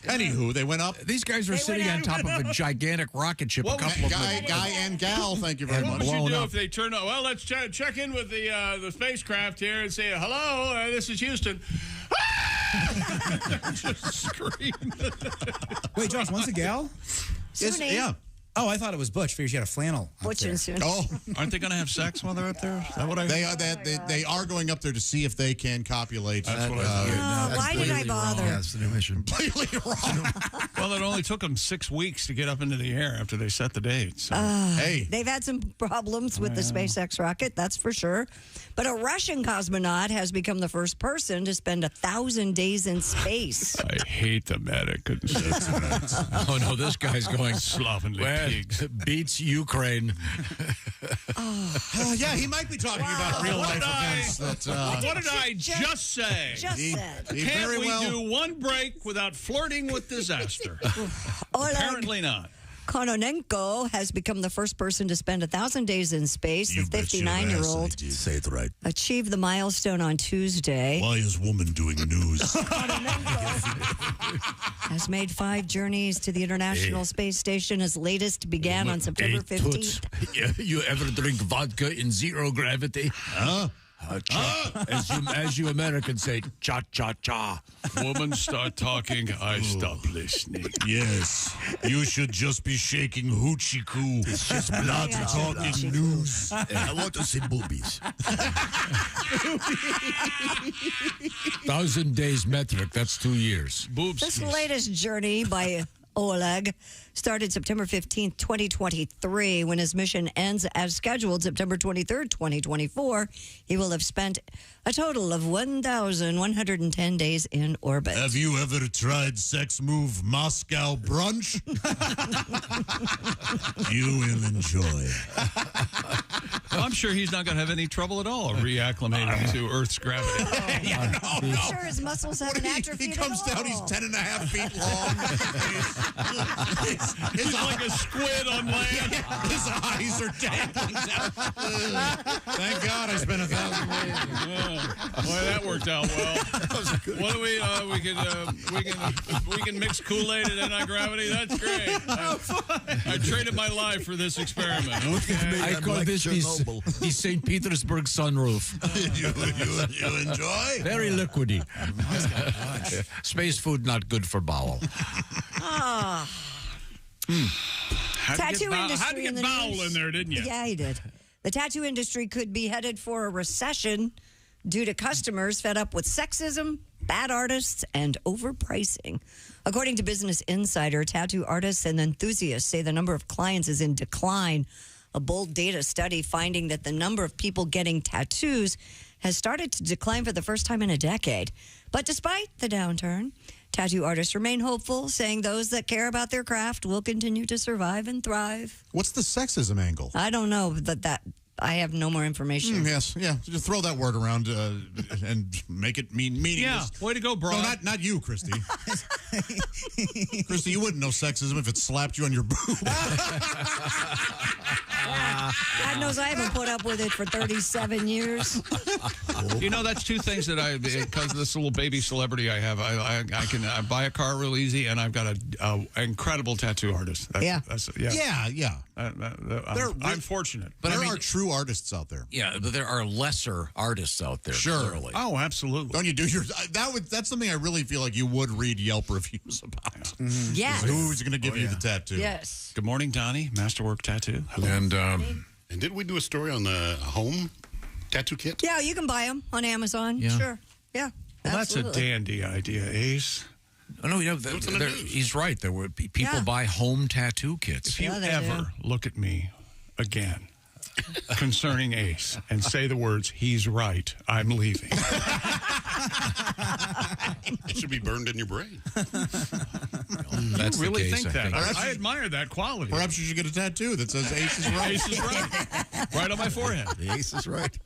Anywho, they went up. These guys are sitting on top of a gigantic rocket ship. Well, guy and gal, thank you very much. What would you do if they turn on? Well, let's check in with the spacecraft here and say, hello, this is Houston. Just scream. Wait, Josh, one's a gal? Suni. Yeah. Oh, I thought it was Butch. Figured she had a flannel. Butch and Soon. Oh, aren't they going to have sex while they're up there? Is that what I? They are going up there to see if they can copulate. That's what I Oh, why did I bother? Yeah, it's the new mission. Completely wrong. Well, it only took them 6 weeks to get up into the air after they set the date. So. Hey, They've had some problems with the SpaceX rocket, that's for sure. But a Russian cosmonaut has become the first person to spend 1,000 days in space. I hate the man. I couldn't say that. Oh, no, this guy's going slovenly pigs. Beats Ukraine. yeah, he might be talking about real life events. What did I just say? Can't we do one break without flirting with disaster? Apparently not. Kononenko has become the first person to spend 1,000 days in space. The 59-year-old Say it right. achieved the milestone on Tuesday. Why is woman doing news? Has made 5 journeys to the International Space Station. His latest began on September 15th. You ever drink vodka in zero gravity? Huh? As you Americans say, cha-cha-cha. Woman start talking, I stop listening. Yes, you should just be shaking hoochie coo. It's just not talking news. I want to see boobies. 1,000 days metric, that's 2 years. Boobs. This latest journey by Oleg started September 15th, 2023. When his mission ends as scheduled, September 23rd, 2024, he will have spent a total of 1,110 days in orbit. Have you ever tried sex move Moscow brunch? You will enjoy. Well, I'm sure he's not going to have any trouble at all reacclimating to Earth's gravity. I'm sure his muscles haven't atrophied. He comes down, he's 10.5 feet long. He's like a squid on land. His eyes are dangling down. Thank God I spent 1,000 days. Boy, that worked out well. What do we can mix Kool-Aid and anti-gravity? That's great. I traded my life for this experiment. Okay. I call this the St. Petersburg sunroof. You enjoy? Very liquidy. Space food not good for bowel. Tattoo industry Had to get bowel in there, didn't you? Yeah, he did. The tattoo industry could be headed for a recession due to customers fed up with sexism, bad artists, and overpricing. According to Business Insider, tattoo artists and enthusiasts say the number of clients is in decline. A bold data study finding that the number of people getting tattoos has started to decline for the first time in a decade. But despite the downturn, tattoo artists remain hopeful, saying those that care about their craft will continue to survive and thrive. What's the sexism angle? I don't know, but I have no more information. Yes, yeah. Just throw that word around and make it mean meaningless. Yeah, way to go, bro. No, not you, Christy. Christy, you wouldn't know sexism if it slapped you on your boob. God knows I haven't put up with it for 37 years. You know, that's two things that because of this little baby celebrity I have, I can buy a car real easy, and I've got an incredible tattoo artist. Yeah. Yeah. I'm fortunate. But there are true artists out there. Yeah, but there are lesser artists out there. Sure. Clearly. Oh, absolutely. Don't you do your... That's something I really feel like you would read Yelp reviews about. Mm-hmm. Yes. Who's going to give you the tattoo? Yes. Good morning, Donnie. Masterwork Tattoo. Hello. And did we do a story on the home tattoo kit? Yeah, you can buy them on Amazon. Yeah. Sure. Yeah. Well, that's a absolutely. dandy idea, Ace. Oh, no, he's right. There were people buy home tattoo kits. If you ever look at me again concerning Ace and say the words, he's right, I'm leaving. It should be burned in your brain. That's you really the case, think that? I I admire that quality. Perhaps you should get a tattoo that says Ace is right. Ace is right. Right on my forehead. The Ace is right.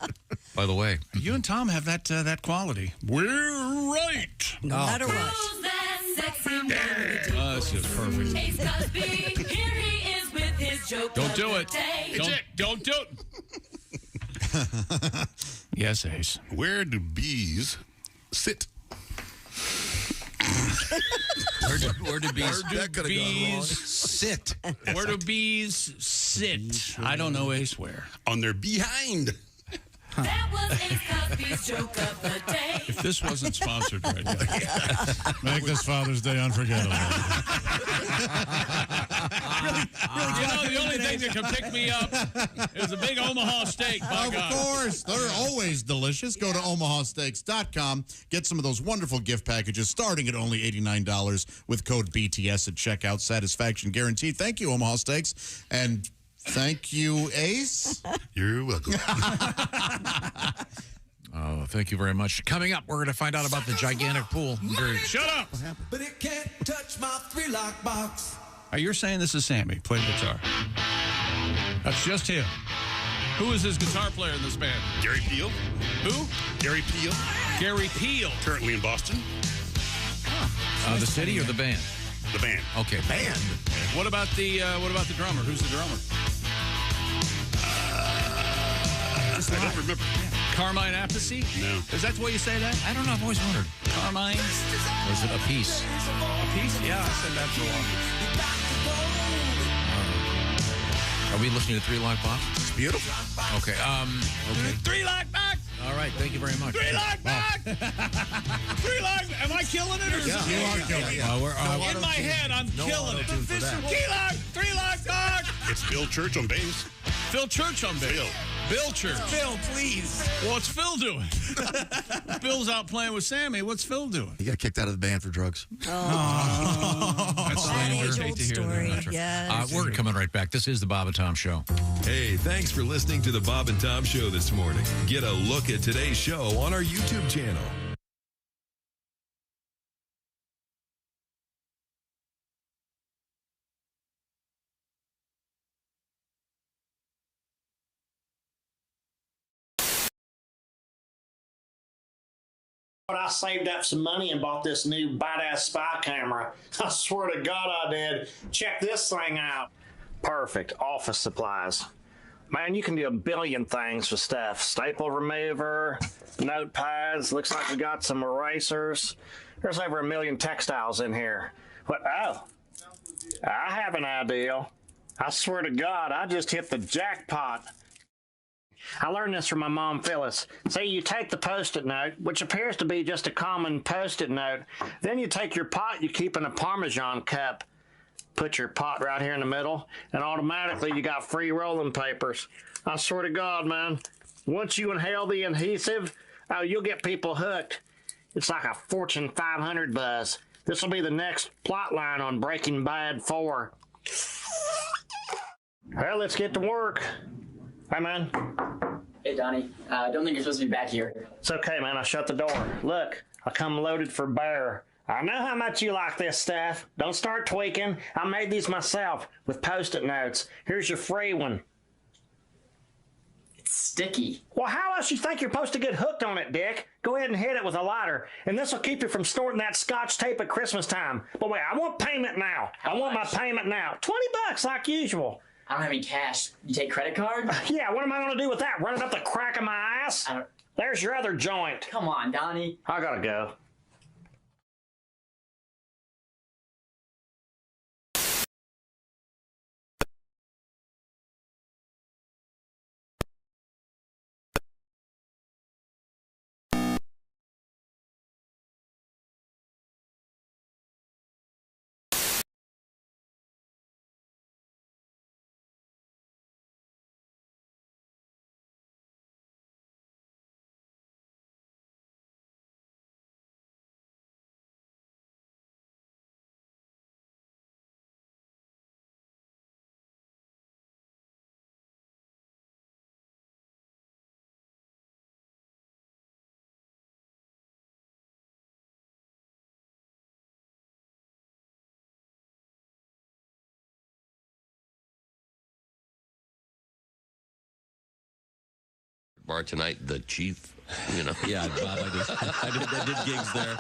By the way, you and Tom have that quality. We're right. No matter what. This is perfect. Ace Cosby, here he is with his joke. Don't do it. Day. Don't do it. Yes, Ace. Where do bees sit? Where do bees sit? Where do bees sit? I don't know, Ace, where. On their behind. That was Ace Cosby's joke of the day. If this wasn't sponsored right now. Make this Father's Day unforgettable. You know, thing that can pick me up is a big Omaha steak. Of course. They're always delicious. Go to omahasteaks.com. Get some of those wonderful gift packages starting at only $89 with code BTS at checkout. Satisfaction guaranteed. Thank you, Omaha Steaks. And thank you, Ace. You're welcome. Oh, thank you very much. Coming up, we're going to find out about the gigantic pool. Shut up! But it can't touch my 3-lock box. You're saying this is Sammy, play the guitar. That's just him. Who is his guitar player in this band? Gary Peel. Who? Gary Peel. Gary Peel. Currently in Boston. The city or the band? The band. Okay. Band. What about the drummer? Who's the drummer? I don't remember. Carmine Appice? No. Is that the way you say that? I don't know. I've always wondered. Carmine? Or is it a piece? A piece? Yeah, I said that for a while. Are we listening to 3-Lock Box? It's beautiful. Okay. Okay. 3-Lock Box! All right. Thank you very much. 3-Lock Box! 3-Lock. Am I killing it? Or Yeah, you are killing it. In my head, I'm killing it. Key-Lock! 3-Lock Box! It's Bill Church on bass. Phil Church on bass. Bill Church. Phil, please. What's Phil doing? Bill's out playing with Sammy. What's Phil doing? He got kicked out of the band for drugs. That's Age hate old to hear story. that. Yes. We're coming right back. This is the Bob and Tom Show. Hey, thanks for listening to the Bob and Tom Show this morning. Get a look at today's show on our YouTube channel. I saved up some money and bought this new badass spy camera. I swear to God I did. Check this thing out. Perfect. Office supplies. Man, you can do a billion things with stuff. Staple remover, notepads. Looks like we got some erasers. There's over 1 million textiles in here. What? Oh, I have an idea. I swear to God, I just hit the jackpot. I learned this from my mom, Phyllis. See, you take the Post-it note, which appears to be just a common Post-it note. Then you take your pot you keep in a Parmesan cup, put your pot right here in the middle, and automatically you got free rolling papers. I swear to God, man, once you inhale the adhesive, oh, you'll get people hooked. It's like a Fortune 500 buzz. This will be the next plot line on Breaking Bad 4. Well, let's get to work. Hi, man. Hey, Donnie. I don't think you're supposed to be back here. It's okay, man. I shut the door. Look, I come loaded for bear. I know how much you like this stuff. Don't start tweaking. I made these myself with Post-it notes. Here's your free one. It's sticky. Well, how else you think you're supposed to get hooked on it, Dick? Go ahead and hit it with a lighter, and this will keep you from snorting that Scotch tape at Christmas time. But wait, I want payment now. I want my payment now. $20 like usual. I don't have any cash. You take credit card? Yeah, what am I going to do with that? Run it up the crack of my ass? There's your other joint. Come on, Donnie. I gotta go. Bar tonight, the chief, you know. Yeah, Bob, I did gigs there.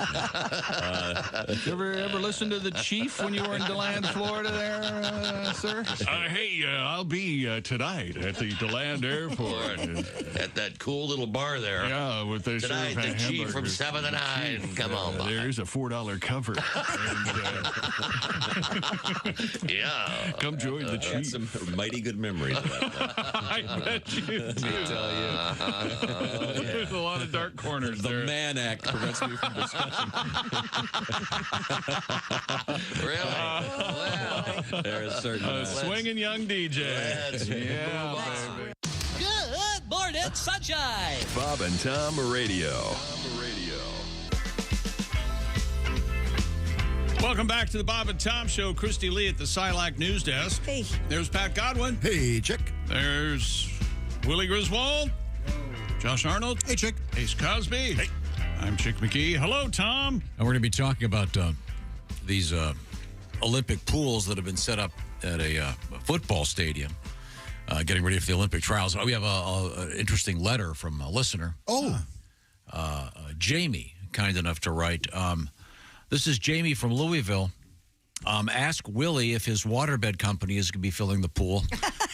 You ever listen to the Chief when you were in DeLand, Florida there, sir? Hey, I'll be tonight at the DeLand Airport. At that cool little bar there. Yeah, with the Tonight, the chief from 7 to 9. Come on, Bob. There's a $4 cover. And, yeah. Come join the chief. Some mighty good memories of that. I bet you do. I tell you. There's a lot of dark corners there. The Mann Act prevents me from discussing. Really? Well, There's certain swinging young DJ. Yeah, baby. Good morning, sunshine. Bob and Tom Radio. Welcome back to the Bob and Tom Show. Christy Lee at the Silac News Desk. Hey. There's Pat Godwin. Hey, Chick. There's Willie Griswold. Josh Arnold. Hey, Chick. Ace Cosby. Hey. I'm Chick McGee. Hello, Tom. And we're going to be talking about these Olympic pools that have been set up at a football stadium, getting ready for the Olympic trials. We have an interesting letter from a listener. Jamie, kind enough to write. This is Jamie from Louisville. Ask Willie if his waterbed company is going to be filling the pool.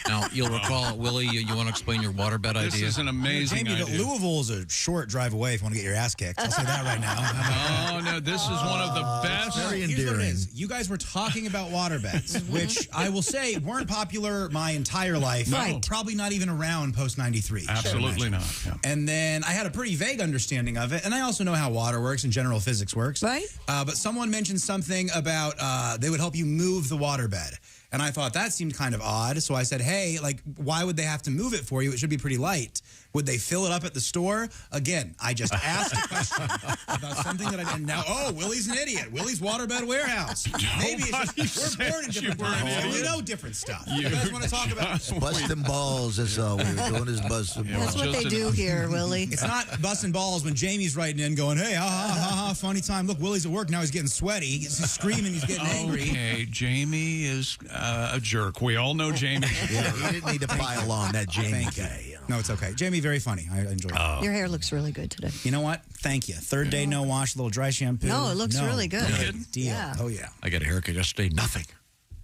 Now, you'll recall, Willie, you want to explain your waterbed idea? This is an amazing Jamie, idea. Louisville is a short drive away if you want to get your ass kicked. I'll say that right now. Oh, no, this is one of the best. Very Here's what it endearing. is. You guys were talking about waterbeds, which I will say weren't popular my entire life. No. Probably not even around post-93. Absolutely not. Yeah. And then I had a pretty vague understanding of it, and I also know how water works and general physics works. Right. But someone mentioned something about they would help you move the waterbed. And I thought that seemed kind of odd. So I said, hey, like, why would they have to move it for you? It should be pretty light. Would they fill it up at the store? Again, I just asked a question about something that I didn't know. Oh, Willie's an idiot. Willie's waterbed warehouse. Maybe it's just, we're born in different times. We know different stuff. You guys want to talk about Busting balls is all we were doing is busting balls. That's what they do here, Willie. It's not busting balls when Jamie's writing in going, hey, ha, ha, ha, ha, funny time. Look, Willie's at work. Now he's getting sweaty. He's screaming. He's getting angry. Okay, Jamie is a jerk. We all know Jamie. Yeah, you didn't need to pile on that Jamie guy. No, it's okay. Jamie, very funny. I enjoy it. Your hair looks really good today. You know what? Thank you. Third day, no wash, a little dry shampoo. No, it looks really good. Deal. Yeah. Oh, yeah. I got a haircut yesterday. Nothing.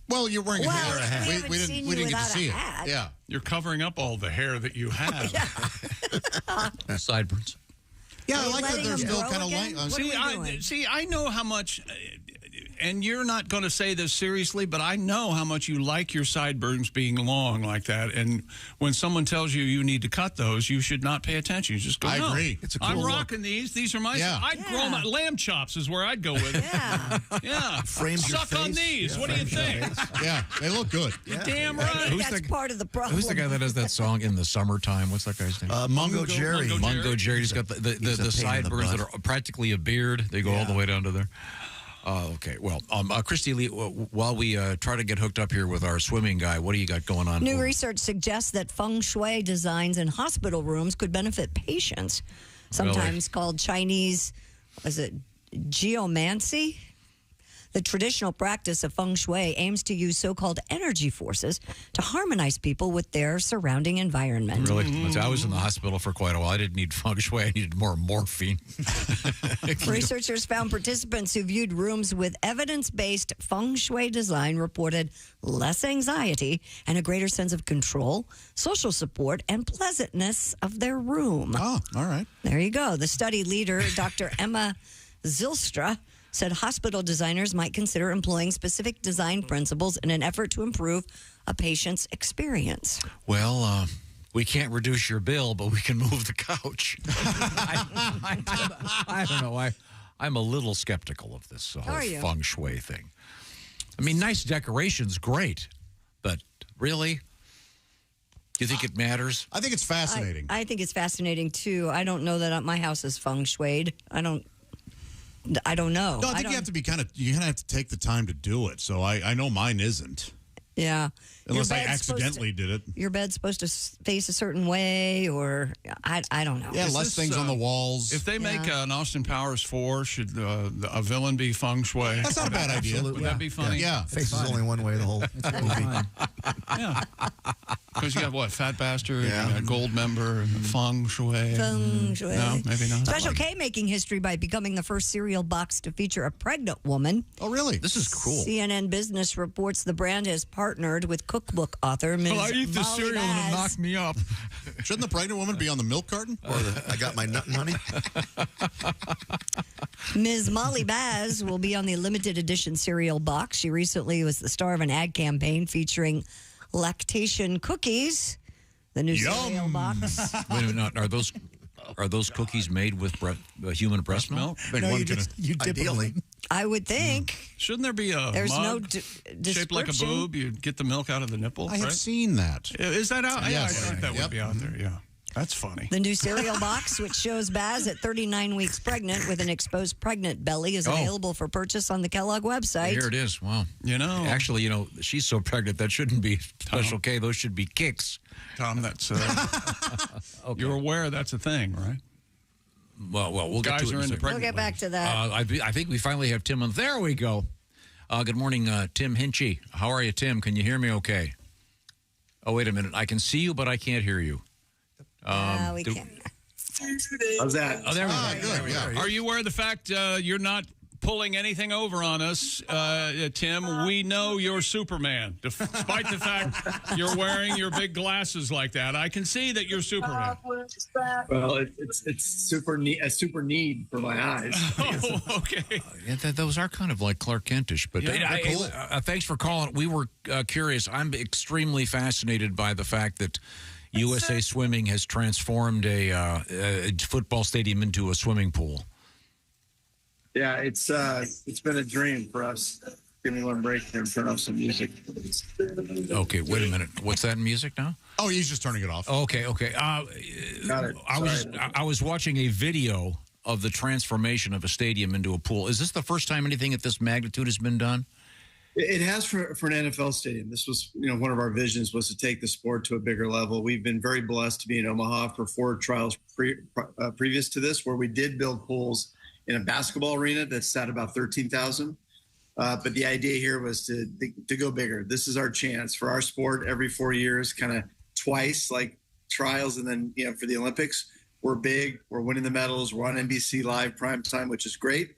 Well, you're wearing a Well, hair. we haven't We seen didn't you get to without see a it. hat. Yeah. You're covering up all the hair that you have. Sideburns. Yeah, Are I you like that letting they're them still grow kind of again? light. What are we doing? See, I know how much, and you're not going to say this seriously, but I know how much you like your sideburns being long like that. And when someone tells you you need to cut those, you should not pay attention. You just go, I no, agree. It's a cool I'm look. rocking these. These are my. Yeah. I'd grow my lamb chops is where I'd go with it. Yeah. Yeah. Frames your Suck on face. these. Yeah. What do you think? Yeah, they look good. You're damn I right. think that's part of the problem. Who's the guy that does that song in the summertime? What's that guy's name? Mungo Jerry. Mungo Jerry. He's got he's the a pain in the sideburns that butt. are practically a beard. They go all the way down to there. Okay. Well, Christy Lee, while we try to get hooked up here with our swimming guy, what do you got going on? New research suggests that feng shui designs in hospital rooms could benefit patients, sometimes called Chinese, was it geomancy? The traditional practice of feng shui aims to use so-called energy forces to harmonize people with their surrounding environment. Really? I was in the hospital for quite a while. I didn't need feng shui. I needed more morphine. Researchers found participants who viewed rooms with evidence-based feng shui design reported less anxiety and a greater sense of control, social support, and pleasantness of their room. Oh, all right. There you go. The study leader, Dr. Emma Zylstra, said hospital designers might consider employing specific design principles in an effort to improve a patient's experience. Well, we can't reduce your bill, but we can move the couch. I don't know. I'm a little skeptical of this whole Are you? feng shui thing. I mean, nice decorations, great. But really? Do you think it matters? I think it's fascinating. I think it's fascinating, too. I don't know that my house is feng shuied. I don't know. No, I think you have to be you have to take the time to do it. So I know mine isn't. Yeah. Unless Your I bed's supposed accidentally did it. Your bed's supposed to face a certain way, or I don't know. Yeah, Is less this, things on the walls. If they make an Austin Powers 4, should a villain be feng shui? That's not a bad idea. Would that be funny? Yeah. Face is only one way the whole movie. Yeah. Because you got what? Fat Bastard, you got Gold Member, and Feng Shui. Feng Shui. No, maybe not. Special K making history by becoming the first cereal box to feature a pregnant woman. Oh, really? This is cool. CNN Business reports the brand has partnered with cookbook author Ms. Well, I eat the Molly cereal and it Baz. knocked me up. Shouldn't the pregnant woman be on the milk carton? Or I got my nut money. Ms. Molly Baz will be on the limited edition cereal box. She recently was the star of an ad campaign featuring lactation cookies. The new cereal box. Wait a minute, are those Are those cookies made with human breast milk? No, you dip Ideally. I would think. Shouldn't there be a There's mug no shaped like a description. boob? You get the milk out of the nipple, I have right? seen that. Is that out? Yeah, I Yes. think that would be out there, yeah. That's funny. The new cereal box, which shows Baz at 39 weeks pregnant with an exposed pregnant belly, is available for purchase on the Kellogg website. Here it is. Wow. Actually, she's so pregnant that shouldn't be Special K. Those should be kicks. Tom, that's you're aware that's a thing, right? Well, we'll get Guys to it. are into We'll get back to that. I think we finally have Tim on. There we go. Good morning, Tim Hinchey. How are you, Tim? Can you hear me okay? Oh, wait a minute. I can see you, but I can't hear you. We can't. How's that? Oh, there we go. Good, yeah. Are you aware of the fact you're not pulling anything over on us, Tim? We know you're Superman, despite the fact you're wearing your big glasses like that. I can see that you're Superman. Well, it's super neat, a super need for my eyes. Oh, okay. Yeah, those are kind of like Clark Kentish, but cool. Thanks for calling. We were curious. I'm extremely fascinated by the fact that USA Swimming has transformed a football stadium into a swimming pool. Yeah, it's been a dream for us. Give me one break here and turn off some music. Okay, wait a minute. What's that music now? Oh, he's just turning it off. Okay. Got it. I was watching a video of the transformation of a stadium into a pool. Is this the first time anything at this magnitude has been done? It has for an NFL stadium. This was, one of our visions was to take the sport to a bigger level. We've been very blessed to be in Omaha for 4 trials previous to this, where we did build pools in a basketball arena that sat about 13,000. But the idea here was to go bigger. This is our chance for our sport every 4 years, kind of twice like trials. And then, for the Olympics, we're big, we're winning the medals. We're on NBC Live prime time, which is great.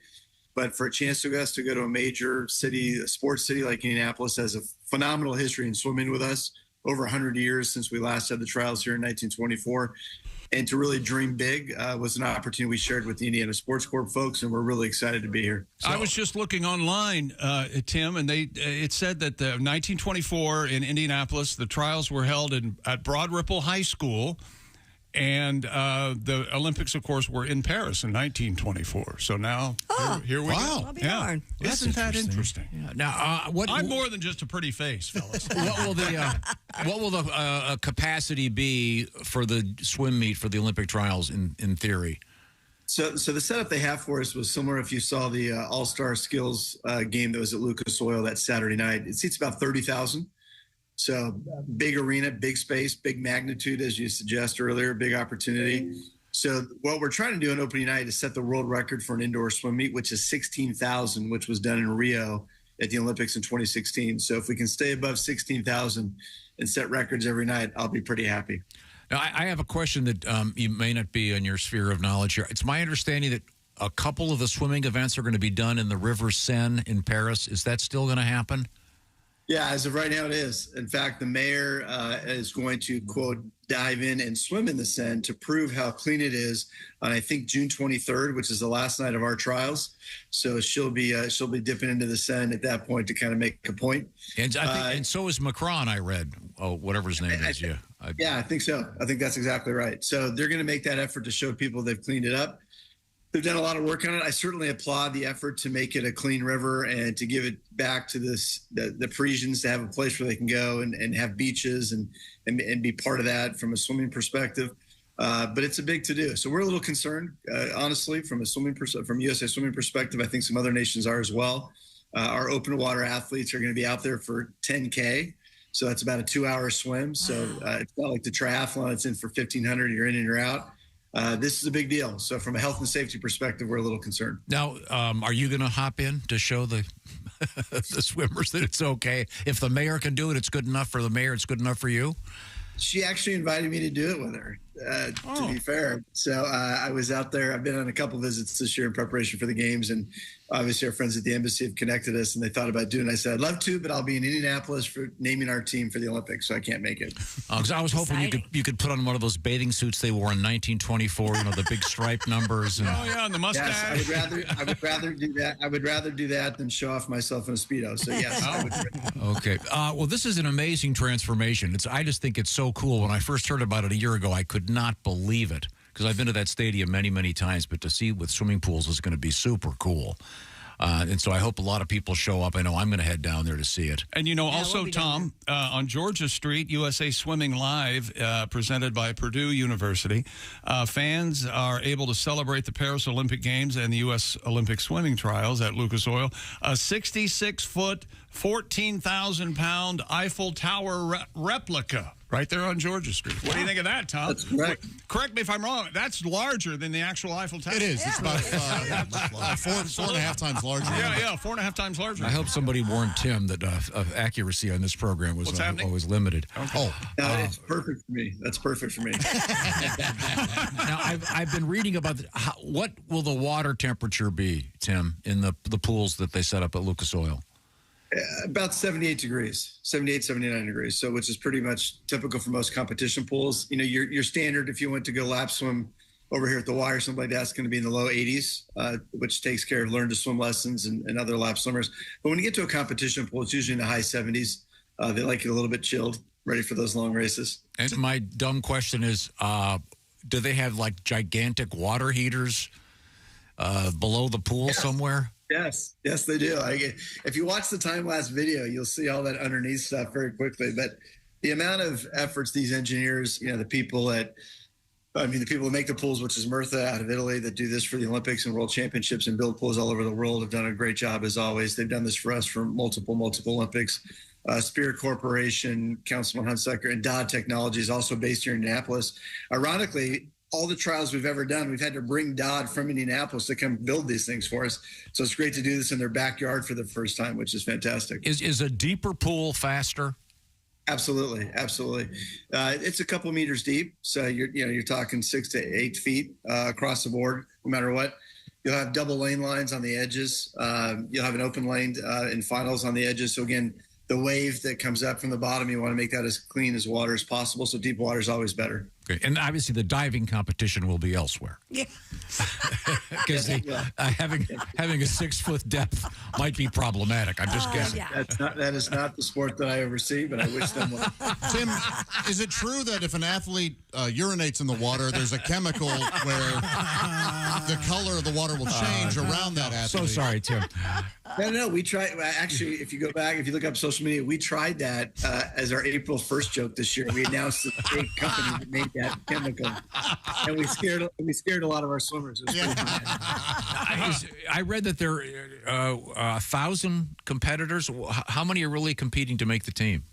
But for a chance to us to go to a major city, a sports city like Indianapolis, has a phenomenal history in swimming with us, over 100 years since we last had the trials here in 1924. And to really dream big was an opportunity we shared with the Indiana Sports Corp folks, and we're really excited to be here. I was just looking online, Tim, and it said that the 1924 in Indianapolis, the trials were held at Broad Ripple High School, and the Olympics, of course, were in Paris in 1924. So now here we go. I'll be darned. Isn't that interesting? Yeah. Now, I'm more than just a pretty face, fellas. what will the capacity be for the swim meet for the Olympic trials in theory? So the setup they have for us was similar. If you saw the All-Star Skills game that was at Lucas Oil that Saturday night, it seats about 30,000. So big arena, big space, big magnitude, as you suggest earlier, big opportunity. So what we're trying to do on opening night is set the world record for an indoor swim meet, which is 16,000, which was done in Rio at the Olympics in 2016. So if we can stay above 16,000 and set records every night, I'll be pretty happy. Now, I have a question that you may not be in your sphere of knowledge here. It's my understanding that a couple of the swimming events are going to be done in the River Seine in Paris. Is that still going to happen? Yeah, as of right now, it is. In fact, the mayor is going to, quote, dive in and swim in the Seine to prove how clean it is on, I think, June 23rd, which is the last night of our trials. So she'll be dipping into the Seine at that point to kind of make a point. And I think, and so is Macron, I read. Oh, whatever his name is, yeah. I think so. I think that's exactly right. So they're going to make that effort to show people they've cleaned it up. They've done a lot of work on it. I certainly applaud the effort to make it a clean river and to give it back to the Parisians to have a place where they can go and have beaches and be part of that from a swimming perspective. But it's a big to-do. So we're a little concerned, honestly, from USA Swimming perspective. I think some other nations are as well. Our open water athletes are going to be out there for 10K. So that's about a 2-hour swim. So it's not like the triathlon. It's in for 1,500. You're in and you're out. This is a big deal. So from a health and safety perspective, we're a little concerned. Now, are you going to hop in to show the the swimmers that it's okay? If the mayor can do it, it's good enough for the mayor. It's good enough for you? She actually invited me to do it with her, to be fair. So I was out there. I've been on a couple visits this year in preparation for the games. And obviously our friends at the embassy have connected us and they thought about doing it. I said, I'd love to, but I'll be in Indianapolis for naming our team for the Olympics. So I can't make it. Because I was hoping you could put on one of those bathing suits they wore in 1924, the big striped numbers. And, and the mustache. Yes, I would rather do that. I would rather do that than show off myself in a Speedo. So yes, I would. Okay. Well, this is an amazing transformation. I just think it's so cool. When I first heard about it a year ago, I could not believe it. because I've been to that stadium many, many times, but to see with swimming pools is going to be super cool. And so I hope a lot of people show up. I know I'm going to head down there to see it. And, also, Tom, on Georgia Street, USA Swimming Live, presented by Purdue University, fans are able to celebrate the Paris Olympic Games and the U.S. Olympic swimming trials at Lucas Oil. A 66-foot, 14,000-pound Eiffel Tower replica right there on Georgia Street. What do you think of that, Tom? That's correct. Correct me if I'm wrong. That's larger than the actual Eiffel Tower. It is. It's about 4.5 times larger. Yeah, 4.5 times larger. I hope somebody warned Tim that accuracy on this program was always limited. Okay. It's perfect for me. That's perfect for me. Now, I've been reading about what will the water temperature be, Tim, in the pools that they set up at Lucas Oil? About 78 degrees, 78, 79 degrees. So, which is pretty much typical for most competition pools. Your standard, if you went to go lap swim over here at the Y or something like that, it's going to be in the low 80s, which takes care of learn to swim lessons and other lap swimmers. But when you get to a competition pool, it's usually in the high 70s. They like it a little bit chilled, ready for those long races. And my dumb question is, do they have like gigantic water heaters below the pool somewhere? Yes, they do. If you watch the time-lapse video, you'll see all that underneath stuff very quickly. But the amount of efforts these engineers, the people that make the pools, which is Murtha out of Italy, that do this for the Olympics and World Championships and build pools all over the world, have done a great job as always. They've done this for us for multiple Olympics. Spirit Corporation, Councilman Hunsucker, and Dodd Technologies, also based here in Indianapolis. Ironically, all the trials we've ever done, we've had to bring Dodd from Indianapolis to come build these things for us. So it's great to do this in their backyard for the first time, which is fantastic. Is a deeper pool faster? Absolutely. It's a couple meters deep. So you're talking 6 to 8 feet across the board, no matter what. You'll have double lane lines on the edges. You'll have an open lane in finals on the edges. So again, the wave that comes up from the bottom, you want to make that as clean as water as possible. So deep water is always better. Okay. And obviously the diving competition will be elsewhere. Yeah. Because having a 6-foot depth might be problematic. I'm just guessing. Yeah. That is not the sport that I oversee, but I wish them well. Tim, is it true that if an athlete urinates in the water, there's a chemical where the color of the water will change around that athlete? So sorry, Tim. No. We tried. Actually, if you go back, if you look up social media, we tried that as our April 1st joke this year. We announced the big company that made that chemical, and we scared a lot of our swimmers. I read that there are 1,000 competitors. How many are really competing to make the team?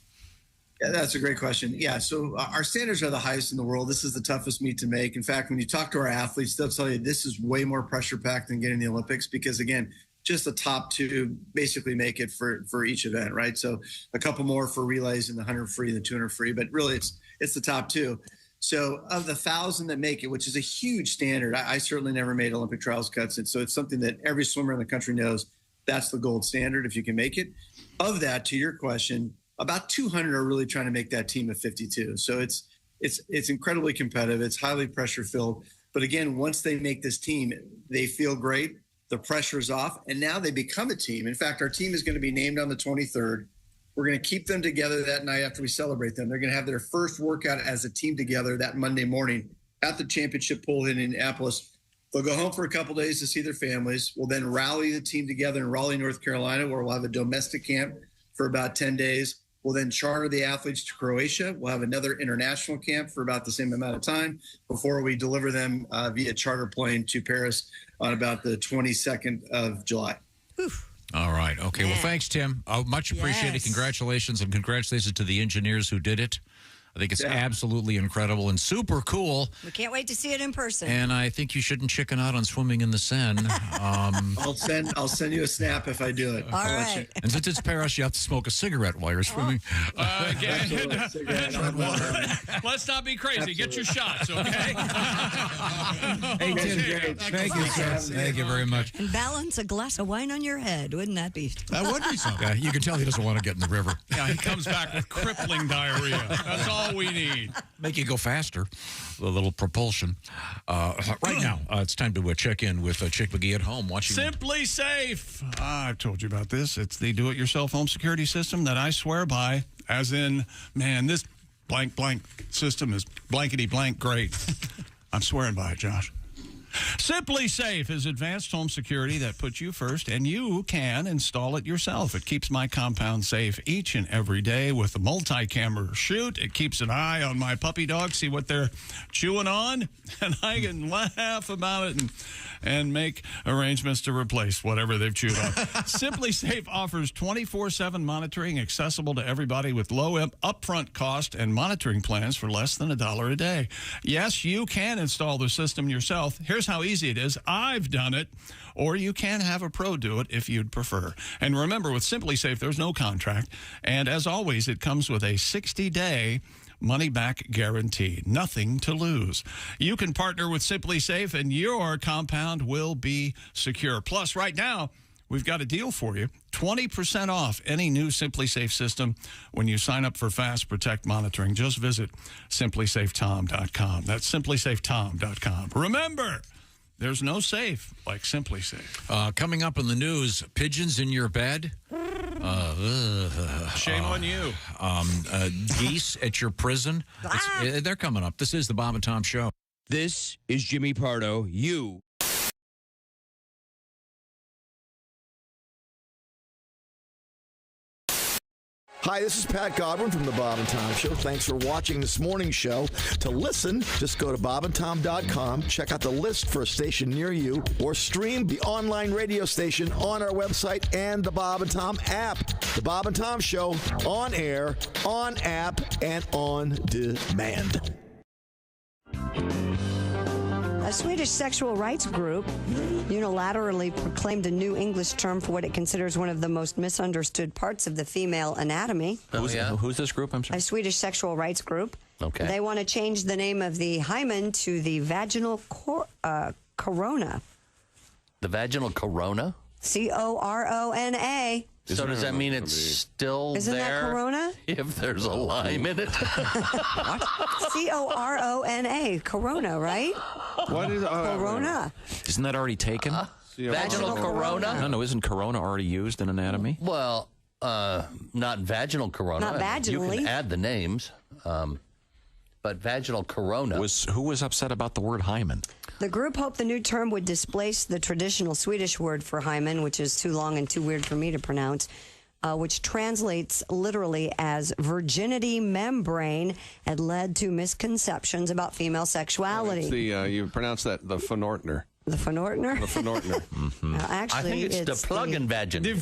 Yeah, that's a great question. Yeah, so our standards are the highest in the world. This is the toughest meet to make. In fact, when you talk to our athletes, they'll tell you this is way more pressure packed than getting the Olympics because, again, just the top two basically make it for each event, right? So a couple more for relays and the 100 free and the 200 free, but really it's the top two. So of the 1,000 that make it, which is a huge standard, I certainly never made Olympic trials cuts. And so it's something that every swimmer in the country knows that's the gold standard if you can make it. Of that, to your question, about 200 are really trying to make that team of 52. So it's incredibly competitive. It's highly pressure filled. But again, once they make this team, they feel great. The pressure is off, and now they become a team. In fact, our team is going to be named on the 23rd. We're going to keep them together that night after we celebrate them. They're going to have their first workout as a team together that Monday morning at the championship pool in Indianapolis. They'll go home for a couple days to see their families. We'll then rally the team together in Raleigh, North Carolina, where we'll have a domestic camp for about 10 days. We'll then charter the athletes to Croatia. We'll have another international camp for about the same amount of time before we deliver them via charter plane to Paris on about the 22nd of July. All right. Okay. Well, thanks, Tim. Much appreciated. Yes. Congratulations, and congratulations to the engineers who did it. I think it's absolutely incredible and super cool. We can't wait to see it in person. And I think you shouldn't chicken out on swimming in the Seine. I'll send you a snap if I do it. All right. And since it's Paris, you have to smoke a cigarette while you're swimming. Let's not be crazy. Get your shots, okay? Hey, Tim, thank you, sir. Thank you very much. And balance a glass of wine on your head. Wouldn't that be? That would be something. Yeah, you can tell he doesn't want to get in the river. Yeah, he comes back with crippling diarrhea. That's all we need. Make you go faster. A little propulsion. Right now, it's time to check in with Chick McGee at home. Watching Simply Safe. I've told you about this. It's the do-it-yourself home security system that I swear by, as in, man, this blank system is blankety blank great. I'm swearing by it, Josh. Simply Safe is advanced home security that puts you first, and you can install it yourself. It keeps my compound safe each and every day with a multi-camera shoot. It keeps an eye on my puppy dog, see what they're chewing on, and I can laugh about it and make arrangements to replace whatever they've chewed on. Simply Safe offers 24/7 monitoring accessible to everybody with low upfront cost and monitoring plans for less than $1 a day. Yes, you can install the system yourself. Here's how easy it is. I've done it, or you can have a pro do it if you'd prefer. And remember, with Simply Safe, there's no contract. And as always, it comes with a 60-day money-back guarantee. Nothing to lose. You can partner with Simply Safe, and your compound will be secure. Plus, right now, we've got a deal for you. 20% off any new Simply Safe system when you sign up for Fast Protect monitoring. Just visit simplysafetom.com. That's simplysafetom.com. Remember, there's no safe like Simply Safe. Coming up in the news, pigeons in your bed. Shame on you. Geese at your prison. They're coming up. This is the Bob and Tom Show. This is Jimmy Pardo. You. Hi, this is Pat Godwin from the Bob and Tom Show. Thanks for watching this morning's show. To listen, just go to bobandtom.com, check out the list for a station near you, or stream the online radio station on our website and the Bob and Tom app. The Bob and Tom Show, on air, on app, and on demand. A Swedish sexual rights group unilaterally proclaimed a new English term for what it considers one of the most misunderstood parts of the female anatomy. Who's this group? I'm sorry. A Swedish sexual rights group. Okay. They want to change the name of the hymen to the vaginal corona. The vaginal corona? corona. So does that mean it's still Isn't there? that corona? If there's a lime in it? corona. Corona, right? What is corona? Isn't that already taken? Vaginal corona? No, isn't corona already used in anatomy? Well, not vaginal corona. Not vaginally. You can add the names. But vaginal corona. Who was upset about the word hymen? The group hoped the new term would displace the traditional Swedish word for hymen, which is too long and too weird for me to pronounce, which translates literally as virginity membrane and led to misconceptions about female sexuality. You pronounce that the Phonortner. The Phonortner? The Phonortner. Actually, I think it's the plug-in vagin. The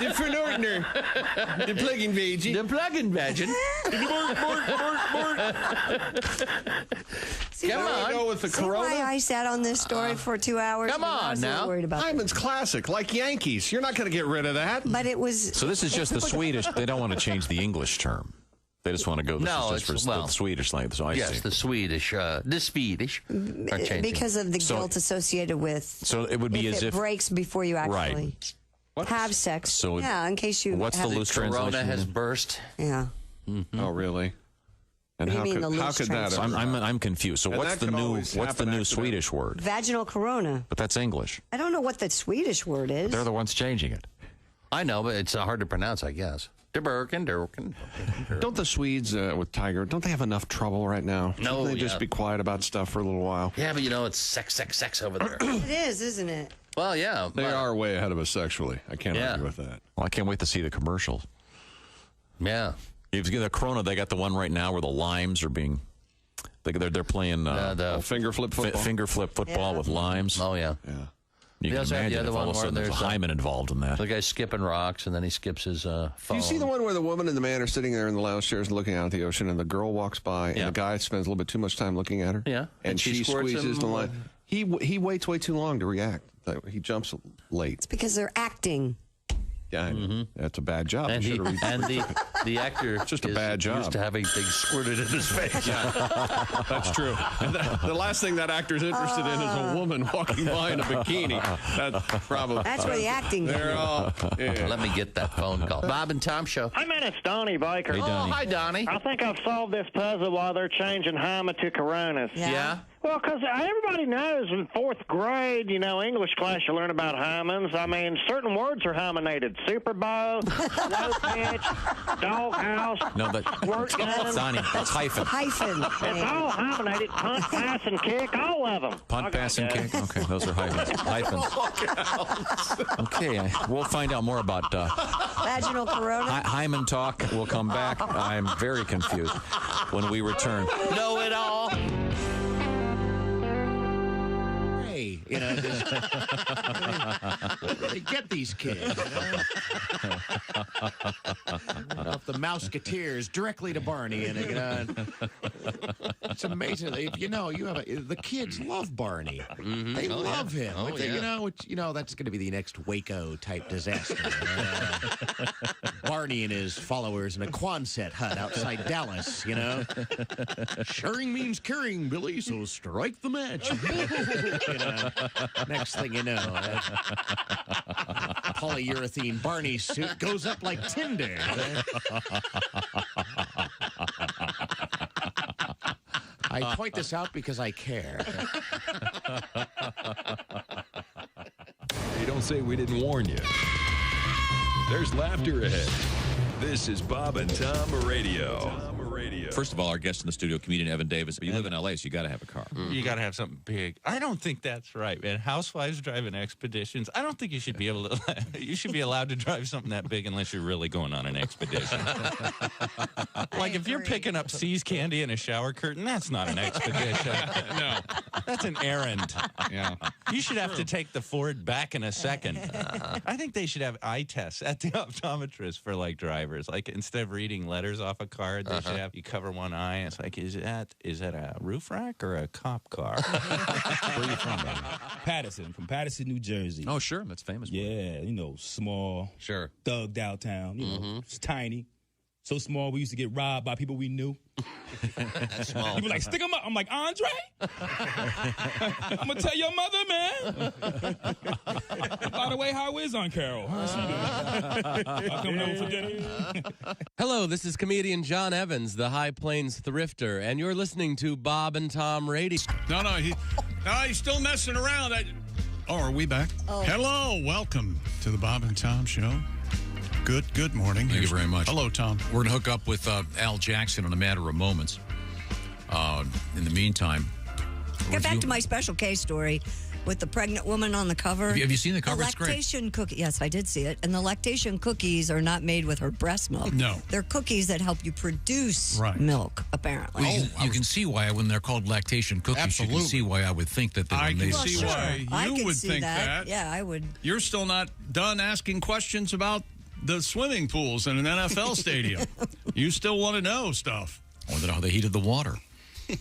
Phonortner. The plug-in vagin. The plug-in vagin. Come on. Go with the See corona? why I sat on this story for 2 hours? Come I on was a little now. worried about Hyman's classic, like Yankees. You're not going to get rid of that. But it was... So this is just the Swedish. They don't want to change the English term. They just want to go. This is just for the Swedish language. So I see. Yes, the Swedish are changing. Because of the guilt associated with... So it would be if as it if... breaks before you actually have sex. So yeah, in case you... What's the loose translation? Corona has burst. Yeah. Oh, really? And What do you mean, the how loose could that? So I'm confused. So And what's that the could new always what's the happen new accidentally. Swedish word? Vaginal corona. But that's English. I don't know what the Swedish word is. They're the ones changing it. I know, but it's hard to pronounce, I guess. Durkin. Don't the Swedes with Tiger? Don't they have enough trouble right now? No, Shouldn't they just be quiet about stuff for a little while? Yeah, but it's sex over there. It is, isn't it? Well, yeah. They are way ahead of us sexually. I can't argue with that. Well, I can't wait to see the commercials. Yeah. If you get the Corona, they got the one right now where the limes are being. They're playing the finger flip football. Finger flip football with limes. Oh yeah. Yeah. You They can also have the imagine other if all one of a where sudden there's a there's hymen involved in that. The guy's skipping rocks, and then he skips his phone. Do you see the one where the woman and the man are sitting there in the lounge chairs looking out at the ocean, and the girl walks by, and the guy spends a little bit too much time looking at her? Yeah. And she squirts squeezes him the line. He waits way too long to react. He jumps late. Because they're acting. Yeah, that's a bad job. And, the actor it's just a bad job. Used to having things squirted in his face. Yeah, that's true. And the last thing that actor's interested in is a woman walking by in a bikini. That's probably. That's where the acting They're all. Yeah. Let me get that phone call. Bob and Tom Show. Hey, man, it's Donnie Baker. Hey, Donnie. Oh, hi, Donnie. I think I've solved this puzzle while they're changing hymen to coronas. Yeah? Well, Well, because everybody knows in fourth grade, English class, you learn about hymens. I mean, certain words are hymenated. Super Bowl, slow pitch, doghouse, No, squirt gun. Sonny, that's hyphen. Hyphen. It's all hymenated. Punt, pass, and kick, all of them. Punt, pass, and kick. Okay, those are hyphens. Hyphens. Okay, we'll find out more about Vaginal corona. hymen talk. We'll come back. I'm very confused when we return. Know it all. Hey, just really get these kids. Off the Mouseketeers directly to Barney, and it's amazing. The kids love Barney. Mm-hmm. They love him. Oh, yeah. That's going to be the next Waco type disaster. Barney and his followers in a Quonset hut outside Dallas. Sharing means caring, Billy. So strike the match. Next thing you know, polyurethane Barney suit goes up like tinder. I point this out because I care. Hey, don't say we didn't warn you. There's laughter ahead. This is Bob and Tom Radio. First of all, our guest in the studio, comedian Evan Davis. But you live in L.A., so you got to have a car. You got to have something big. I don't think that's right, man. Housewives driving expeditions. I don't think you should be able to. You should be allowed to drive something that big unless you're really going on an expedition. Like if you're picking up See's candy in a shower curtain, that's not an expedition. No, that's an errand. Yeah, you should have to take the Ford back in a second. I think they should have eye tests at the optometrist for like drivers. Like instead of reading letters off a card, they should have you cover one eye. It's like, is that a roof rack or a cop car? Where are you from, man? Patterson, from Patterson, New Jersey. Oh, sure. That's famous. Yeah, small. Sure. Thug downtown. It's tiny. So small, we used to get robbed by people we knew. That's small. People like, stick them up. I'm like, Andre? I'm going to tell your mother, man. By the way, how is Aunt Carol? How's she doing? I'll come over for dinner. Hello, this is comedian John Evans, the High Plains Thrifter, and you're listening to Bob and Tom Radio. No, he's still messing around. Are we back? Oh. Hello, welcome to the Bob and Tom Show. Good morning. Thank you very much. Hello, Tom. We're going to hook up with Al Jackson in a matter of moments. In the meantime, Get back to my special case story with the pregnant woman on the cover. Have you seen the cover? The It's great. lactation cookie. Yes, I did see it. And the lactation cookies are not made with her breast milk. No. They're cookies that help you produce milk, apparently. Well, you can see why when they're called lactation cookies, you can see why I would think that they were I made. can see why you would think that. Yeah, I would. You're still not done asking questions about the swimming pools in an NFL stadium. You still want to know stuff. I want to know how they heated the water.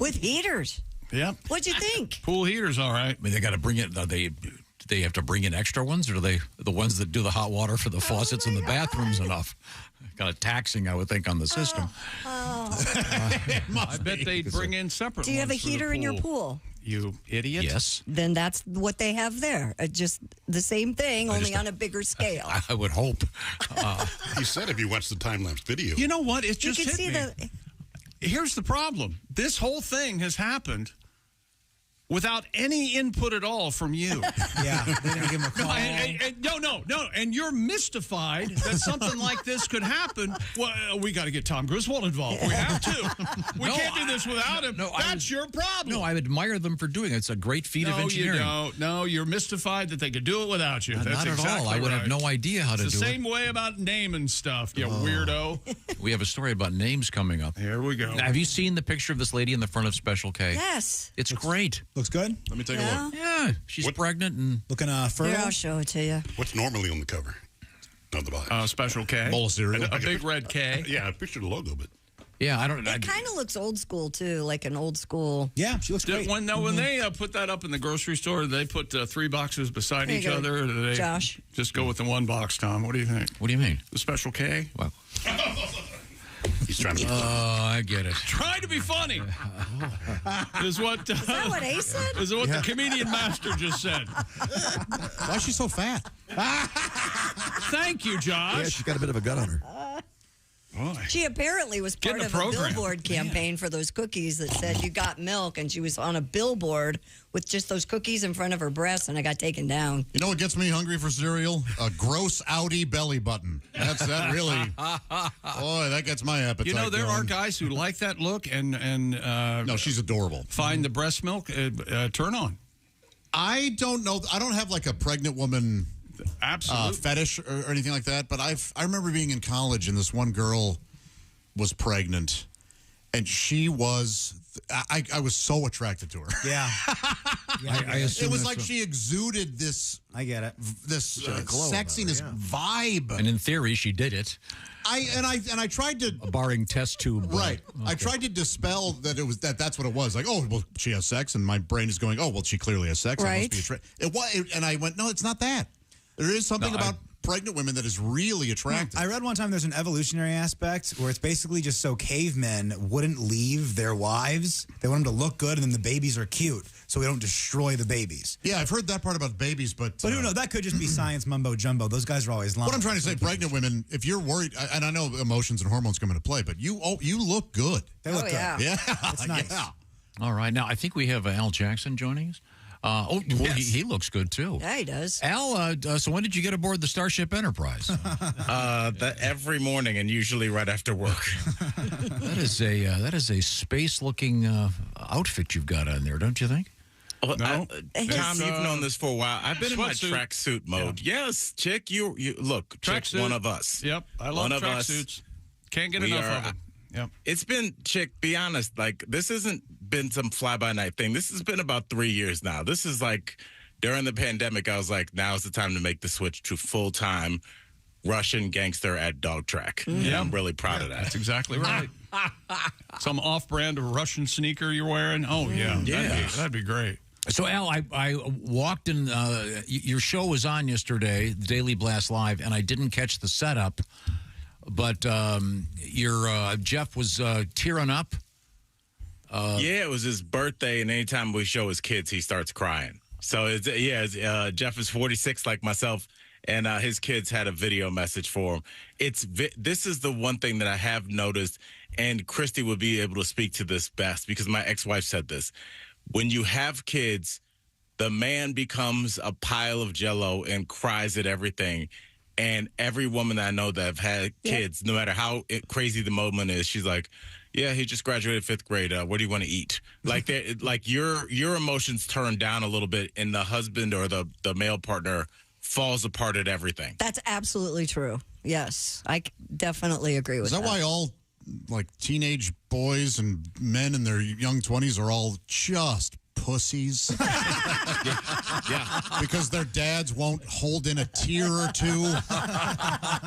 With heaters. Yep. What'd you think? Pool heaters, all right. I mean, they got to bring it. Do they have to bring in extra ones, or are they the ones that do the hot water for the faucets in the bathrooms enough? Kind of taxing, I would think, on the system. I bet they'd bring in separate. Do you have a ones for the heater in your pool? You idiot. Yes. Then that's what they have there. Just the same thing, only on a bigger scale. I would hope. He said if you watch the time-lapse video. You know what? It just you can see hit me. Here's the problem. This whole thing has happened without any input at all from you. Yeah, they didn't give him a call. No. And you're mystified that something like this could happen. Well, we got to get Tom Griswold involved. We have to. We can't do this without him. That's your problem. No, I admire them for doing it. It's a great feat of engineering. You don't. No, you're mystified that they could do it without you. Not That's at exactly all. I would right. have no idea how to do it. It's the same way about naming stuff, you weirdo. We have a story about names coming up. Here we go. Now, have you seen the picture of this lady in the front of Special K? Yes. It's great. Looks good. Let me take a look. Yeah, she's pregnant and looking fertile. Here, I'll show it to you. What's normally on the cover? Not the bottom. Special K. Bowl of cereal. A big red K. Yeah, I pictured the logo, but yeah, I don't. It kind of looks old school too, like an old school. Yeah, she looks great. When they put that up in the grocery store, they put 3 boxes beside There you each go, other. Or do they Josh. just go with the one box, Tom? What do you think? What do you mean? The Special K? Well, he's trying to be I get it. Try to be funny. Is what? Is that what Ace said? Is what the comedian master just said. Why is she so fat? Thank you, Josh. Yeah, she's got a bit of a gut on her. Boy. She apparently was part the of program. a billboard campaign for those cookies that said you got milk, and she was on a billboard with just those cookies in front of her breasts, and I got taken down. You know what gets me hungry for cereal? A gross Audi belly button. That really, boy, that gets my appetite. You know, there are going. guys who like that look and no, she's adorable. Find the breast milk turn on. I don't know. I don't have like a pregnant woman fetish or anything like that. But I remember being in college and this one girl was pregnant, and she was. I was so attracted to her. Yeah. I assume it was like she exuded this. I get it. This sexiness vibe. And in theory, she did it. I tried to, barring test tube. Right. Okay. I tried to dispel that it was that's what it was. Like, oh, well, she has sex, and my brain is going, oh, well, she clearly has sex. Right. It must be it was, and I went, no, it's not that. There is something about pregnant women that is really attractive. I read one time there's an evolutionary aspect where it's basically just so cavemen wouldn't leave their wives. They want them to look good, and then the babies are cute, so we don't destroy the babies. Yeah, I've heard that part about babies, but who knows? That could just be science mumbo jumbo. Those guys are always lying. What I'm trying to say, pregnant women, if you're worried, and I know emotions and hormones come into play, but you look good. They look good. Yeah, It's nice. Yeah. All right. Now, I think we have Al Jackson joining us. He looks good, too. Yeah, he does. Al, so when did you get aboard the Starship Enterprise? Every morning, and usually right after work. That is a space-looking outfit you've got on there, don't you think? Well, No. Tom, you've known this for a while. I've been in my Sweatsuit. tracksuit mode. Yes, chick, you look, chick's Tracksuit. one of us. Yep, I love One of us. tracksuits. Can't get We enough are- of them. Yep. It's been, chick, be honest, like, this hasn't been some fly-by-night thing. This has been about 3 years now. This is like, during the pandemic, I was like, now's the time to make the switch to full-time Russian gangster at dog track. And Yeah. I'm really proud of that. That's exactly right. Some off-brand Russian sneaker you're wearing? Oh, yeah. That'd be great. So, Al, I walked in. Your show was on yesterday, Daily Blast Live, and I didn't catch the setup. But your Jeff was tearing up. Yeah, it was his birthday, and anytime we show his kids, he starts crying. So, Jeff is 46 like myself, and his kids had a video message for him. This is the one thing that I have noticed, and Christy would be able to speak to this best because my ex-wife said this. When you have kids, the man becomes a pile of Jell-O and cries at everything. And every woman that I know that have had kids, no matter how crazy the moment is, she's like, yeah, he just graduated 5th grade. What do you want to eat? Like, your emotions turn down a little bit, and the husband or the male partner falls apart at everything. That's absolutely true. Yes, I definitely agree with Is that why all like teenage boys and men in their young 20s are all just pussies? Yeah. Because their dads won't hold in a tear or two.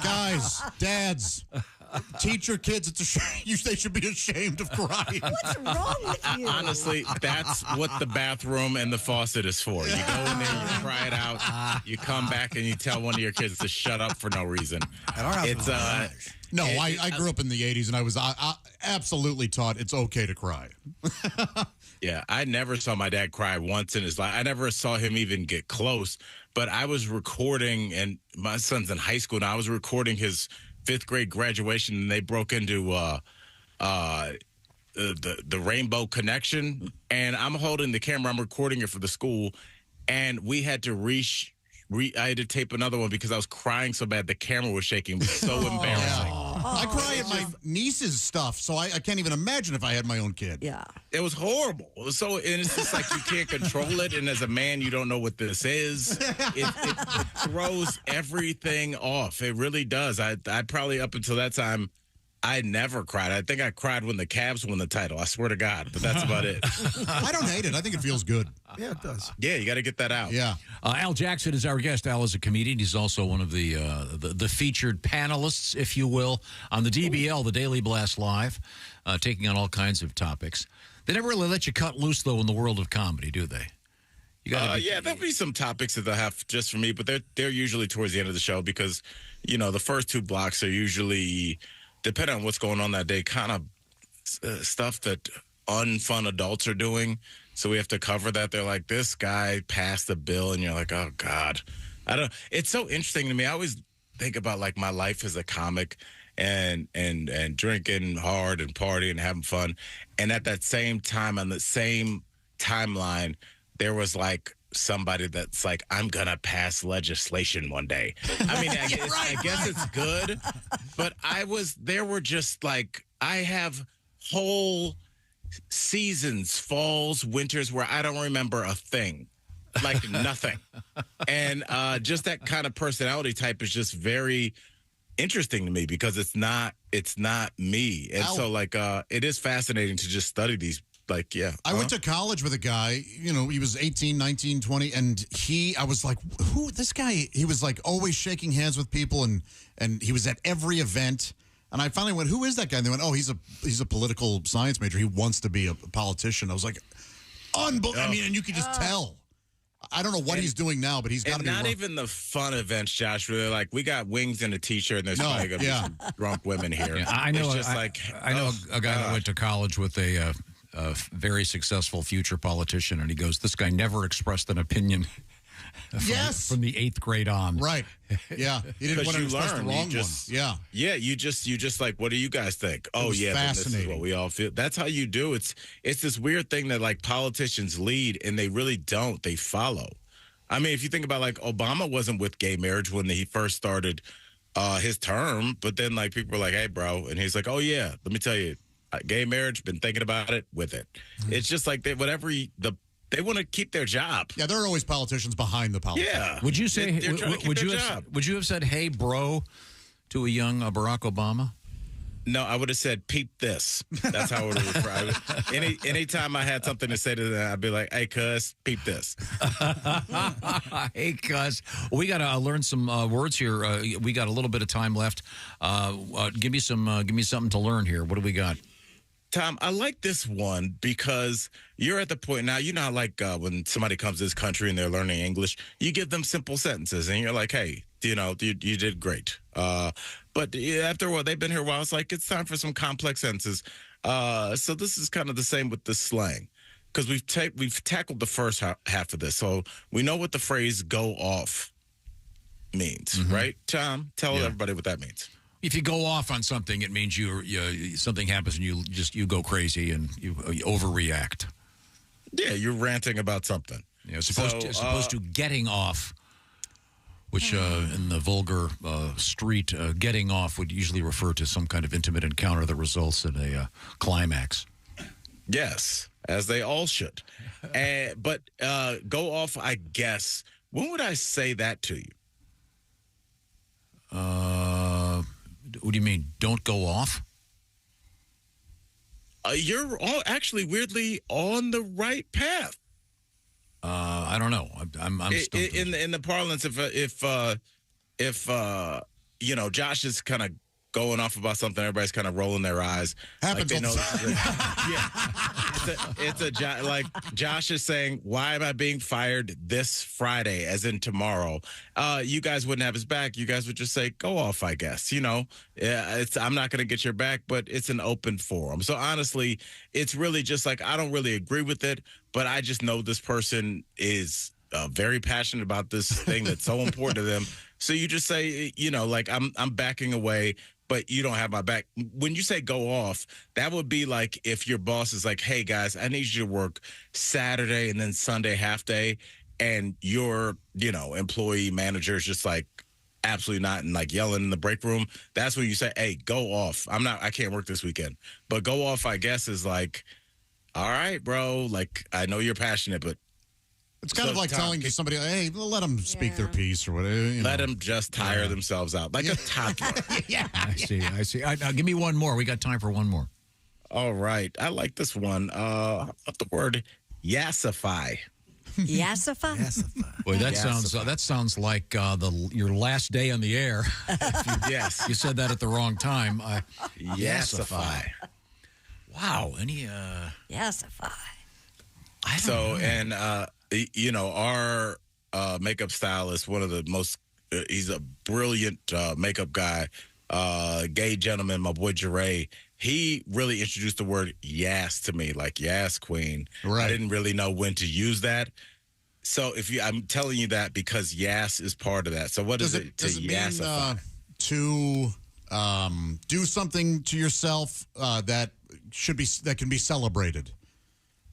Guys, dads, teach your kids they should be ashamed of crying. What's wrong with you? Honestly, that's what the bathroom and the faucet is for. You go in there, you cry it out, you come back, and you tell one of your kids to shut up for no reason. It's No, I grew up in the 80s, and I was absolutely taught it's okay to cry. Yeah, I never saw my dad cry once in his life. I never saw him even get close. But I was recording, and my son's in high school now. I was recording his 5th grade graduation, and they broke into the Rainbow Connection. And I'm holding the camera. I'm recording it for the school, and we had to I had to tape another one because I was crying so bad the camera was shaking. It was so embarrassing. I cry at my niece's stuff, so I can't even imagine if I had my own kid. Yeah. It was horrible. It was and it's just like you can't control it, and as a man, you don't know what this is. It throws everything off. It really does. I probably, up until that time, I never cried. I think I cried when the Cavs won the title. I swear to God, but that's about it. I don't hate it. I think it feels good. Yeah, it does. Yeah, you got to get that out. Yeah. Al Jackson is our guest. Al is a comedian. He's also one of the featured panelists, if you will, on the DBL, the Daily Blast Live, taking on all kinds of topics. They never really let you cut loose, though, in the world of comedy, do they? You gotta yeah, there'll be some topics that they'll have just for me, but they're usually towards the end of the show because, the first 2 blocks are usually, depending on what's going on that day, kind of stuff that unfun adults are doing. So we have to cover that. They're like, this guy passed a bill, and you're like, oh, God. It's so interesting to me. I always think about, like, my life as a comic, and drinking hard and partying and having fun. And at that same time, on the same timeline, there was like somebody that's like, I'm gonna pass legislation one day. I mean, I guess it's good, but there were just like, I have whole seasons, falls, winters, where I don't remember a thing, like nothing. And just that kind of personality type is just very interesting to me, because it's not me. And so like it is fascinating to just study these. Like, yeah. I went to college with a guy, you know, he was 18, 19, 20, and I was like, who, this guy, he was like always shaking hands with people, and he was at every event. And I finally went, who is that guy? And they went, oh, he's a political science major. He wants to be a politician. I was like, unbelievable. I mean, and you could just tell. I don't know what he's doing now, but he's got to be. Not even the fun events, Josh. Where they're like, we got wings and a T-shirt, and there's probably going to be some drunk women here. Yeah, I know. It's just I know a guy that went to college with a very successful future politician, and he goes, this guy never expressed an opinion from the 8th grade on. Right. Yeah. He didn't want to express the wrong one. Yeah. Yeah, you just like, what do you guys think? Oh, yeah, this is what we all feel. That's how you do. It's this weird thing that like politicians lead, and they really don't. They follow. I mean, if you think about like Obama wasn't with gay marriage when he first started his term, but then like people were like, hey, bro. And he's like, oh, yeah, let me tell you. Gay marriage, been thinking about it, with it. It's just like they want to keep their job. Yeah, there are always politicians behind the politicians. Yeah. Would you say? Would you have said, "Hey, bro," to a young Barack Obama? No, I would have said, "Peep this." That's how I would have referred. Anytime I had something to say to them, I'd be like, "Hey, cuz, peep this." Hey, cuz, we got to learn some words here. We got a little bit of time left. Give me something to learn here. What do we got? Tom, I like this one because you're at the point now, you know how like when somebody comes to this country and they're learning English, you give them simple sentences and you're like, hey, you know, you did great. But after a while, they've been here a while, it's like it's time for some complex sentences. So this is kind of the same with the slang, because we've tackled the first half of this. So we know what the phrase go off means, right? Tom, tell everybody what that means. If you go off on something, it means something happens and you go crazy and you overreact. Yeah, you're ranting about something. Yeah, as opposed to getting off, which in the vulgar street, getting off would usually refer to some kind of intimate encounter that results in a climax. Yes, as they all should. But go off, I guess. When would I say that to you? What do you mean? Don't go off? You're all actually weirdly on the right path. I don't know. I'm stumped. In the parlance, if you know, Josh is kind of going off about something, everybody's kind of rolling their eyes. Happens like they know. Yeah, like Josh is saying, "Why am I being fired this Friday?" As in tomorrow. You guys wouldn't have his back. You guys would just say, "Go off," I guess. You know, I'm not going to get your back, but it's an open forum. So honestly, it's really just like I don't really agree with it, but I just know this person is very passionate about this thing that's so important to them. So you just say, you know, like I'm backing away, but you don't have my back. When you say go off, that would be like if your boss is like, hey, guys, I need you to work Saturday and then Sunday half day, and your, you know, employee manager is just like, absolutely not, and like yelling in the break room. That's when you say, hey, go off. I can't work this weekend. But go off, I guess, is like, all right, bro, like I know you're passionate, but it's kind of like telling somebody, hey, let them speak their piece or whatever. You know. Let them just tire themselves out like a toddler. Yeah. I see. Give me one more. We got time for one more. All right. I like this one. The word yassify. Yassify? Boy, that sounds like your last day on the air. Yes. You said that at the wrong time. Yassify. Wow. Any Yassify. So, and you know, our makeup stylist, one of the most, he's a brilliant makeup guy, gay gentleman, my boy Jeray. He really introduced the word "yass" to me, like "yass queen." Right. I didn't really know when to use that. So I'm telling you that because "yass" is part of that. So what is it to yassify? To do something to yourself that can be celebrated.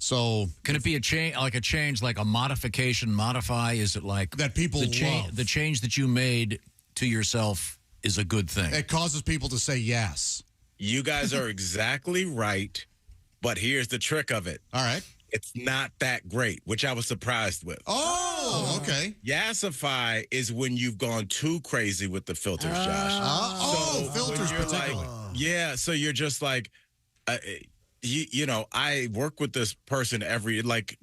So can it be a change, like a modification, modify? Is it like that people love? The change that you made to yourself is a good thing. It causes people to say yes. You guys are exactly right, but here's the trick of it. All right. It's not that great, which I was surprised with. Oh, okay. Yassify is when you've gone too crazy with the filters, Josh. Filters particularly. Yeah, so you're just like, I work with this person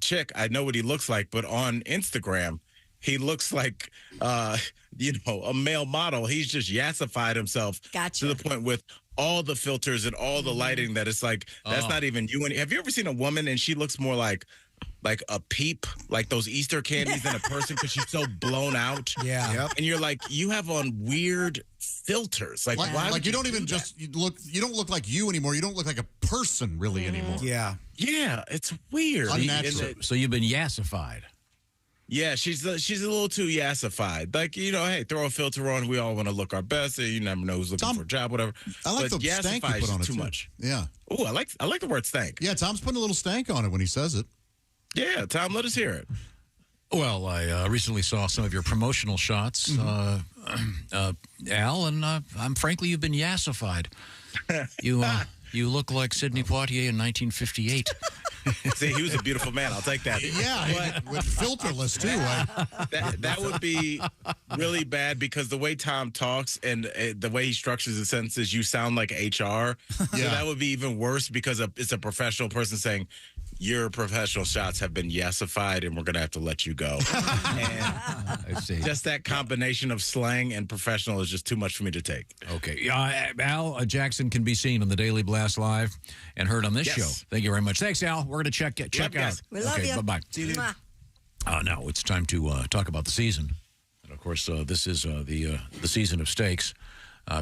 Chick, I know what he looks like, but on Instagram, he looks like, a male model. He's just yassified himself to the point with all the filters and all the lighting that it's like, that's not even you. Have you ever seen a woman and she looks more like a peep, like those Easter candies than a person because she's so blown out? Yeah. Yep. And you're like, you have on weird filters. Like why would you don't even you don't look like you anymore. You don't look like a person really anymore. Yeah. Yeah, it's weird. Unnatural. So you've been yassified. Yeah, she's a little too yassified. Like, hey, throw a filter on. We all want to look our best. You never know who's looking for a job, whatever. I like but the stank you put on it too too much. Yeah. Oh, I like the word stank. Yeah, Tom's putting a little stank on it when he says it. Yeah, Tom, let us hear it. Well, I recently saw some of your promotional shots, Al, and frankly, you've been yassified. You look like Sidney Poitier in 1958. See, he was a beautiful man. I'll take that. Yeah, with filterless, too. That would be really bad because the way Tom talks and the way he structures his sentences, you sound like HR. So that would be even worse because it's a professional person saying, your professional shots have been yassified and we're going to have to let you go. I see. Just that combination of slang and professional is just too much for me to take. Okay. Al Jackson can be seen on the Daily Blast Live and heard on this show. Thank you very much. Thanks, Al. We're going to check out. We love you. Bye-bye. See you. Now it's time to talk about the season. And, of course, this is the season of steaks.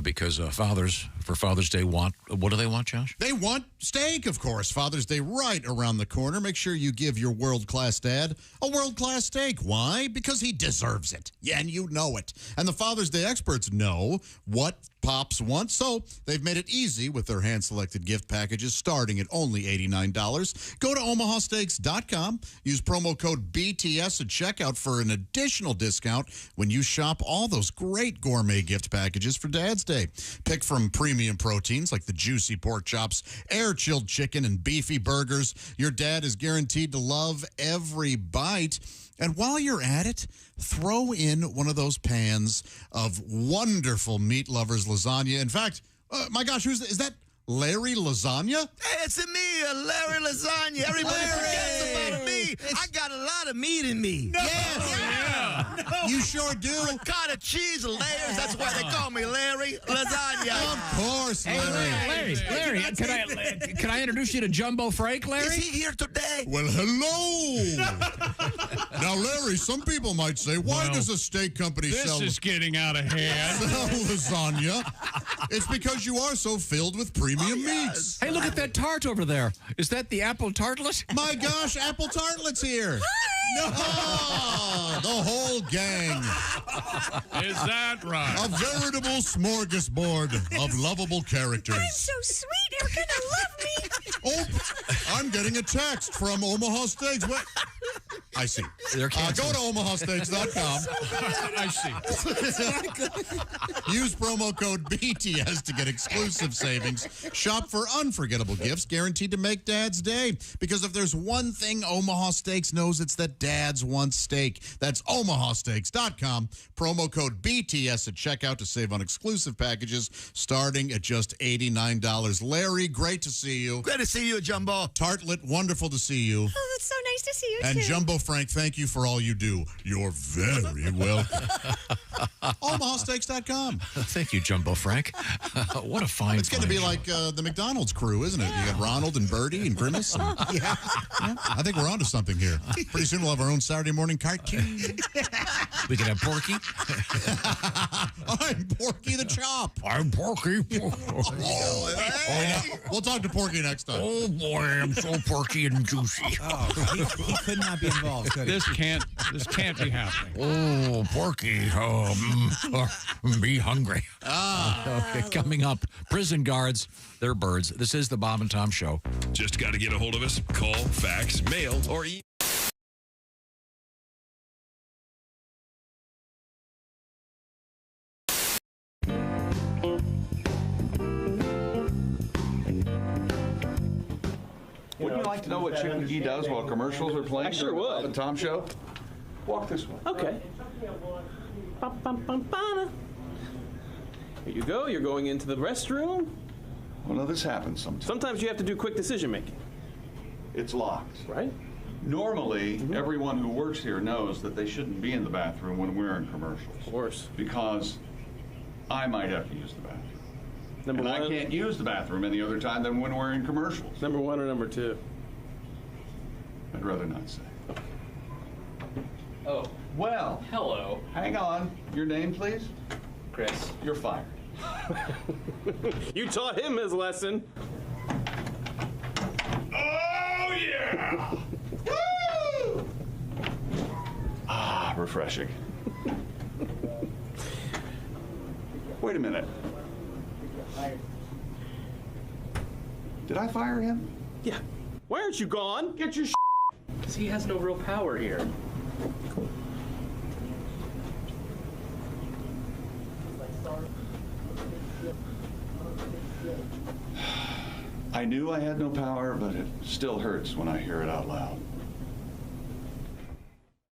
Because fathers, for Father's Day, what do they want, Josh? They want steak, of course. Father's Day right around the corner. Make sure you give your world-class dad a world-class steak. Why? Because he deserves it. Yeah, and you know it. And the Father's Day experts know what Pops want, so they've made it easy with their hand-selected gift packages starting at only $89. Go to omahasteaks.com. Use promo code BTS at checkout for an additional discount when you shop all those great gourmet gift packages for Dad's Day. Pick from premium proteins like the juicy pork chops, air-chilled chicken, and beefy burgers. Your dad is guaranteed to love every bite. And while you're at it, throw in one of those pans of wonderful Meat Lovers lasagna. In fact, my gosh, is that Larry Lasagna? Hey, it's me, Larry Lasagna. Everybody forgets about me. I got a lot of meat in me. No. Yes. Yeah. You sure do. Ricotta cheese layers. That's why they call me Larry Lasagna. Of course, Larry. Larry, can I introduce you to Jumbo Frank, Larry? Is he here today? Well, hello. Now, Larry, some people might say, why does a steak company sell... This is getting out of hand. ...sell lasagna? It's because you are so filled with premium meats. Hey, look at that tart over there. Is that the apple tartlet? My gosh, apple tartlet's here. No, the whole gang. Is that right? A veritable smorgasbord of lovable characters. I'm so sweet. You're going to love me. Oh, I'm getting a text from Omaha Steaks. What? I see. Go to omahasteaks.com. I see. Use promo code BTS to get exclusive savings. Shop for unforgettable gifts guaranteed to make Dad's day. Because if there's one thing Omaha Steaks knows, it's that dads want steak. That's omahasteaks.com. Promo code BTS at checkout to save on exclusive packages starting at just $89. Larry, great to see you. Great to see you, Jumbo. Tartlet, wonderful to see you. Oh, that's so nice to see you, And too. Jumbo Frank, thank you for all you do. You're very welcome. omahasteaks.com. Thank you, Jumbo Frank. What a fine It's going to be like the McDonald's crew, isn't it? You got Ronald and Bertie and Grimace. And, yeah. I think we're onto something here. Pretty soon we'll have our own Saturday morning cartoon. We could have Porky. I'm Porky the Chop. I'm Porky. We'll talk to Porky next time. Oh, boy, I'm so porky and juicy. Oh, He could not be involved, could he? This can't be happening. Oh, Porky. Be hungry. Okay, coming up, prison guards, they're birds. This is the Bob and Tom Show. Just got to get a hold of us. Call, fax, mail, or email. Wouldn't you like to know what Chick McGee does while commercials are playing? I sure during the would. Bob and Tom Show? Walk this way. Okay. Here you go. You're going into the restroom. Well, no, this happens sometimes. Sometimes you have to do quick decision making. It's locked. Right? Normally, everyone who works here knows that they shouldn't be in the bathroom when we're in commercials. Of course. Because I might have to use the bathroom. Number and one. I can't use the bathroom any other time than when we're in commercials. Number one or number two? I'd rather not say. Oh. Well. Hello. Hang on. Your name, please? Chris. You're fired. You taught him his lesson. Oh, yeah! Woo! Ah, refreshing. Wait a minute. Did I fire him? Yeah. Why aren't you gone? Get your Because he has no real power here. I knew I had no power, but it still hurts when I hear it out loud.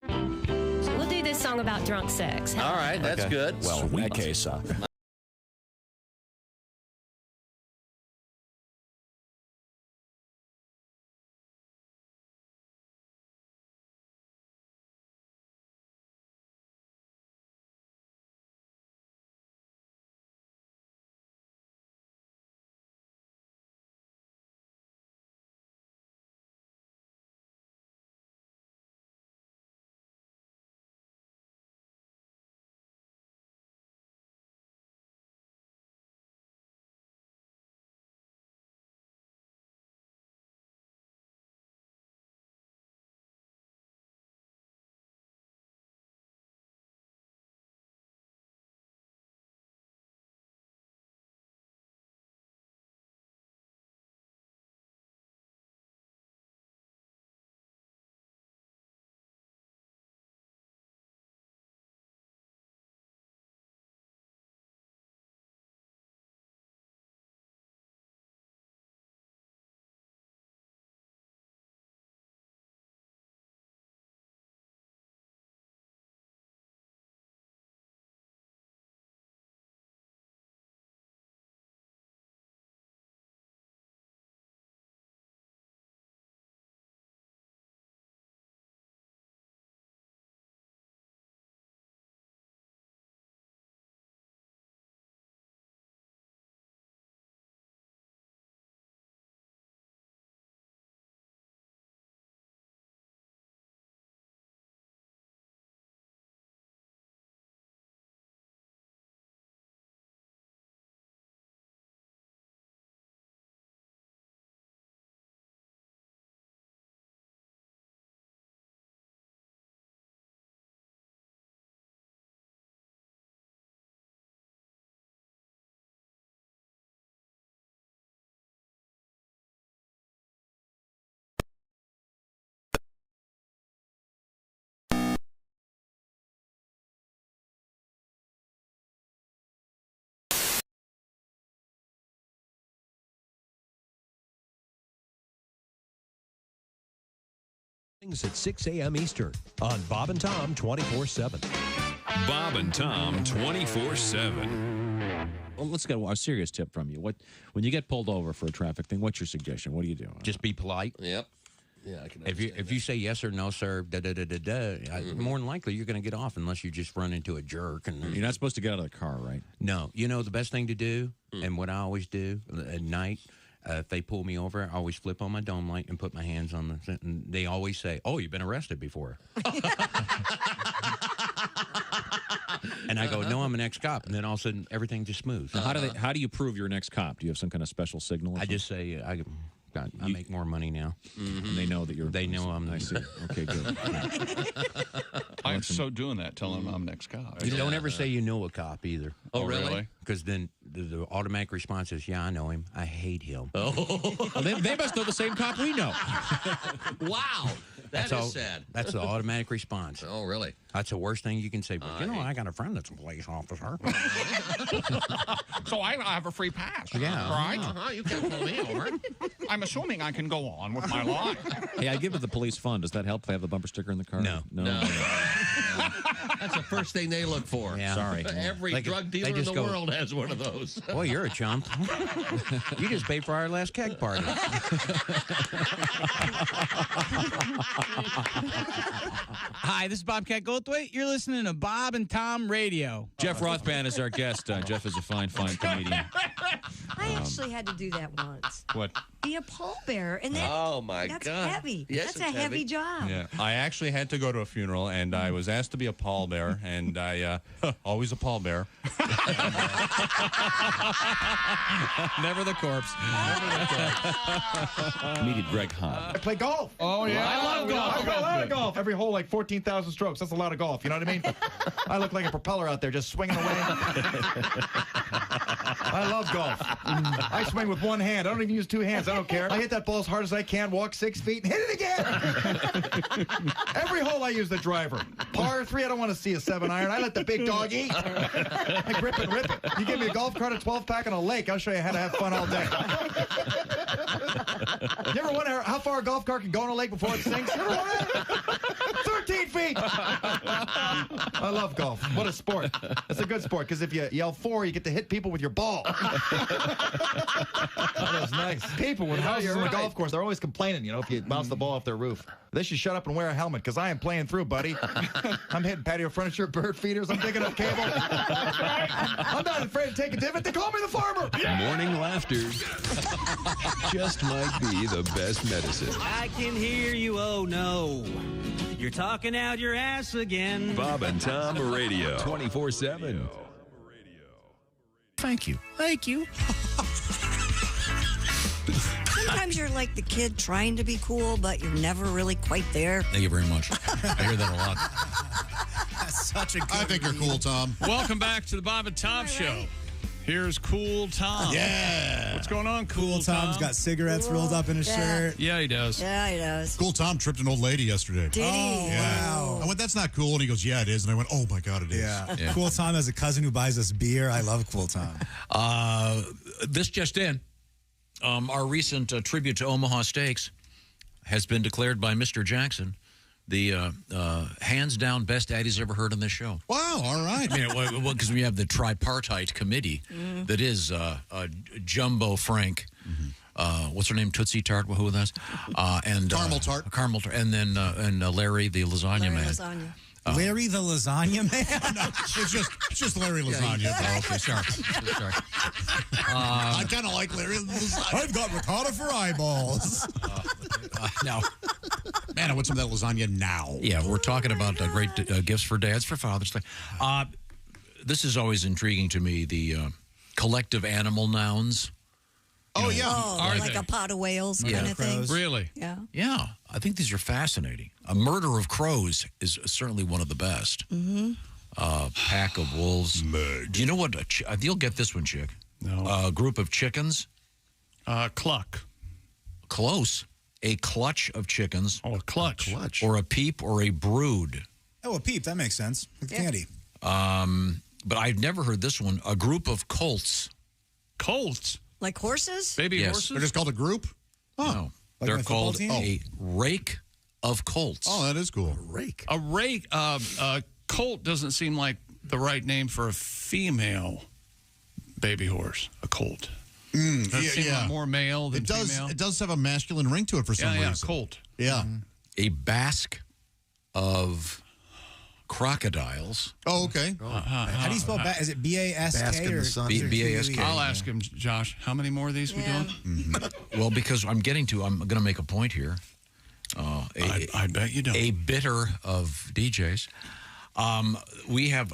We'll do this song about drunk sex. All right, that's good. Well, in that case, at 6 a.m. Eastern on Bob and Tom 24/7. Bob and Tom 24/7. Well, let's get a serious tip from you. When you get pulled over for a traffic thing, what's your suggestion? What do you do? Just be polite. Yep. Yeah, I can. If you say yes or no, sir, more than likely you're going to get off unless you just run into a jerk. And you're not supposed to get out of the car, right? No. You know the best thing to do, and what I always do at night. If they pull me over, I always flip on my dome light and put my hands on the. And they always say, "Oh, you've been arrested before." And I go, "No, I'm an ex-cop." And then all of a sudden, everything just smooths. Now, how do you prove you're an ex-cop? Do you have some kind of special signal? I just say, I make more money now. And they know that you're. They know I'm nice. Okay, good. I'm so doing that, telling them I'm next cop. You don't ever say you know a cop either. Oh, really? Because then the automatic response is, yeah, I know him. I hate him. Oh. Well, they must know the same cop we know. Wow. That's sad. That's the automatic response. Oh, really? That's the worst thing you can say. But I got a friend that's a police officer. So I have a free pass. Yeah. Right? You can't pull me over. I'm assuming I can go on with my life. Hey, I give it the police fund. Does that help if I have the bumper sticker in the car? No. That's the first thing they look for. Yeah. Sorry. Every drug dealer in the world has one of those. Boy, you're a chump. You just paid for our last keg party. Hi, this is Bobcat Goldthwait. You're listening to Bob and Tom Radio. Jeff Rothband is our guest. Jeff is a fine comedian. I actually had to do that once. What? Be a pallbearer, and that, Oh, my that's God. heavy. Yes, That's a it's heavy heavy. job. Yeah, I actually had to go to a funeral, and I was asked to be a pallbearer, and I always a pallbearer. Never the corpse. Comedian Greg Hahn. I play golf. Oh, yeah. I love golf. I play a lot of golf. Every hole, like 14,000 strokes. That's a lot of golf. You know what I mean? I look like a propeller out there just swinging away. I love golf. I swing with one hand. I don't even use two hands. I don't care. I hit that ball as hard as I can, walk 6 feet, and hit it again. Every hole I use the driver. Par 3, I don't want to see a 7-iron. I let the big dog eat. I grip and rip it. You give me a golf cart, a 12-pack, and a lake, I'll show you how to have fun all day. You ever wonder how far a golf cart can go in a lake before it sinks? You ever wonder? 13 feet. I love golf. What a sport. It's a good sport because if you yell 4, you get to hit people with your ball. That was nice. People with houses on the golf course, they're always complaining, you know, if you bounce the ball off their roof. They should shut up and wear a helmet because I am playing through, buddy. I'm hitting patio furniture, bird feeders, I'm digging up cable. I'm not afraid to take a divot. They call me the farmer. Morning laughter just might be the best medicine. I can hear you, oh no. You're talking out your ass again. Bob and Tom Radio, 24/7. Thank you. Thank you. Sometimes you're like the kid trying to be cool, but you're never really quite there. Thank you very much. I hear that a lot. That's such a good I think you're cool, Tom. Welcome back to the Bob and Tom Show. Here's Cool Tom. Yeah. What's going on, Cool Tom? Tom's got cigarettes rolled up in his shirt. Yeah, he does. Yeah, he does. Cool Tom tripped an old lady yesterday. Did he? Wow. I went, that's not cool. And he goes, yeah, it is. And I went, oh, my God, it is. Yeah. Cool Tom has a cousin who buys us beer. I love Cool Tom. This just in. Our recent tribute to Omaha Steaks has been declared by Mr. Jackson the hands-down best ad he's ever heard on this show. Wow, all right. I mean, because we have the tripartite committee that is Jumbo Frank. What's her name? Tootsie Tart. Who was that? And Caramel Tart. Caramel Tart. And then Larry, the lasagna man. Lasagna. Larry the lasagna man? No, it's just Larry Lasagna. Okay, sorry. I kind of like Larry Lasagna. I've got ricotta for eyeballs. No. Man, I want some of that lasagna now. Yeah, we're talking about great gifts for dads for Father's Day. This is always intriguing to me, the collective animal nouns. Oh, yeah. Oh, like a pot of whales kind of thing. Really? Yeah. Yeah, I think these are fascinating. A murder of crows is certainly one of the best. Pack of wolves. Do you know what? You'll get this one, chick. No. A group of chickens. Cluck. Close. A clutch of chickens. Oh, a clutch. Or a peep or a brood. Oh, a peep. That makes sense. Like candy. But I've never heard this one. A group of colts. Colts? Like horses? Baby Yes. horses? They're just called a group? No. Like They're my football called team? a rake of colts. Oh, that is cool. Rake. A rake. Colt doesn't seem like the right name for a female baby horse. A colt. Does it seem like more male than female? It does have a masculine ring to it for some reason. Yeah, colt. Yeah. A basque of crocodiles. Oh, okay. How do you spell bask? Is it B-A-S-K or B-A-S-K? I'll ask him, Josh, how many more of these we doing? Well, because I'm going to make a point here. I bet you don't. A bitter of DJs. We have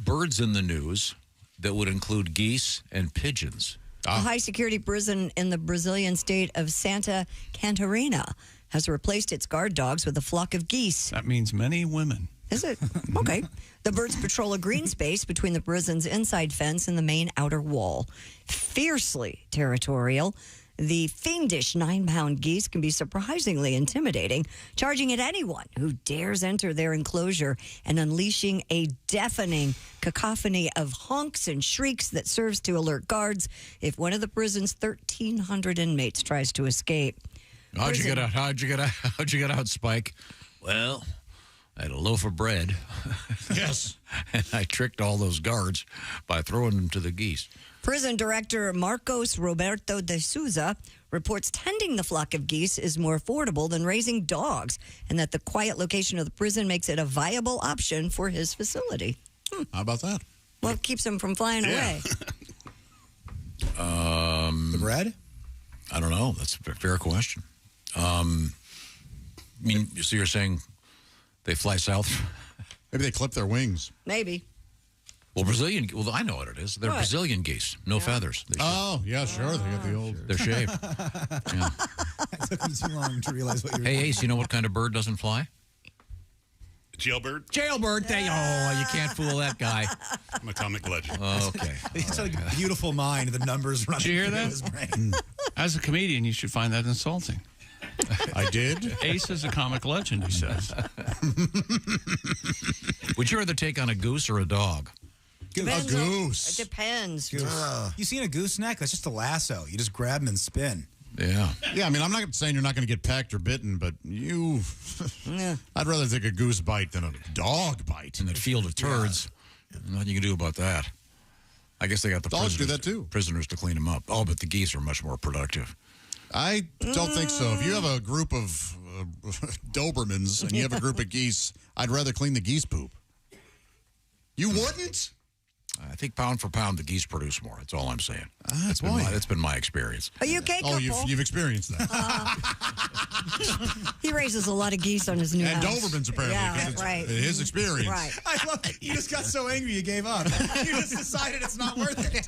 birds in the news that would include geese and pigeons. A high-security prison in the Brazilian state of Santa Catarina has replaced its guard dogs with a flock of geese. That means many women. Is it? Okay. The birds patrol a green space between the prison's inside fence and the main outer wall. Fiercely territorial, the fiendish 9-pound geese can be surprisingly intimidating, charging at anyone who dares enter their enclosure and unleashing a deafening cacophony of honks and shrieks that serves to alert guards if one of the prison's 1,300 inmates tries to escape. How'd you get out? How'd you get out, Spike? Well, I had a loaf of bread. Yes. And I tricked all those guards by throwing them to the geese. Prison director Marcos Roberto de Souza reports tending the flock of geese is more affordable than raising dogs, and that the quiet location of the prison makes it a viable option for his facility. How about that? Well, it keeps them from flying away. The bread? I don't know. That's a fair question. I mean, so you're saying they fly south? Maybe they clip their wings. Maybe. Well, I know what it is. They're What? Brazilian geese. No feathers. Oh, yeah, sure. They got the old... They're shaved. Yeah. It took me too long to realize what you were Hey, Ace, you know what kind of bird doesn't fly? Jailbird? Jailbird. Oh, you can't fool that guy. I'm a comic legend. Okay. It's like a beautiful mind, the numbers running Did you hear through that? his brain. As a comedian, you should find that insulting. I did? Ace is a comic legend, he says. Would you rather take on a goose or a dog? Depends A on- goose. It depends. You seen a gooseneck? That's just a lasso. You just grab them and spin. Yeah. Yeah, I mean, I'm not saying you're not going to get pecked or bitten, but you... I'd rather take a goose bite than a dog bite. In that field of turds. Nothing you can do about that. I guess they got the Dogs do prisoners, that too. prisoners to clean them up. Oh, but the geese are much more productive. I don't think so. If you have a group of Dobermans and you have a group of geese, I'd rather clean the geese poop. You wouldn't? I think pound for pound, the geese produce more. That's all I'm saying. That's why. That's been my experience. A UK couple. Oh, you've experienced that. He raises a lot of geese on his new And house. Dobermans, apparently. 'cause Yeah, it's right. his experience. Right. I love it. You just got so angry you gave up. You just decided it's not worth it.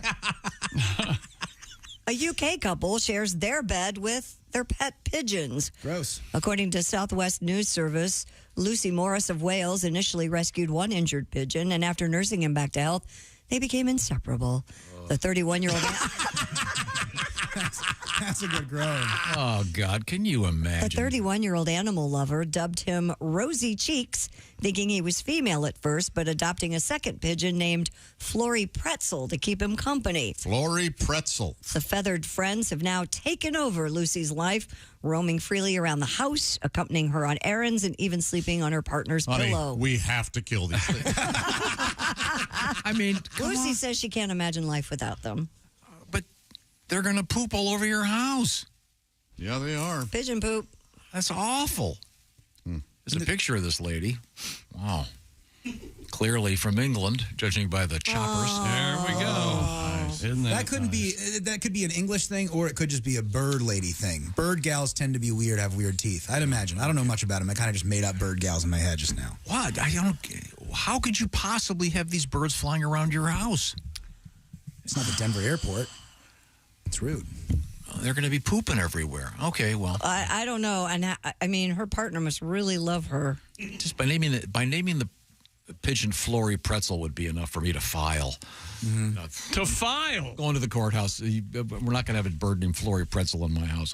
A UK couple shares their bed with their pet pigeons. Gross. According to Southwest News Service, Lucy Morris of Wales initially rescued one injured pigeon, and after nursing him back to health, they became inseparable. The 31-year-old... That's a good groan. Oh, God, can you imagine? The 31-year-old animal lover dubbed him Rosy Cheeks, thinking he was female at first, but adopting a second pigeon named Flory Pretzel to keep him company. Flory Pretzel. The feathered friends have now taken over Lucy's life, roaming freely around the house, accompanying her on errands, and even sleeping on her partner's Honey, pillow. we have to kill these things. I mean, Lucy says she can't imagine life without them. They're going to poop all over your house. Yeah, they are. Pigeon poop. That's awful. There's a picture of this lady. Wow. Clearly from England, judging by the choppers. There we go. Nice. Isn't That couldn't be. That could be an English thing, or it could just be a bird lady thing. Bird gals tend to be weird, have weird teeth. I'd imagine. I don't know much about them. I kind of just made up bird gals in my head just now. What? How could you possibly have these birds flying around your house? It's not the Denver airport. It's rude. They're going to be pooping everywhere. Okay, well, I don't know. And I mean, her partner must really love her. just by naming the pigeon Flory Pretzel would be enough for me to file. To file? Going to the courthouse. We're not going to have a bird named Flory Pretzel in my house.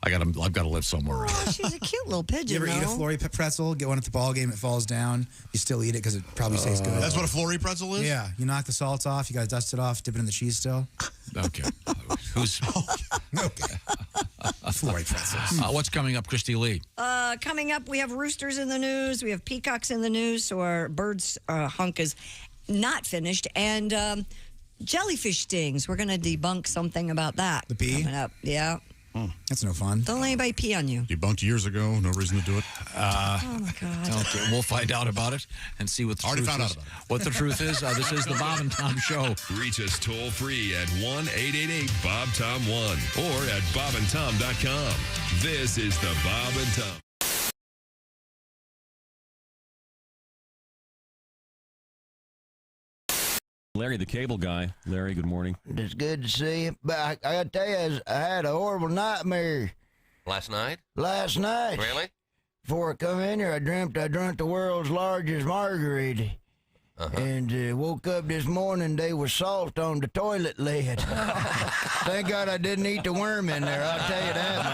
I've got to live somewhere. Oh, she's a cute little pigeon. You ever eat a Flory pretzel? Get one at the ball game, it falls down. You still eat it because it probably tastes good. That's what a Flory pretzel is? Yeah. You knock the salts off. You got to dust it off, dip it in the cheese still. Okay. Who's okay? Flory pretzels. What's coming up, Christy Lee? Coming up, we have roosters in the news. We have peacocks in the news. So our birds hunk is not finished. And jellyfish stings. We're going to debunk something about that. The pee? Coming up. Yeah. That's no fun. Don't let anybody pee on you. Debunked years ago. No reason to do it. Oh, my God. Okay, we'll find out about it and see what the Already truth found is. out about it. What the truth is. This is the Bob and Tom Show. Reach us toll free at 1-888-BOB-TOM-1 or at bobandtom.com. This is the Bob and Tom. Larry, the cable guy. Larry, good morning. It's good to see you. But I got to tell you, I had a horrible nightmare. Last night? Last night. Really? Before I come in here, I dreamt I drunk the world's largest margarita. And woke up this morning, there was salt on the toilet lid. Thank God I didn't eat the worm in there, I'll tell you that much.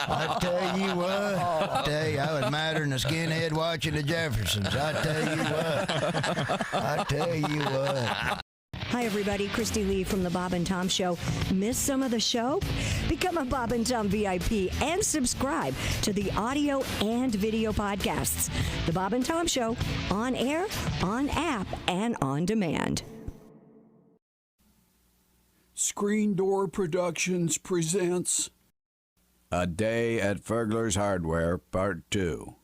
I tell you what, I was madder than a skinhead watching the Jeffersons. I tell you what. Hi, everybody. Christy Lee from the Bob and Tom Show. Miss some of the show? Become a Bob and Tom VIP and subscribe to the audio and video podcasts. The Bob and Tom Show, on air, on app, and on demand. Screen Door Productions presents A Day at Furgler's Hardware, Part 2.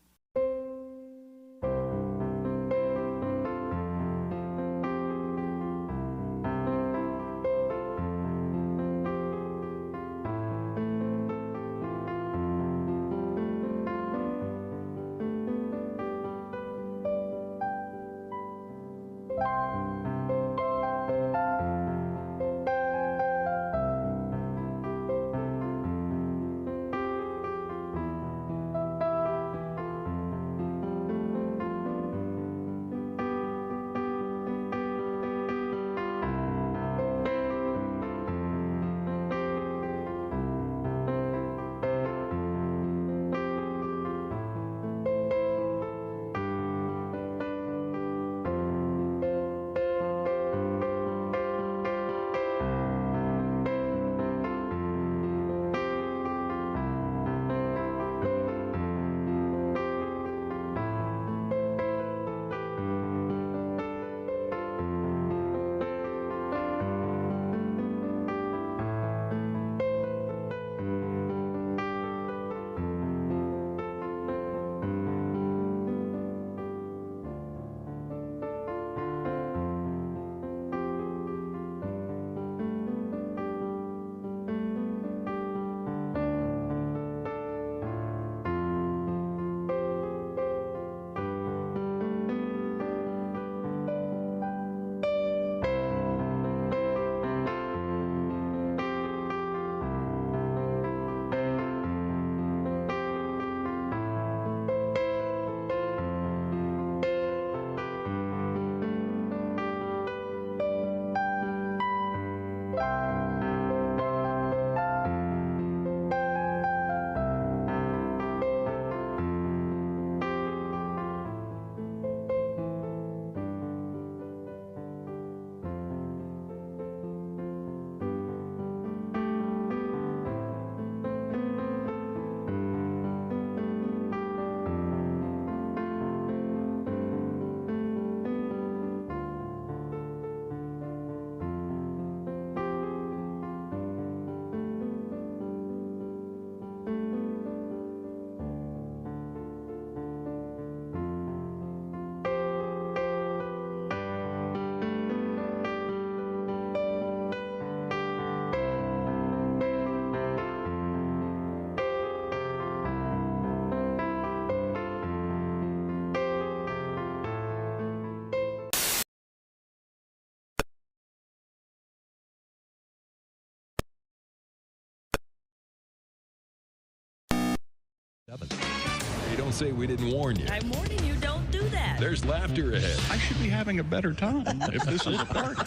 You don't say we didn't warn you. I'm warning you, don't do that. There's laughter ahead. I should be having a better time if this is a party.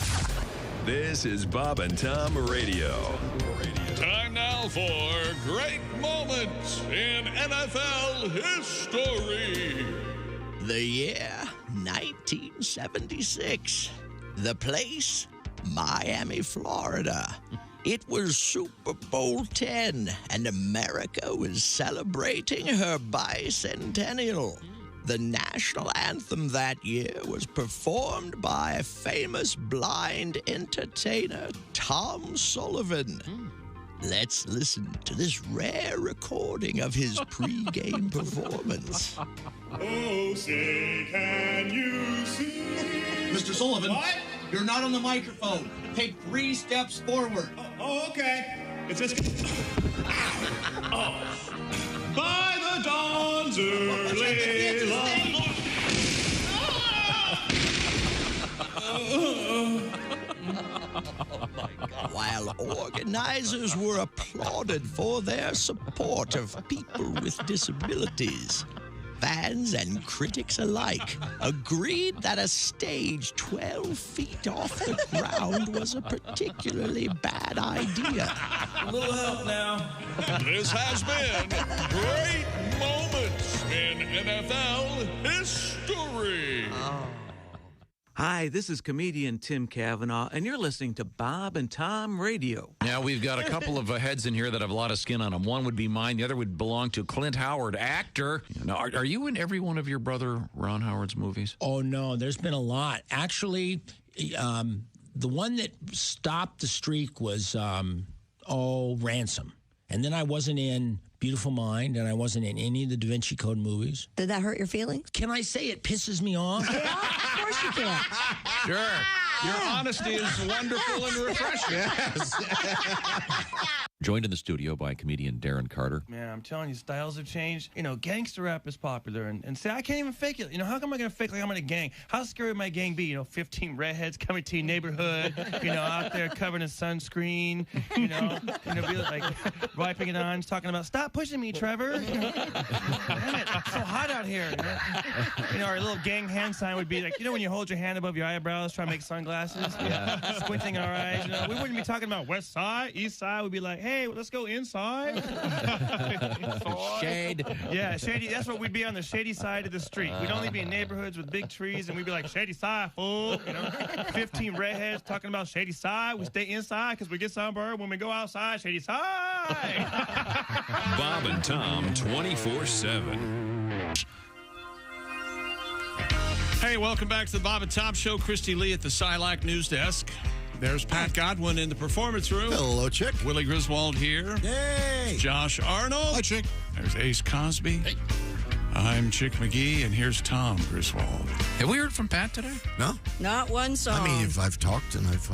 This is Bob and Tom Radio. Time now for great moments in NFL history. The year 1976. The place, Miami, Florida. It was Super Bowl 10, and America was celebrating her bicentennial. The national anthem that year was performed by famous blind entertainer Tom Sullivan. Let's listen to this rare recording of his pre-game performance. Oh, say, can you see? Mr. Sullivan, What? you're not on the microphone. Take 3 steps forward. Oh, okay. It's just. Oh. By the dawn's early light. While organizers were applauded for their support of people with disabilities, fans and critics alike agreed that a stage 12 feet off the ground was a particularly bad idea. A little help now. This has been great moments in NFL history. Hi, this is comedian Tim Cavanaugh, and you're listening to Bob and Tom Radio. Now, we've got a couple of heads in here that have a lot of skin on them. One would be mine. The other would belong to Clint Howard, actor. Now, are you in every one of your brother Ron Howard's movies? Oh, no, there's been a lot. Actually, the one that stopped the streak was, Ransom. And then I wasn't in Beautiful Mind, and I wasn't in any of the Da Vinci Code movies. Did that hurt your feelings? Can I say it pisses me off? Yeah, of course you can. Sure. Your honesty is wonderful and refreshing. Yes. Joined in the studio by comedian Darren Carter. Man, I'm telling you, styles have changed. You know, gangster rap is popular, and say, I can't even fake it. You know, how come I going to fake like I'm in a gang? How scary would my gang be? You know, 15 redheads coming to your neighborhood, you know, out there covered in sunscreen, you know, be like wiping it on, talking about, stop pushing me, Trevor. Damn it, it's so hot out here. You know, our little gang hand sign would be like, you know, when you hold your hand above your eyebrows, trying to make sunglasses, squinting our eyes. You know, we wouldn't be talking about west side, east side. We'd be like, hey, let's go inside. Shade. Yeah, shady. That's what we'd be on the shady side of the street. We'd only be in neighborhoods with big trees, and we'd be like, shady side, fool. You know, 15 redheads talking about shady side. We stay inside because we get sunburned. When we go outside, shady side. Bob and Tom 24/7. Hey, welcome back to the Bob and Tom Show. Christy Lee at the Silac News Desk. There's Pat Godwin in the performance room. Hello, Chick. Willie Griswold here. Yay. Josh Arnold. Hi, Chick. There's Ace Cosby. Hey. I'm Chick McGee, and here's Tom Griswold. Have we heard from Pat today? No. Not one song. I mean, if I've talked and I've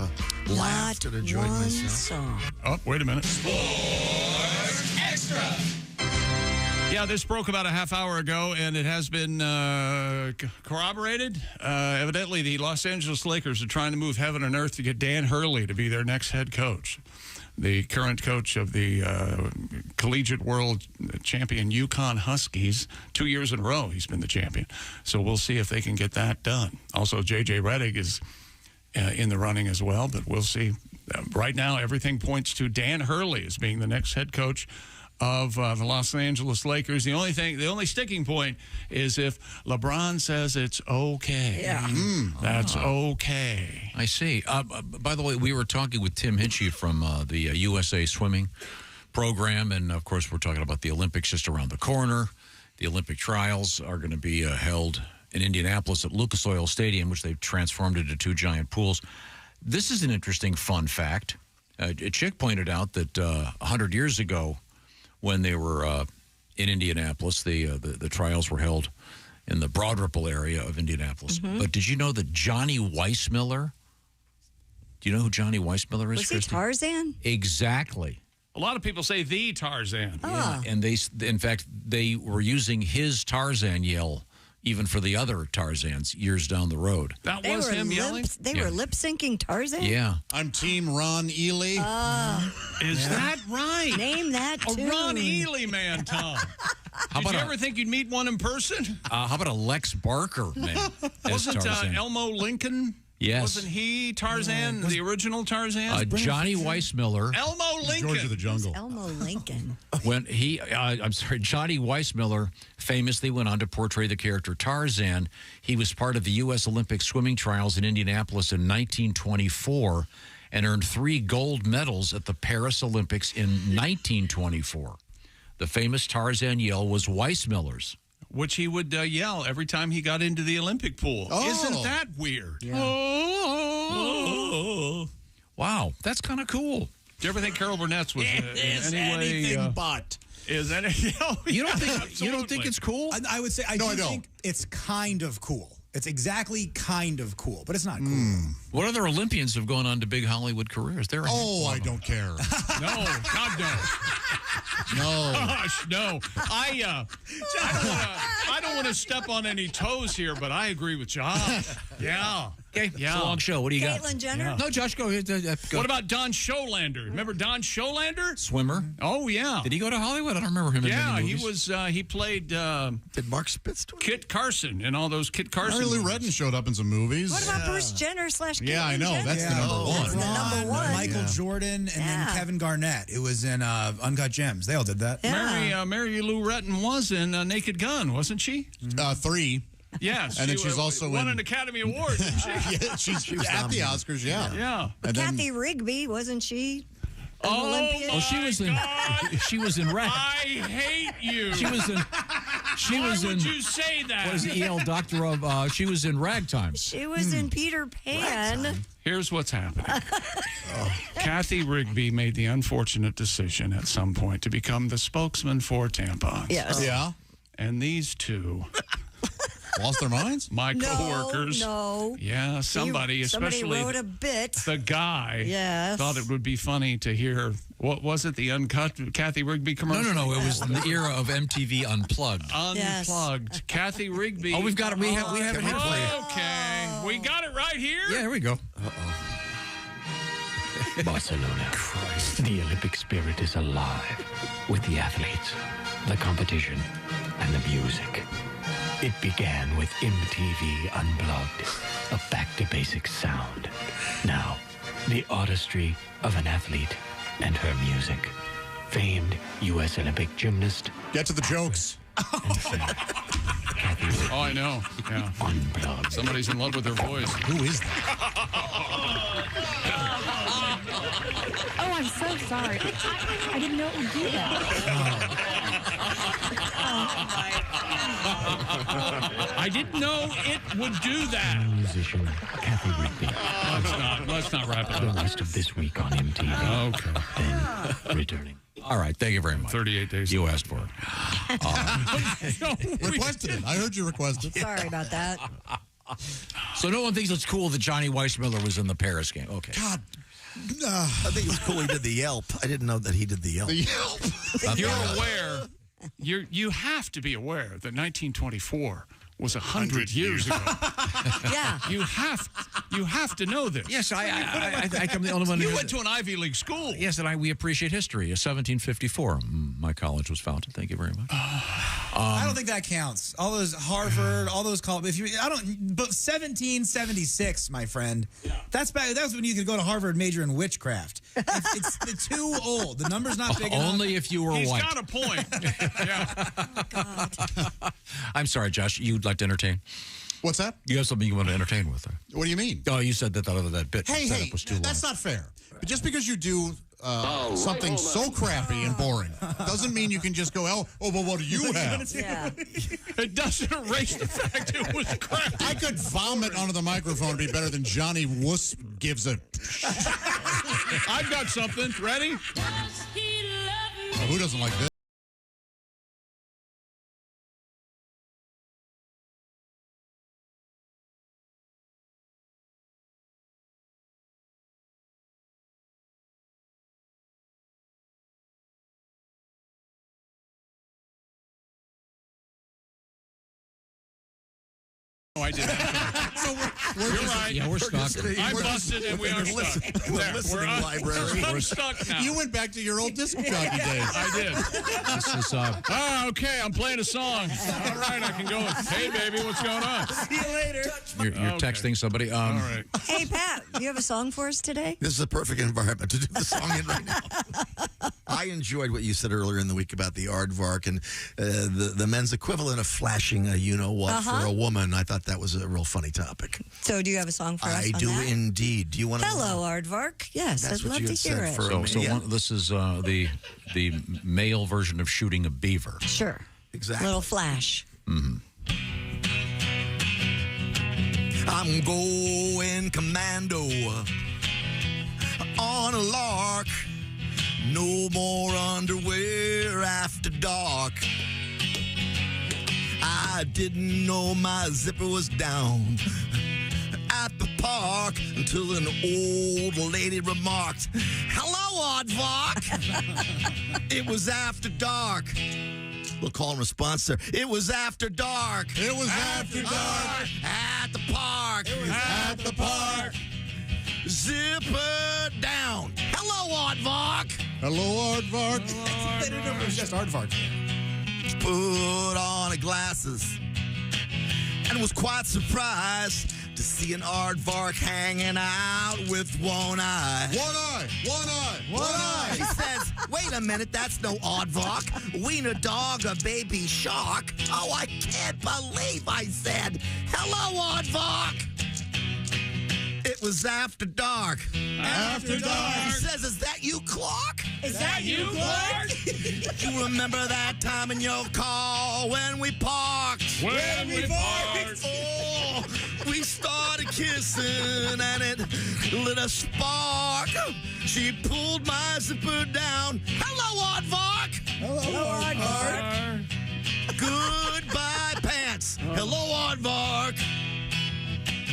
laughed and enjoyed one myself. Song. Oh, wait a minute. Sports Extra. Yeah, this broke about a half hour ago, and it has been corroborated. Evidently, the Los Angeles Lakers are trying to move heaven and earth to get Dan Hurley to be their next head coach. The current coach of the collegiate world champion UConn Huskies. 2 years in a row, he's been the champion. So we'll see if they can get that done. Also, J.J. Redick is in the running as well, but we'll see. Right now, everything points to Dan Hurley as being the next head coach of the Los Angeles Lakers. The only sticking point is if LeBron says it's okay. Yeah. That's okay. I see. By the way, we were talking with Tim Hinchey from the USA Swimming program, and of course, we're talking about the Olympics just around the corner. The Olympic trials are going to be held in Indianapolis at Lucas Oil Stadium, which they've transformed into 2 giant pools. This is an interesting fun fact. Chick pointed out that 100 years ago, when they were in Indianapolis, the trials were held in the Broad Ripple area of Indianapolis. Mm-hmm. But did you know that Johnny Weissmuller? Do you know who Johnny Weissmuller is? Was he Tarzan? Exactly. A lot of people say the Tarzan. Oh. And in fact, they were using his Tarzan yell even for the other Tarzans years down the road. That was him yelling? They were lip-syncing Tarzan? Yeah. I'm Team Ron Ely. Is that right? Name that tune. A Ron Ely man, Tom. Did you ever think you'd meet one in person? How about a Lex Barker, man? Wasn't Elmo Lincoln? Yes. Wasn't he Tarzan, the original Tarzan? Johnny Weissmuller. Elmo Lincoln. George of the Jungle. Elmo Lincoln. When Johnny Weissmuller famously went on to portray the character Tarzan. He was part of the U.S. Olympic swimming trials in Indianapolis in 1924 and earned 3 gold medals at the Paris Olympics in 1924. The famous Tarzan yell was Weissmuller's. Which he would yell every time he got into the Olympic pool. Oh. Isn't that weird? Yeah. Wow, that's kind of cool. Do you ever think Carol Burnett's was It's anyway, anything but. Is that You don't think it's cool? I would say I don't think it's kind of cool. It's exactly kind of cool, but it's not cool. What other Olympians have gone on to big Hollywood careers? I don't care. No, God, no. No. Gosh, no. I don't want to step on any toes here, but I agree with Josh. Yeah. Okay, it's a long show. What do you got? Caitlyn Jenner? No, Josh, go ahead. Go. What about Don Scholander? Remember Don Scholander? Swimmer? Oh, yeah. Did he go to Hollywood? I don't remember him in Yeah, many he movies. was. He played. Did Mark Spitz do it? Kit Carson and all those Kit Carson. Mary Lou movies. Redden showed up in some movies. What about Bruce Jenner / Caitlyn Yeah, I know. Jenner? That's the number one. That's the number one. Michael Jordan, and then Kevin Garnett, who was in Uncut Gems. They all did that. Mary Lou Retton was in Naked Gun, wasn't she? 3. Yes. And then she's also won in an Academy Award, didn't she? Yeah, she's at the Oscars, yeah. Yeah. But Kathy Rigby, wasn't she? An Oh, Olympian? Oh, she was in. She was in Rag. I hate you. She was in. She Why was in. would you say that? What is the EL doctor of? She was in Ragtime. She was in Peter Pan. Here's what's happening. Kathy Rigby made the unfortunate decision at some point to become the spokesman for tampons. Yes. Yeah. And these two lost their minds? My coworkers. No. Yeah, somebody, especially wrote a bit. the guy, Yes. thought it would be funny to hear, what was it, the uncut Kathy Rigby commercial? No. It was in the era of MTV Unplugged. Unplugged. Kathy Rigby. Oh, we've got it. We have it here. Okay. We got it right here. Yeah, here we go. Barcelona. The Olympic spirit is alive with the athletes, the competition, and the music. It began with MTV Unplugged, a back-to-basic sound. Now, the artistry of an athlete and her music. Famed U.S. Olympic gymnast. Get to the jokes. Oh, I know. Yeah. Unplugged. Somebody's in love with her voice. Who is that? Oh, I'm so sorry. I didn't know it would do that. I didn't know it would do that. Musician Kathy Rigby. Let's not wrap it The up. rest of this week on MTV. Okay. Then returning. All right, thank you very much. 38 days. You asked for it. Requested it. I heard you requested. Sorry about that. So no one thinks it's cool that Johnny Weissmuller was in the Paris game. Okay. God. I think it was cool he did the Yelp. I didn't know that he did the Yelp. You're aware, you have to be aware that 1924 was 100 years ago. Yeah. You have to know this. Yes, I come the only one. You went to an Ivy League school. Yes, and we appreciate history. 1754, my college was founded. Thank you very much. I don't think that counts. All those Harvard, all those colleges. But 1776, my friend. That's back. That was when you could go to Harvard and major in witchcraft. It's too old. The number's not big enough. Only if you were He's white. got a point. Yeah. I'm sorry, Josh. You'd like to entertain? What's that? You have something you want to entertain with? What do you mean? Oh, you said that bit setup was too long. That's not fair. But just because you do something so crappy and boring doesn't mean you can just go, oh, but what do you have? Yeah. It doesn't erase the fact it was crappy. I could vomit onto the microphone and be better than Johnny Wuss gives a... I've got something. Ready? Who doesn't like this? No, I didn't. You're right. Yeah, we're stuck. I busted and we are stuck. There, listening library. We're stuck now. You went back to your old disc jockey days. I did. This is Okay, I'm playing a song. All right, I can go. Hey, baby, what's going on? See you later. You're texting somebody. All right. Hey, Pat, you have a song for us today? This is a perfect environment to do the song in right now. I enjoyed what you said earlier in the week about the aardvark and the men's equivalent of flashing a you-know-what for a woman. I thought that was a real funny topic. So do you have a song for us I on do that? indeed. Do you want to? Hello, Aardvark. Yes, That's I'd what love you to had hear said it. for- So this is the male version of shooting a beaver. Sure. Exactly. Little flash. I'm going commando on a lark. No more underwear after dark. I didn't know my zipper was down at the park until an old lady remarked, "Hello, Aardvark." It was after dark. Little call and response there. It was after dark. It was after dark. At the park. It was at the park. Zipper down. Hello, Aardvark. Hello, Aardvark. They didn't know it was just Aardvark. Put on her glasses and was quite surprised to see an aardvark hanging out with one eye. One eye, one eye, one eye. He says, wait a minute, that's no aardvark. Wiener dog, a baby shark. Oh, I can't believe I said, hello, aardvark. It was after dark. After dark. He says, is that you, Clark? Is that you, Clark? You remember that time in your car when we parked? When we parked. Oh, we started kissing and it lit a spark. She pulled my zipper down. Hello, Aardvark. Hello, Aardvark. Goodbye, pants. Hello, Aardvark.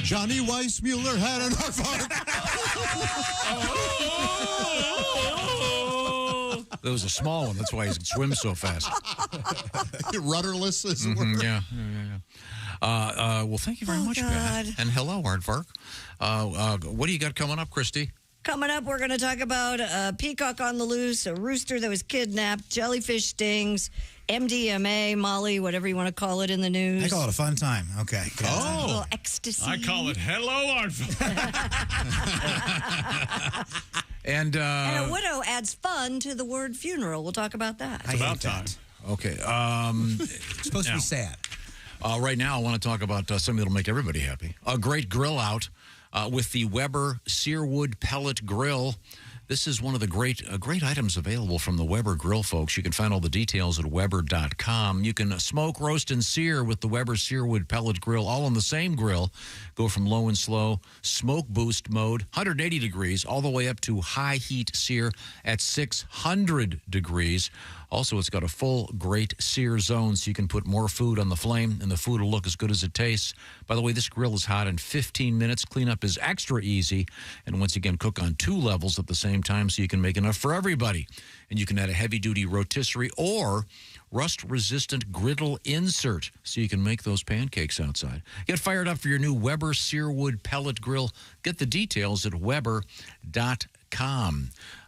Johnny Weissmuller had an aardvark. That was a small one. That's why he swims so fast. Rudderless as it were. Yeah. Well, thank you very much, Pat. And hello, Aardvark. What do you got coming up, Christy? Coming up, we're going to talk about a peacock on the loose, a rooster that was kidnapped, jellyfish stings, MDMA, Molly, whatever you want to call it in the news. I call it a fun time. Okay. A little ecstasy. I call it hello, And a widow adds fun to the word funeral. We'll talk about that. It's about time. Okay. It's supposed to be sad. Right now, I want to talk about something that'll make everybody happy. A great grill out with the Weber Searwood Pellet Grill. This is one of the great items available from the Weber Grill, folks. You can find all the details at Weber.com. You can smoke, roast, and sear with the Weber Searwood Pellet Grill, all on the same grill. Go from low and slow, smoke boost mode, 180 degrees, all the way up to high heat sear at 600 degrees. Also, it's got a full great sear zone, so you can put more food on the flame, and the food will look as good as it tastes. By the way, this grill is hot in 15 minutes. Cleanup is extra easy. And once again, cook on 2 levels at the same time, so you can make enough for everybody. And you can add a heavy-duty rotisserie or rust-resistant griddle insert, so you can make those pancakes outside. Get fired up for your new Weber Searwood Pellet Grill. Get the details at Weber.com.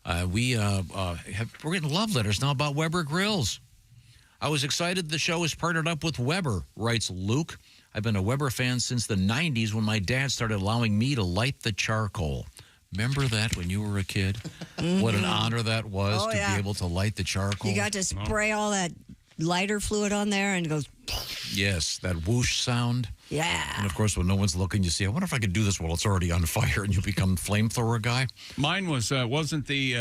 We're getting love letters now about Weber grills. I was excited the show is partnered up with Weber, writes Luke. I've been a Weber fan since the 90s when my dad started allowing me to light the charcoal. Remember that when you were a kid? Mm-hmm. What an honor that was to be able to light the charcoal. You got to spray all that lighter fluid on there and it goes... Yes, that whoosh sound. Yeah. And, of course, when no one's looking, you see, I wonder if I could do this while it's already on fire, and you become flamethrower guy. Mine was wasn't the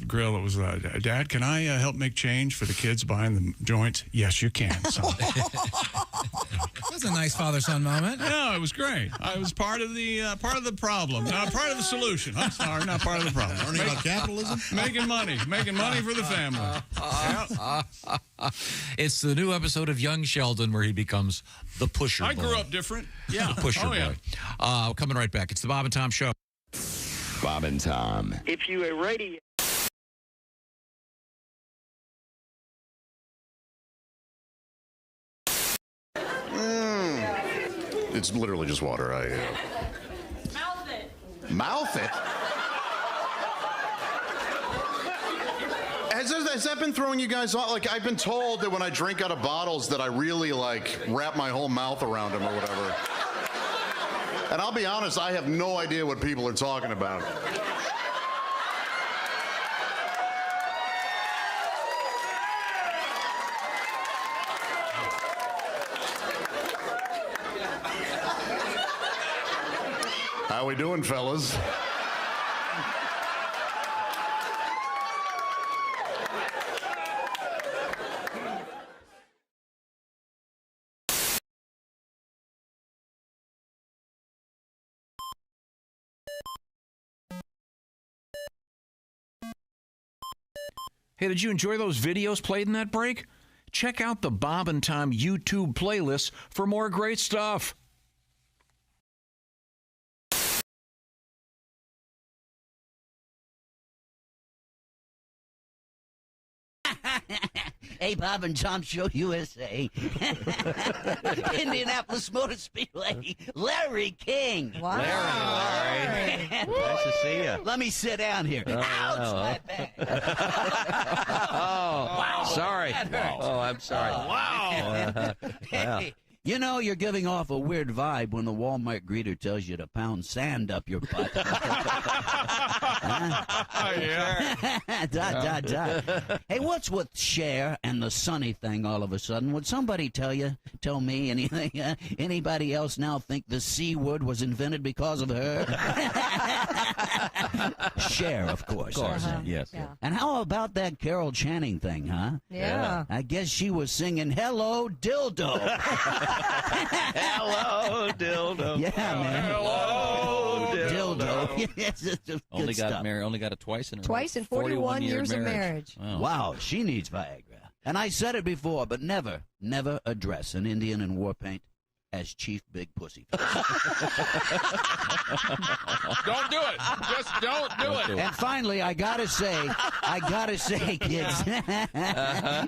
grill. It was, Dad, can I help make change for the kids buying the joints? Yes, you can, son. That's a nice father-son moment. No, it was great. I was part of the problem, not part of the solution. I'm sorry, not part of the problem. Learning about capitalism? Making money for the family. It's the new episode of Young Sheldon where he becomes the pusher boy. I grew up different. Yeah. The pusher boy. Coming right back. It's the Bob and Tom Show. Bob and Tom. If you are ready. It's literally just water. Mouth it. Mouth it? Has that been throwing you guys off? Like, I've been told that when I drink out of bottles that I really, wrap my whole mouth around them or whatever. And I'll be honest, I have no idea what people are talking about. How we doing, fellas? Hey, did you enjoy those videos played in that break? Check out the Bob and Tom YouTube playlist for more great stuff. Hey, Bob and Tom Show USA. Indianapolis Motor Speedway. Larry King. Wow. Larry. Nice to see you. Let me sit down here. Ouch, my back. Wow. Sorry. Oh, I'm sorry. Wow. Hey, you know you're giving off a weird vibe when the Walmart greeter tells you to pound sand up your butt. Hey, what's with Cher and the Sunny thing all of a sudden? Would somebody tell me anything? Anybody else now think the C word was invented because of her? Cher, of course. Yes. Yeah. And how about that Carol Channing thing, huh? Yeah. I guess she was singing Hello Dildo. Hello, dildo. Yeah, man. Hello, dildo. Yes, it's just Only good got stuff. married. Only got it twice in a Twice in 41 years of marriage. Wow, she needs Viagra. And I said it before, but never address an Indian in war paint as Chief Big Pussy. Don't do it. Just don't do it. And finally, I gotta say, kids,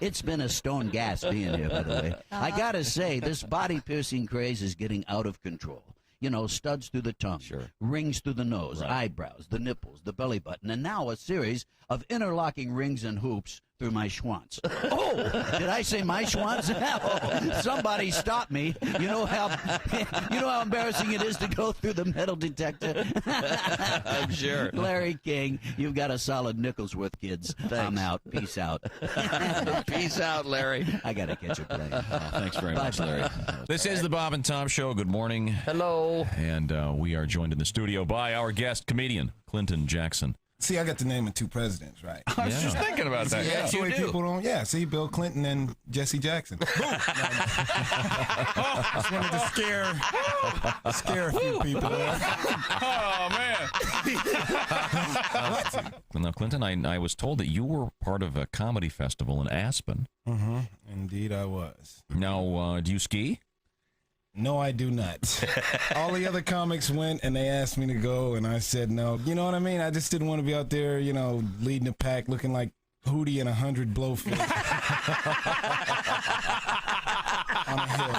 it's been a stone gas being here, by the way. I gotta say, this body-piercing craze is getting out of control. You know, studs through the tongue, rings through the nose, eyebrows, the nipples, the belly button, and now a series of interlocking rings and hoops through my schwanz. Oh, did I say my schwanz? Oh, somebody stop me. You know how embarrassing it is to go through the metal detector? I'm sure. Larry King, you've got a solid nickel's worth, kids. Thanks. I'm out. Peace out. Peace out, Larry. I got to catch a plane. Thanks very much, Bye-bye. Larry. This is the Bob and Tom Show. Good morning. Hello. And we are joined in the studio by our guest comedian, Clinton Jackson. See, I got the name of two presidents, right? I was just thinking about that. Yeah, That's the way people don't. Yeah, see, Bill Clinton and Jesse Jackson. Boom. Just wanted to scare a few people. Oh, man. Now, Clinton, I was told that you were part of a comedy festival in Aspen. Mm-hmm. Indeed, I was. Now, do you ski? No, I do not. All the other comics went, and they asked me to go, and I said no. You know what I mean? I just didn't want to be out there, you know, leading the pack, looking like Hootie and 100 blowfish. On a hill.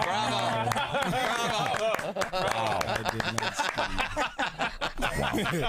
Bravo. Bravo. I did not ski.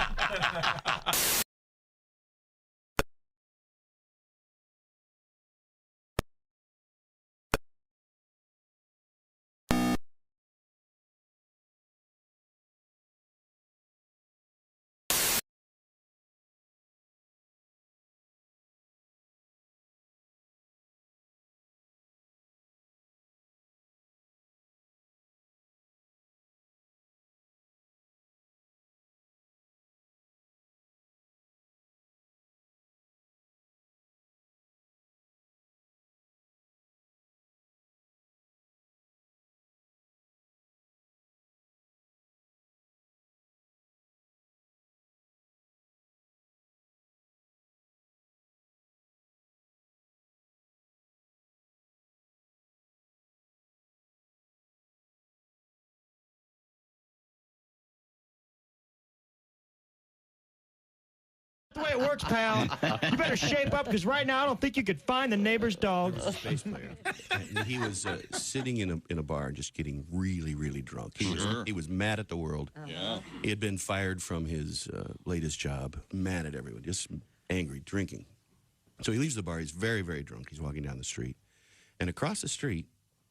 That's the way it works, pal. You better shape up, because right now I don't think you could find the neighbor's dog. Bass player. And he was sitting in a bar just getting really, really drunk. He was mad at the world. Yeah. He had been fired from his latest job, mad at everyone, just angry, drinking. So he leaves the bar. He's very, very drunk. He's walking down the street. And across the street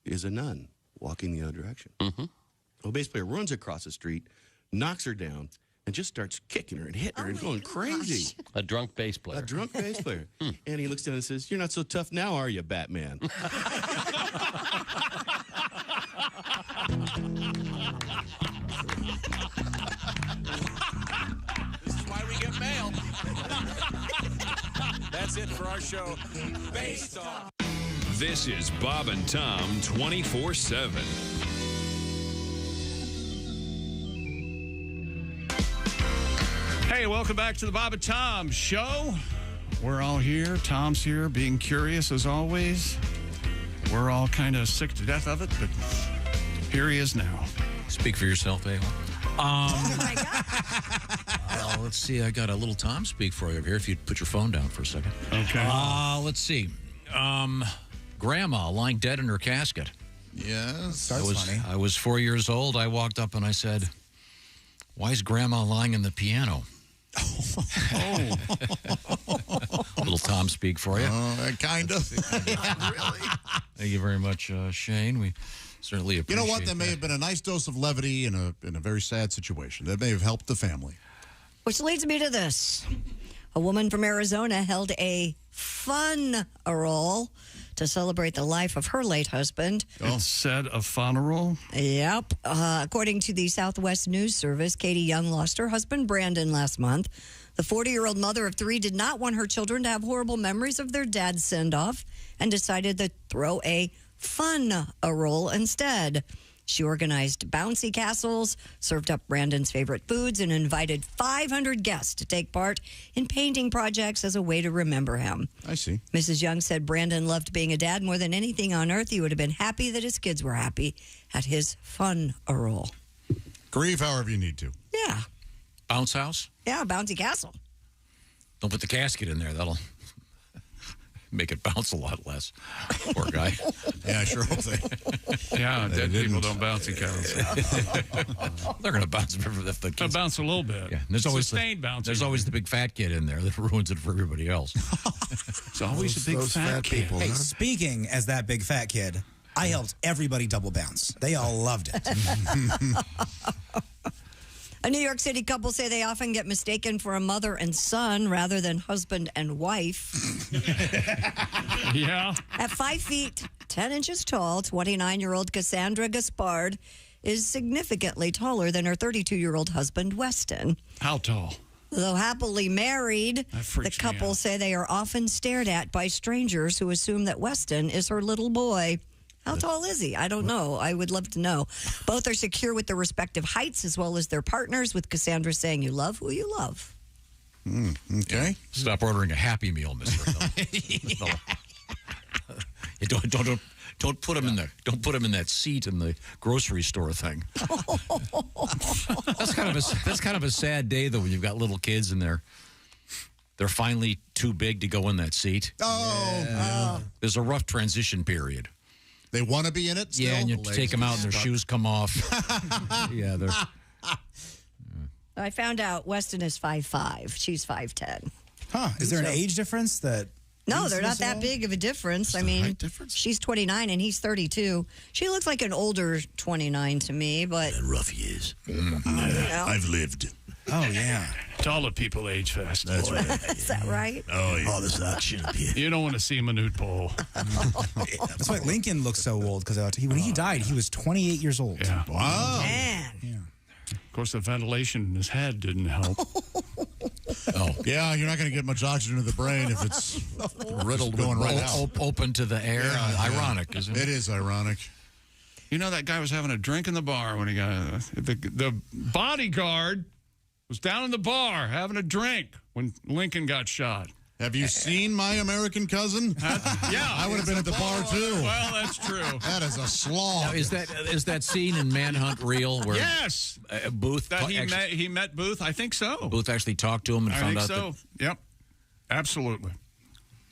is a nun walking the other direction. Mm-hmm. Well, bass player runs across the street, knocks her down, and just starts kicking her and hitting her and going crazy. A drunk bass player. A drunk bass player. And he looks down and says, "You're not so tough now, are you, Batman?" This is why we get mail. That's it for our show. Bass Talk. This is Bob and Tom 24/7. Hey, welcome back to the Bob and Tom Show. We're all here. Tom's here, being curious as always. We're all kind of sick to death of it, but here he is now. Speak for yourself, A. Oh my God. Well, let's see. I got a little Tom speak for you over here. If you'd put your phone down for a second. Okay. Let's see. Grandma lying dead in her casket. Yes. I was 4 years old. I walked up and I said, "Why is Grandma lying in the piano?" Little Tom speak for you. Kind of. Really? Thank you very much, Shane. We certainly appreciate You know what? That may have been a nice dose of levity in a very sad situation. That may have helped the family. Which leads me to this. A woman from Arizona held a fun-a-roll to celebrate the life of her late husband. It said a funeral? Yep. According to the Southwest News Service, Katie Young lost her husband, Brandon, last month. The 40-year-old mother of 3 did not want her children to have horrible memories of their dad's send-off and decided to throw a fun-a-roll instead. She organized bouncy castles, served up Brandon's favorite foods, and invited 500 guests to take part in painting projects as a way to remember him. I see. Mrs. Young said Brandon loved being a dad more than anything on earth. He would have been happy that his kids were happy at his fun-a-roll. Grieve however you need to. Yeah. Bounce house? Yeah, bouncy castle. Don't put the casket in there. That'll make it bounce a lot less. Poor guy. Yeah, I sure hope they. Yeah, dead people don't bounce in castles. They're going to bounce if the They'll kids. bounce a little bit. Yeah, and there's always Sustained bouncing. There's always the big fat kid in there that ruins it for everybody else. It's always a big Those fat kid. people. Hey, huh? speaking as that big fat kid, I helped everybody double bounce. They all loved it. A New York City couple say they often get mistaken for a mother and son rather than husband and wife. Yeah. At 5 feet, 10 inches tall, 29-year-old Cassandra Gaspard is significantly taller than her 32-year-old husband, Weston. How tall? Though happily married, the freaks me couple out. say they are often stared at by strangers who assume that Weston is her little boy. How tall is he? I don't know. I would love to know. Both are secure with their respective heights as well as their partners, with Cassandra saying, "You love who you love." Okay. Stop ordering a Happy Meal, Mister. No. Don't put him in there. Don't put him in that seat in the grocery store thing. That's kind of a sad day though when you've got little kids and they're finally too big to go in that seat. Oh. There's a rough transition period. They want to be in it still? Yeah, and you take them out and their shoes come off. Yeah, they're. I found out Weston is 5'5". She's 5'10". Huh. Is there an age difference that... No, they're not that big of a difference. I mean, she's 29 and he's 32. She looks like an older 29 to me, but... rough he is. I've lived. Oh, yeah. Taller people age fast. That's right. Is that right? Oh, yeah. All this action up here. You don't want to see him a nude pole. That's why Lincoln looks so old, because when he died, he was 28 years old. Yeah. Wow. Man. Of course, the ventilation in his head didn't help. Oh. Yeah, you're not going to get much oxygen to the brain if it's riddled going right out. Open to the air. Yeah, ironic, isn't it? It is ironic. You know, that guy was having a drink in the bar when he got... The bodyguard was down in the bar having a drink when Lincoln got shot. Have you seen My American Cousin? Yeah. I would have been at the bar, too. Well, that's true. That is a slog. Now, is that scene in Manhunt real where Yes. Booth That he met Booth? I think so. Booth actually talked to him and I found think out so. Yep. Absolutely.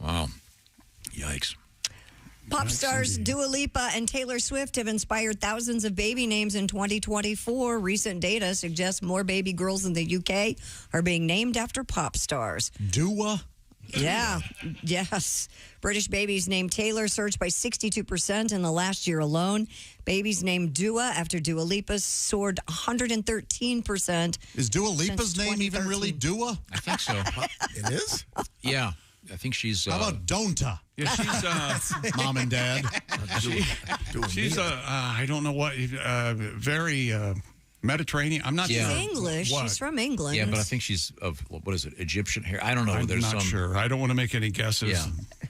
Wow. Yikes. Pop stars Dua Lipa and Taylor Swift have inspired thousands of baby names in 2024. Recent data suggests more baby girls in the UK are being named after pop stars. Dua? Yeah. Yes. British babies named Taylor surged by 62% in the last year alone. Babies named Dua after Dua Lipa soared 113%. Is Dua Lipa's name even really Dua? I think so. It is? Yeah. I think she's... How about Donta? Yeah, she's... Mom and Dad. She's I don't know what, very Mediterranean. I'm not She's sure. English. What? She's from England. Yeah, but I think she's of, what is it, Egyptian hair? I don't know. I'm There's not sure. I don't want to make any guesses.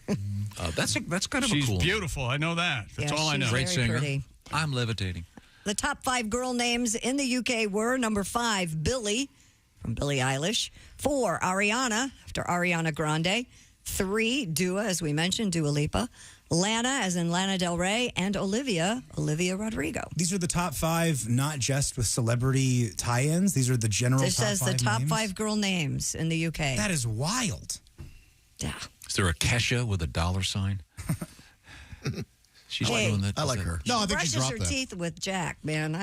Yeah. That's kind of She's a cool beautiful. I know that. That's all I know. Great very singer. pretty. I'm levitating. The top 5 girl names in the UK were number 5, Billie, from Billie Eilish. 4, Ariana, after Ariana Grande. 3, Dua, as we mentioned, Dua Lipa. Lana, as in Lana Del Rey. And Olivia Rodrigo. These are the top 5, not just with celebrity tie-ins. These are the general This top says 5 the top names. 5 girl names in the UK. That is wild. Yeah. Is there a Kesha with a $sign? She's Hey, doing that. I like her. No, I think she Brushes dropped her that. teeth with Jack, man.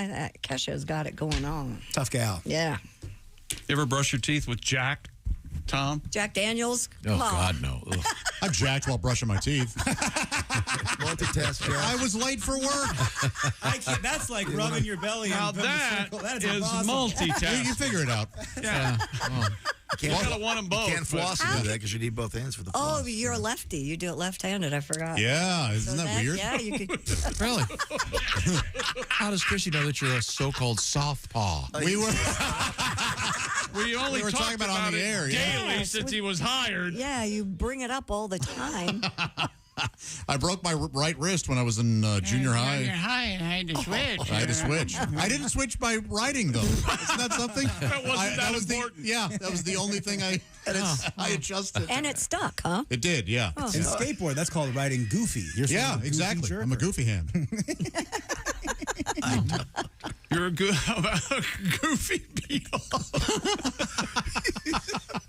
Kesha's got it going on. Tough gal. Yeah. You ever brush your teeth with Jack, Tom? Jack Daniels. Oh, Come on. God, no. Ugh. I jacked while brushing my teeth. Multitask, Jack. I was late for work. That's like rubbing your belly. Now and putting a that circle. That is impossible. multitasking. You figure it out. Yeah. You gotta want them both. You can't floss and do that because you need both hands for the floss. Oh, you're a lefty. You do it left-handed. I forgot. Yeah, isn't So that weird? Yeah, you could. Really? How does Chrissy know that you're a so-called southpaw? We were. We only were talked talking about it on the it air, daily yeah. since he was hired. Yeah, you bring it up all the time. I broke my right wrist when I was in junior high. I had to switch. I had to switch. I didn't switch by writing, though. Isn't that something? That wasn't that was important. that was the only thing I adjusted. And it stuck, huh? It did, yeah. In skateboard, that's called riding goofy. You're Yeah, sort of a goofy exactly. jerker. I'm a goofy hand. You're a goofy beetle.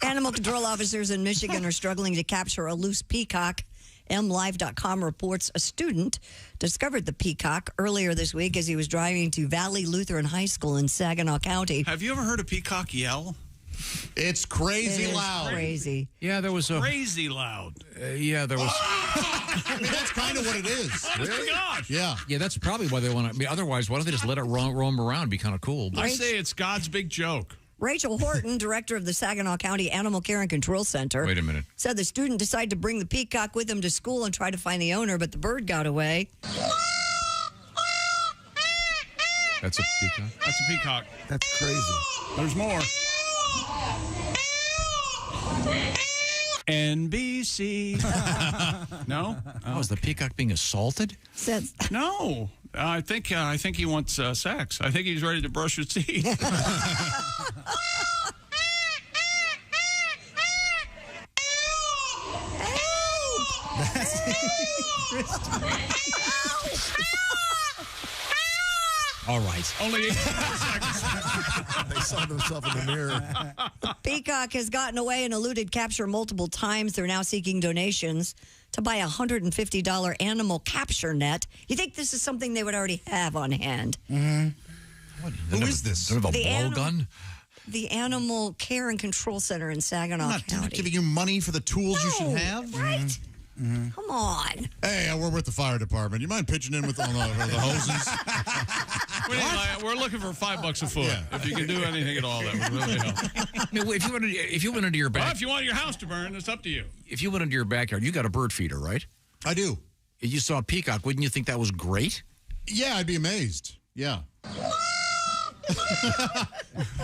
Animal control officers in Michigan are struggling to capture a loose peacock. MLive.com reports a student discovered the peacock earlier this week as he was driving to Valley Lutheran High School in Saginaw County. Have you ever heard a peacock yell? It's crazy It is loud. Crazy. Yeah, there was a... Crazy loud. yeah, there was... I mean, that's kind of what it is. Oh, my gosh. Yeah. Yeah, that's probably why they want to... I mean, otherwise, why don't they just let it roam around? Be kind of cool. I say it's God's big joke. Rachel Horton, director of the Saginaw County Animal Care and Control Center, Wait a minute. said the student decided to bring the peacock with him to school and try to find the owner, but the bird got away. That's a peacock? That's a peacock. That's crazy. There's more. NBC. No? Oh, is the peacock being assaulted? Says No. I think he wants sex. I think he's ready to brush his teeth. All right. Only 8 seconds. They saw themselves in the mirror. Peacock has gotten away and eluded capture multiple times. They're now seeking donations to buy a $150 animal capture net. You think this is something they would already have on hand? Who is this? They have a The blow gun? The Animal Care and Control Center in Saginaw I'm not County. giving you money for the tools you should have. Right? Come on. Hey, we're with the fire department. You mind pitching in with the hoses? We're looking for $5 a foot. Yeah. If you can do anything at all, that would really help. I mean, if you went into your Well, back, if you want your house to burn, it's up to you. if you went into your backyard, you got a bird feeder, right? I do. If you saw a peacock, wouldn't you think that was great? Yeah, I'd be amazed. Yeah.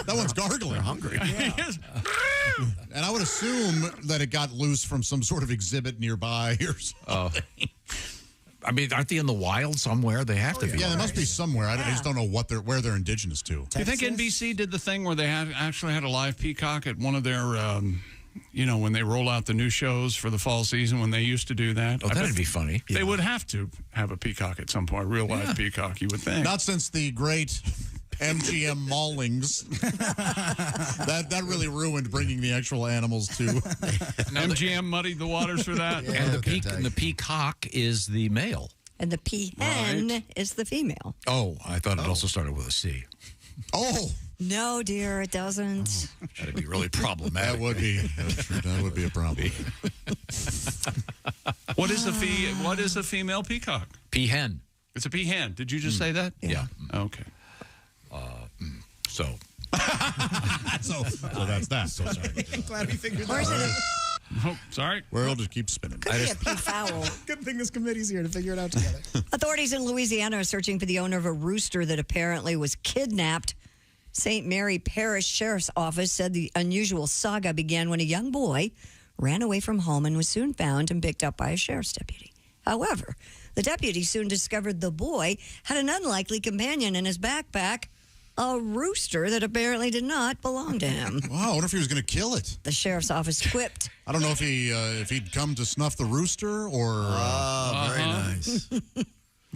That one's gargling. They're hungry. Yes. And I would assume that it got loose from some sort of exhibit nearby or something. I mean, aren't they in the wild somewhere? They have to be. Yeah, they must be somewhere. I just don't know where they're indigenous to. Do you think NBC did the thing where they actually had a live peacock at one of their, when they roll out the new shows for the fall season, when they used to do that? Oh, that'd be funny. They would have to have a peacock at some point, a real live peacock, you would think. Not since the great MGM maulings. that really ruined bringing the actual animals to. MGM muddied the waters for that. And the peacock is the male. And the peahen is the female. Oh, I thought it also started with a C. Oh. No, dear, it doesn't. That'd be really problematic. That would be. That would be a problem. What is the female peacock? Peahen. It's a peahen. Did you just say that? Yeah. Okay. So that's that. So sorry. Glad we figured Or that is out. it Oh, sorry. World just keeps spinning. could be a peafowl? Good thing this committee's here to figure it out together. Authorities in Louisiana are searching for the owner of a rooster that apparently was kidnapped. St. Mary Parish Sheriff's Office said the unusual saga began when a young boy ran away from home and was soon found and picked up by a sheriff's deputy. However, the deputy soon discovered the boy had an unlikely companion in his backpack, a rooster that apparently did not belong to him. Wow, I wonder if he was going to kill it. The sheriff's office quipped. I don't know if he'd come to snuff the rooster or. Very nice.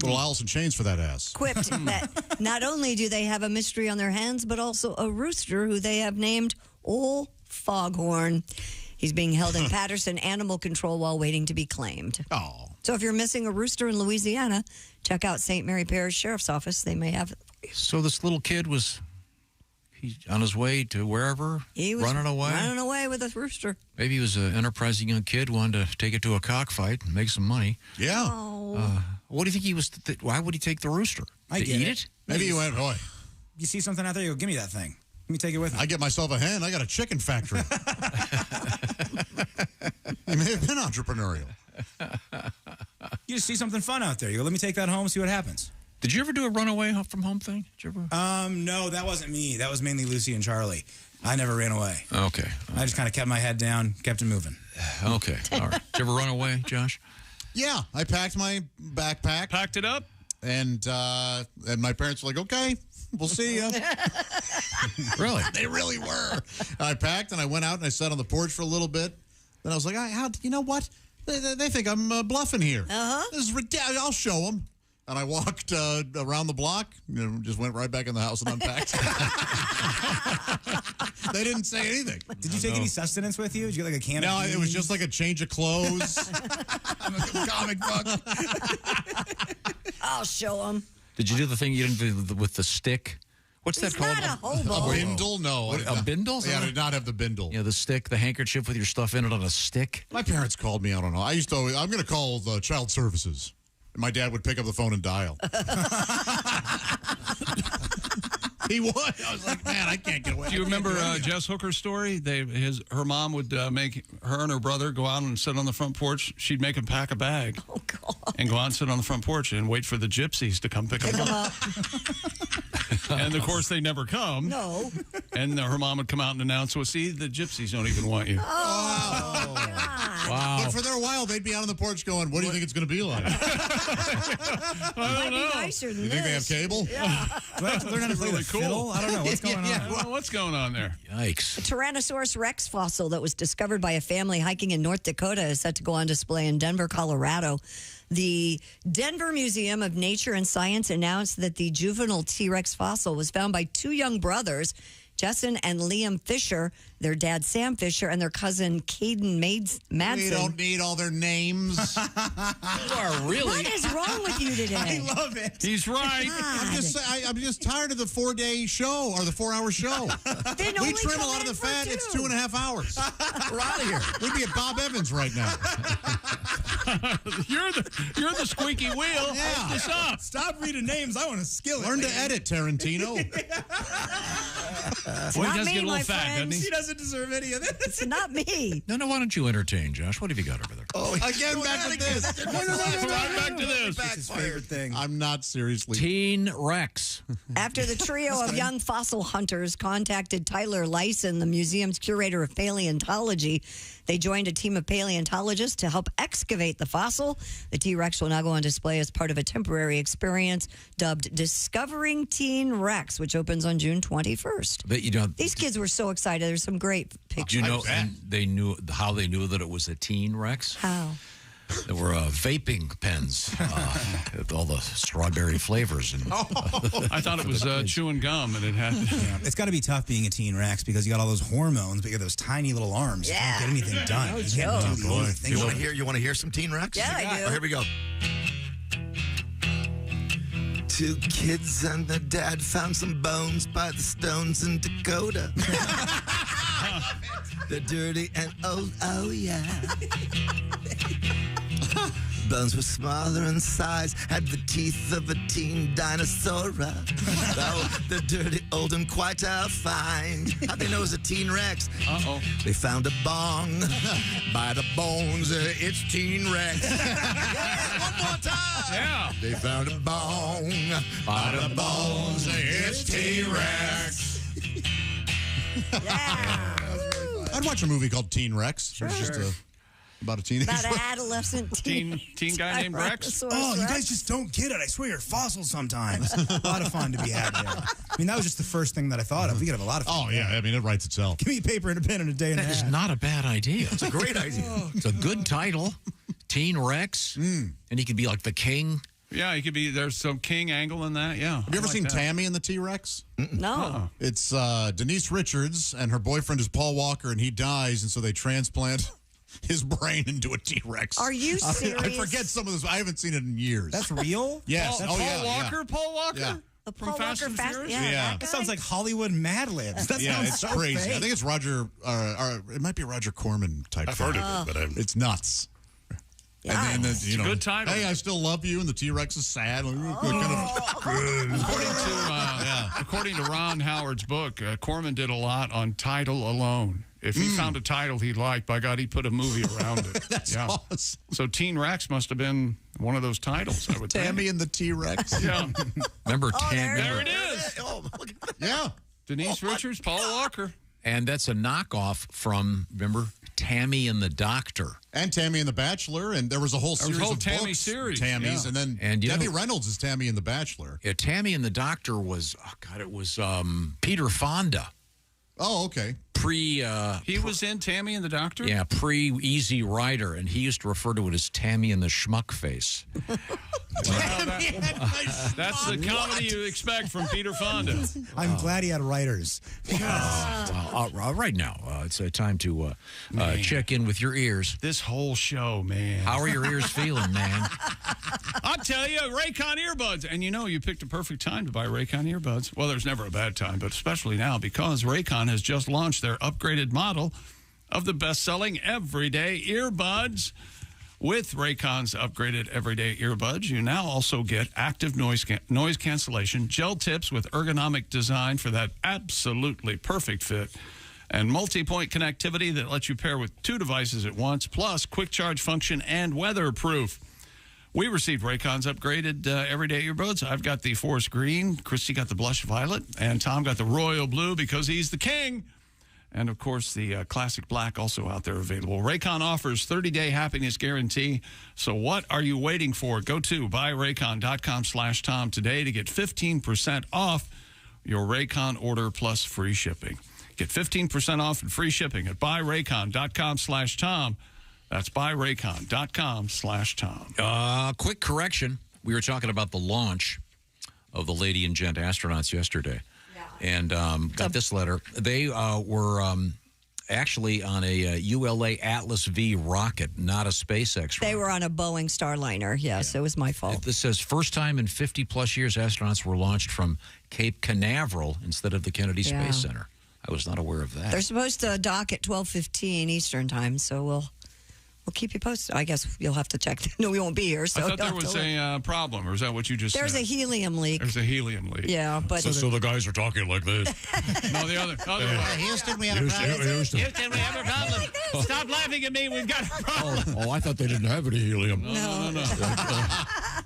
Little Alice in Chains for that ass. Quipped that not only do they have a mystery on their hands, but also a rooster who they have named Old Foghorn. He's being held in Patterson Animal Control while waiting to be claimed. Oh. So if you're missing a rooster in Louisiana, check out St. Mary Parish Sheriff's Office. They may have it. So this little kid he's on his way to wherever, He was running away. Running away with a rooster. Maybe he was an enterprising young kid, wanted to take it to a cockfight and make some money. Yeah. Oh. What do you think he was? Why would he take the rooster? I to get eat it. it? Maybe he went, boy, You see something out there, you go, give me that thing. Let me take it with me. I get myself a hen. I got a chicken factory. He may have been entrepreneurial. You just see something fun out there. You go, let me take that home, see what happens. Did you ever do a runaway from home thing? Did you ever? No, that wasn't me. That was mainly Lucy and Charlie. I never ran away. Okay. I just kind of kept my head down, kept it moving. Okay. All right. Did you ever run away, Josh? Yeah, I packed my backpack. Packed it up? And my parents were like, okay, we'll see you. Really? They really were. I packed and I went out and I sat on the porch for a little bit. Then I was like, you know what? They think I'm bluffing here. This is ridiculous. I'll show them. And I walked around the block, just went right back in the house and unpacked. They didn't say anything. Did you take any sustenance with you? Did you get like a can of beans? It was just like a change of clothes. Comic book. I'll show them. Did you do the thing you didn't do with the stick? What's that called? Not a hobo. A bindle? No. A bindle? Yeah, I did not have the bindle. Yeah, the stick, the handkerchief with your stuff in it on a stick. My parents called me. I don't know. I used to always, I'm going to call the child services. And my dad would pick up the phone and dial. He would. I was like, man, I can't get away. Do you remember Jess Hooker's story? Her mom would make her and her brother go out and sit on the front porch. She'd make them pack a bag. Oh, God. And go out and sit on the front porch and wait for the gypsies to come pick them up. And, of course, they never come. No. And her mom would come out and announce, well, see, the gypsies don't even want you. Oh, wow. But for their while, they'd be out on the porch going, what do you think it's going to be like? I don't know. Nicer than You think they have this. cable? Yeah. Do I have to learn how to play Really the cool. fiddle? I don't know. What's going on? Well, what's going on there? Yikes. A Tyrannosaurus Rex fossil that was discovered by a family hiking in North Dakota is set to go on display in Denver, Colorado. The Denver Museum of Nature and Science announced that the juvenile T-Rex fossil was found by two young brothers, Justin and Liam Fisher, their dad Sam Fisher, and their cousin Caden Madsen. We don't need all their names. You are really... What is wrong with you today? I love it. He's right. I'm just tired of the 4-day show or the 4-hour show. Then We only trim a come lot of in the for fat. It's 2. 2.5 hours. We're out of here. We'd be at Bob Evans right now. You're the squeaky wheel. Yeah. What's up? Stop reading names. I want to skill it. Learn to edit, Tarantino. Well, he not does me, get a my little fat, doesn't friends. he? He doesn't deserve any of this. It's not me. No, why don't you entertain, Josh? What have you got over there? Oh, again, back with this. Right back to this. It's his favorite thing. I'm not seriously. Teen Rex. After the trio of young fossil hunters contacted Tyler Lyson, the museum's curator of paleontology, they joined a team of paleontologists to help excavate the fossil. The T-Rex will now go on display as part of a temporary experience dubbed Discovering Teen Rex, which opens on June 21st. But These kids were so excited. There's some great pictures. you know, and they knew how they knew that it was a Teen Rex? How? There were vaping pens with all the strawberry flavors. And I thought it was chewing gum, and it had. Yeah. It's got to be tough being a teen Rex because you got all those hormones, but you got those tiny little arms. Yeah. You can't get anything done. No You can't joke. do anything. You want to hear some Teen Rex? Yeah, I do. Oh, here we go. Two kids and their dad found some bones by the stones in Dakota. They're dirty and old, oh yeah. Bones were smaller in size, had the teeth of a teen dinosaur. Oh, they're dirty, old, and quite a find. How'd they know it was a Teen Rex? Uh-oh. They found a bong by the bones. It's Teen Rex. One more time. Yeah. They found a bong by the bones. It's Teen Rex. Yeah. I'd watch a movie called Teen Rex. It's just about a teenager. About an adolescent Teen guy named Rex. Oh, you guys just don't get it. I swear you're fossils sometimes. A lot of fun to be had there. I mean, that was just the first thing that I thought of. We could have a lot of fun. Oh, yeah. I mean, it writes itself. Give me a paper and a pen in a day and a that half. is not a bad idea. It's a great idea. It's a good title. Teen Rex. And he could be like the king. Yeah, he could be. There's some king angle in that. Yeah. Have you ever seen Tammy and the T-Rex? No. It's Denise Richards, and her boyfriend is Paul Walker, and he dies, and so they transplant his brain into a T-Rex. Are you serious? I forget some of this. I haven't seen it in years. That's real? Yes. Paul Walker? Paul Walker? Yeah. The From Paul Fast Walker and Fast. Furious? Yeah. That sounds like Hollywood Mad Libs. That sounds it's so crazy. fake. I think it's Roger, it might be a Roger Corman type I've thing. heard of it, but it's nuts. And then, you know, good title. Hey, I still love you, and the T-Rex is sad. According to Ron Howard's book, Corman did a lot on title alone. If he found a title he liked, by God, he put a movie around it. That's awesome. So Teen Rex must have been one of those titles, I would Tammy think. and the T-Rex. Yeah. Remember There it is. Yeah. Denise Richards, Paul Walker. And that's a knockoff from, remember, Tammy and the Doctor. And Tammy and the Bachelor, and there was a whole series of Tammy books, series, Tammy's, yeah. and then And you Debbie know- Reynolds is Tammy and the Bachelor. Yeah, Tammy and the Doctor was, it was Peter Fonda. Oh, okay. He was in Tammy and the Doctor? Yeah, pre-Easy Rider, and he used to refer to it as Tammy and the Schmuck Face. That's the comedy you expect from Peter Fonda. I'm glad he had writers. Right now, it's time to check in with your ears. This whole show, man. How are your ears feeling, man? I'll tell you, Raycon earbuds. And you know, you picked a perfect time to buy Raycon earbuds. Well, there's never a bad time, but especially now because Raycon has just launched their upgraded model of the best-selling everyday earbuds. With Raycon's upgraded everyday earbuds, you now also get active noise cancellation, gel tips with ergonomic design for that absolutely perfect fit, and multi-point connectivity that lets you pair with 2 devices at once, plus quick charge function and weatherproof. We received Raycon's upgraded everyday earbuds. I've got the forest green, Christy got the blush violet, and Tom got the royal blue because he's the king. And, of course, the classic black also out there available. Raycon offers 30-day happiness guarantee. So what are you waiting for? Go to buyraycon.com/Tom today to get 15% off your Raycon order plus free shipping. Get 15% off and free shipping at buyraycon.com/Tom. That's buyraycon.com/Tom. Quick correction. We were talking about the launch of the Lady and Gent astronauts yesterday. And got this letter. They were actually on a ULA Atlas V rocket, not a SpaceX rocket. They were on a Boeing Starliner. Yes, it was my fault. This says first time in 50-plus years astronauts were launched from Cape Canaveral instead of the Kennedy Space Center. I was not aware of that. They're supposed to dock at 12:15 Eastern time, so we'll keep you posted. I guess you'll have to check. No, we won't be here. So I thought there was a problem, or is that what you just There's said? a helium leak. There's a helium leak. Yeah, but so the guys are talking like this. No, the other way. Houston, we have a problem. Houston, we have a problem. Stop laughing at me. We've got a problem. Oh, I thought they didn't have any helium. No.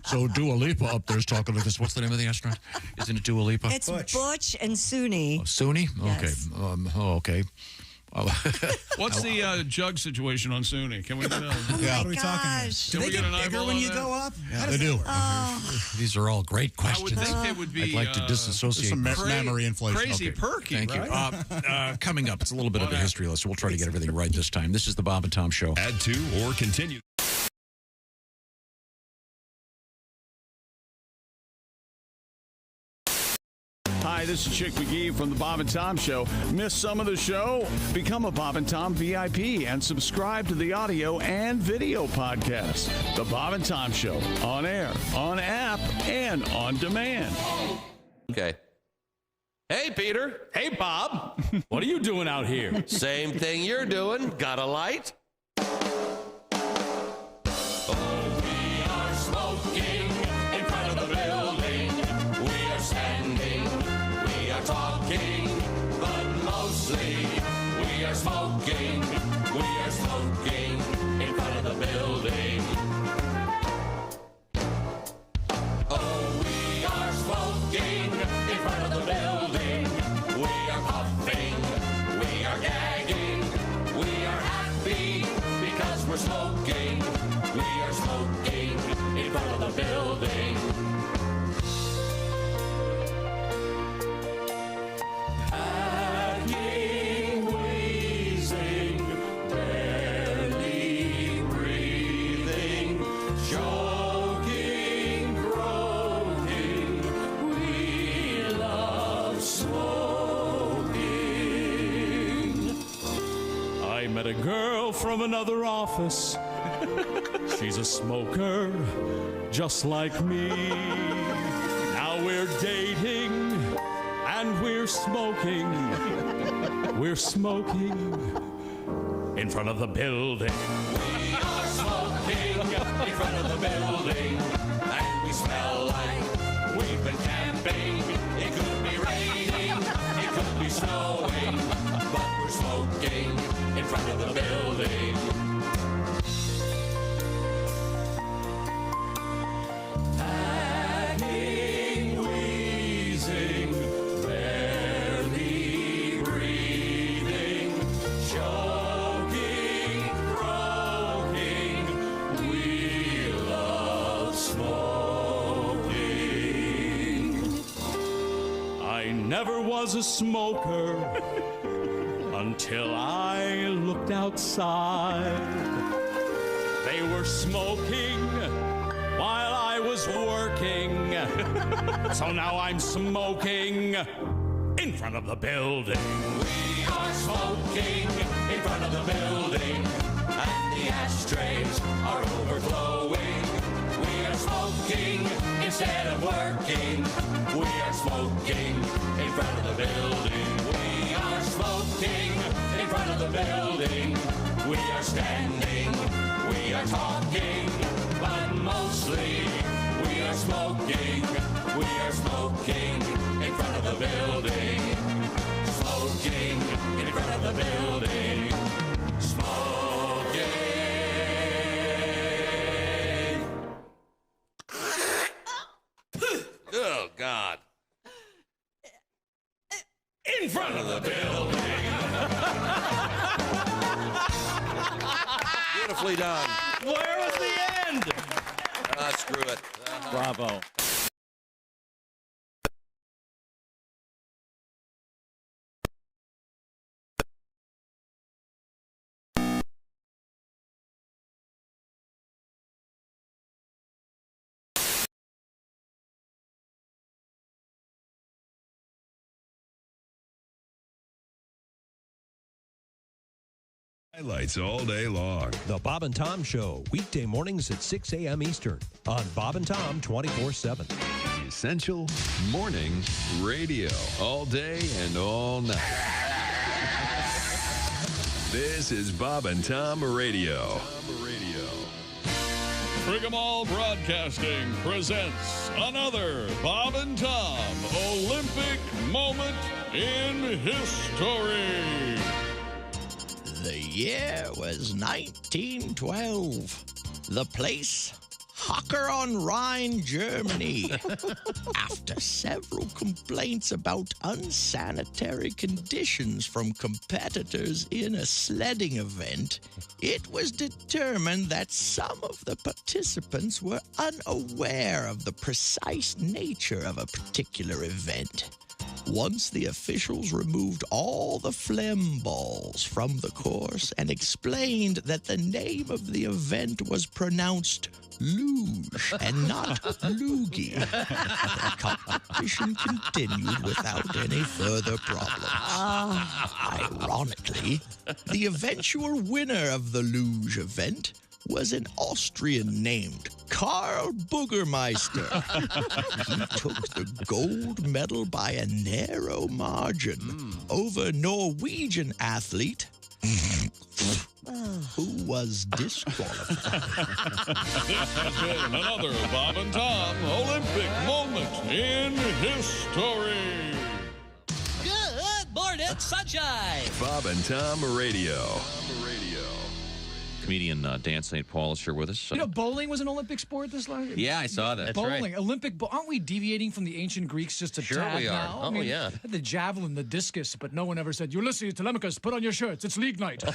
So Dua Lipa up there's talking like this. What's the name of the astronaut? Isn't it Dua Lipa? It's Butch and Suni. Suni? Yes. Okay. Okay. What's the jug situation on SUNY? Can we get a, What are we talking about? Gosh. Do Can they we get get an bigger eyeball when on you that? go up? Yeah, they do. These are all great I questions. would think they would be I'd like to disassociate. Some mammary inflation. crazy Okay. perky, Thank you. right? Coming up, it's a little bit of a history lesson. We'll try to get everything right this time. This is the Bob and Tom Show. Add to or continue. Hi, this is Chick McGee from the Bob and Tom Show. Miss some of the show? Become a Bob and Tom VIP and subscribe to the audio and video podcast. The Bob and Tom Show, on air, on app, and on demand. Okay. Hey, Peter. Hey, Bob. What are you doing out here? Same thing you're doing. Got a light? Smoking, we are smoking in front of the building. Oh, we are smoking in front of the building. We are puffing, we are gagging, we are happy because we're smoking. We are smoking. girl from another office. She's a smoker, just like me. Now we're dating, and we're smoking. We're smoking in front of the building. We are smoking in front of the building, and we smell like we've been camping. It could be raining, it could be snowing, but we're smoking in front of the building. Hacking, wheezing, barely breathing, choking, croaking. We love smoking. I never was a smoker until I looked outside. They were smoking while I was working. So now I'm smoking in front of the building. We are smoking in front of the building, and the ashtrays are overflowing. We are smoking instead of working. We are smoking in front of the building. We are smoking in front of the building. We are standing, we are talking, but mostly we are smoking. We are smoking in front of the building. Smoking in front of the building. Smoking. Oh, God. In front of the building. Beautifully done. Where was the end? Screw it. Bravo. Highlights all day long. The Bob and Tom Show, weekday mornings at 6 a.m. Eastern on Bob and Tom 24/7. Essential morning radio. All day and all night. This is Bob and Tom Radio. Frigamall Broadcasting presents another Bob and Tom Olympic moment in history. The year was 1912. The place, Hocker on Rhine, Germany. After several complaints about unsanitary conditions from competitors in a sledding event, it was determined that some of the participants were unaware of the precise nature of a particular event. Once the officials removed all the phlegm balls from the course and explained that the name of the event was pronounced luge and not loogie, the competition continued without any further problems. Ironically, the eventual winner of the luge event was an Austrian named Karl Boogermeister. He took the gold medal by a narrow margin over Norwegian athlete who was disqualified. This has been another Bob and Tom Olympic moment in history. Good morning, sunshine. Bob and Tom Radio. Comedian Dan St. Paul is here with us. You know, bowling was an Olympic sport this last year? Yeah, I saw that. Bowling, Olympic, aren't we deviating from the ancient Greeks just a Sure tad we are. now? Oh, I mean, yeah. The javelin, the discus, but no one ever said, Ulysses, Telemachus, put on your shirts, it's league night. Who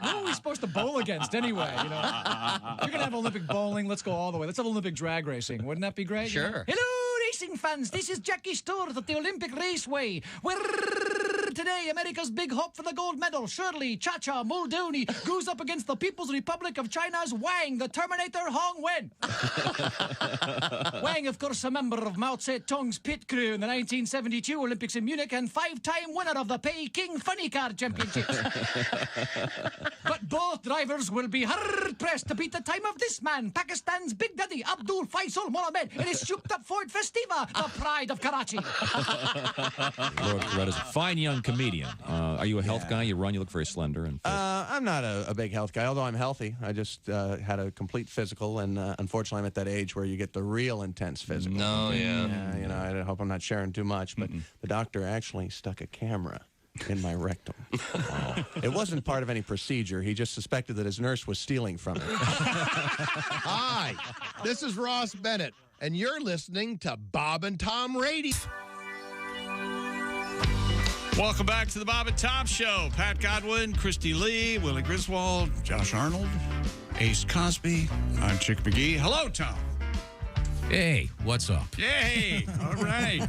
are we supposed to bowl against anyway? You know, if you're going to have Olympic bowling, let's go all the way. Let's have Olympic drag racing. Wouldn't that be great? Sure. Hello, racing fans. This is Jackie Stewart at the Olympic Raceway, where today, America's big hope for the gold medal, Shirley Cha-Cha Muldooney, goes up against the People's Republic of China's Wang, the Terminator Hong Wen. Wang, of course, a member of Mao Zedong's pit crew in the 1972 Olympics in Munich and 5-time winner of the Peking Funny Car Championships. But both drivers will be hard-pressed to beat the time of this man, Pakistan's Big Daddy Abdul Faisal Mohammed, in his souped-up Ford Festiva, the pride of Karachi. Lord Coretta's a fine young comedian. Are you a health guy? You run, you look very slender. And I'm not a big health guy, although I'm healthy. I just had a complete physical, and unfortunately I'm at that age where you get the real intense physical. No, yeah. You know, I hope I'm not sharing too much, but the doctor actually stuck a camera in my rectum. It wasn't part of any procedure. He just suspected that his nurse was stealing from him. Hi, this is Ross Bennett, and you're listening to Bob and Tom Radio. Welcome back to the Bob and Tom Show. Pat Godwin, Christy Lee, Willie Griswold, Josh Arnold, Ace Cosby. I'm Chick McGee. Hello, Tom. Hey, what's up? Yay! All right.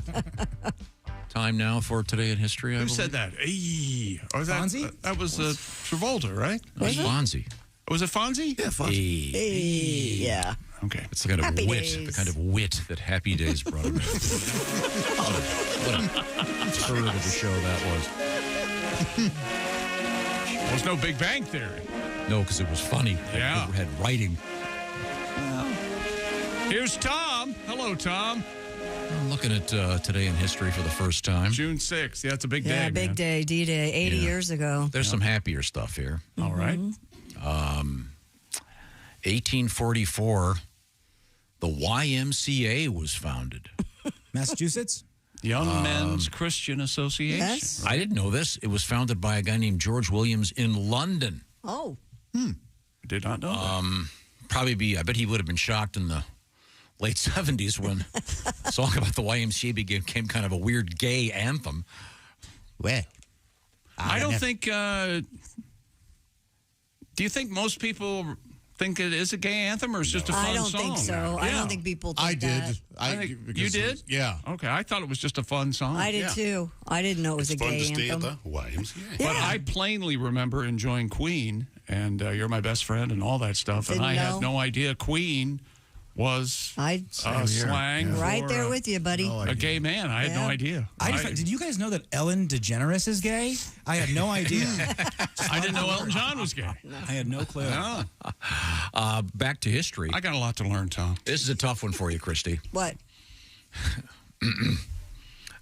Time now for Today in History, I Who believe. said that? Hey. Or Fonzie? That was Travolta, right? Was it? Fonzie. Was it Fonzie? Yeah, Fonzie. Hey, yeah. Okay. It's the kind of Happy wit, Days. the kind of wit that Happy Days brought him in. What a turd of a show that was. Well, it's no Big Bang Theory. No, because it was funny. Yeah. It had writing. Here's Tom. Hello, Tom. I'm looking at Today in History for the first time. June 6th. Yeah, it's a big day. Yeah, big man. day, D-Day, 80 years ago. There's some happier stuff here. All right. 1844, the YMCA was founded. Massachusetts? Young Men's Christian Association. Yes. I didn't know this. It was founded by a guy named George Williams in London. Oh. Did not know that. I bet he would have been shocked in the late 70s when a song about the YMCA became kind of a weird gay anthem. Well, I don't think... do you think most people think it is a gay anthem or it's just a fun song? I don't think so. I don't think people think I did. that. I think you did? Yeah. Okay, I thought it was just a fun song. I did too. I didn't know it was a gay anthem. YMCA. But I plainly remember enjoying Queen and You're My Best Friend and all that stuff. Didn't and I know. had no idea Queen was slang right for there with you, buddy. a gay man. I had no idea. Did you guys know that Ellen DeGeneres is gay? I had no idea. I didn't know Elton John was gay. I had no clue. No. Back to history. I got a lot to learn, Tom. This is a tough one for you, Christy. What?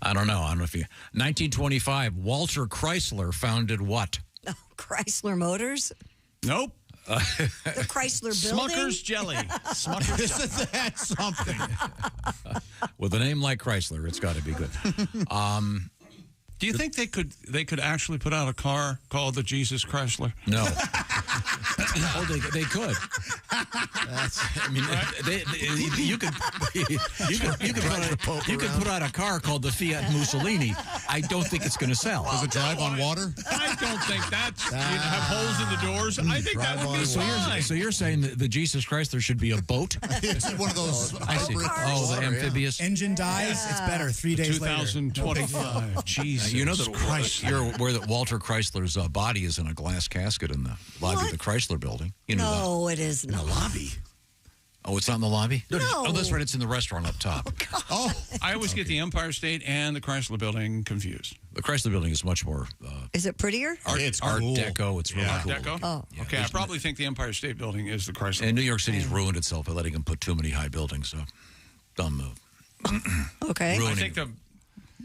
I don't know if you... 1925, Walter Chrysler founded what? Oh, Chrysler Motors? Nope. The Chrysler building? Smucker's Jelly. Smucker's Isn't that something? With a name like Chrysler, it's got to be good. Do you think they could actually put out a car called the Jesus Chrysler? No. Oh, they could. You could put out a car called the Fiat Mussolini. I don't think it's going to sell. Does it drive on water? I don't think that's. You'd have holes in the doors. I think that would be fine. So you're saying that the Jesus Chrysler should be a boat? It's one of those. I see. Oh, the amphibious. Engine dies, it's better 3 days later. 2025. Jesus. You know that you're aware that Walter Chrysler's body is in a glass casket in the lobby of the Chrysler building. You know No, it is not. In the lobby. Oh, it's not in the lobby? No. Oh, that's right. It's in the restaurant up top. Oh, I always get the Empire State and the Chrysler Building confused. The Chrysler Building is much more Is it prettier? It's Art cool. Deco. It's really Art cool. Deco? Oh. Yeah, Okay, I probably think the Empire State Building is the Chrysler. And New York City's ruined itself by letting them put too many high buildings. So, dumb move. Okay. I think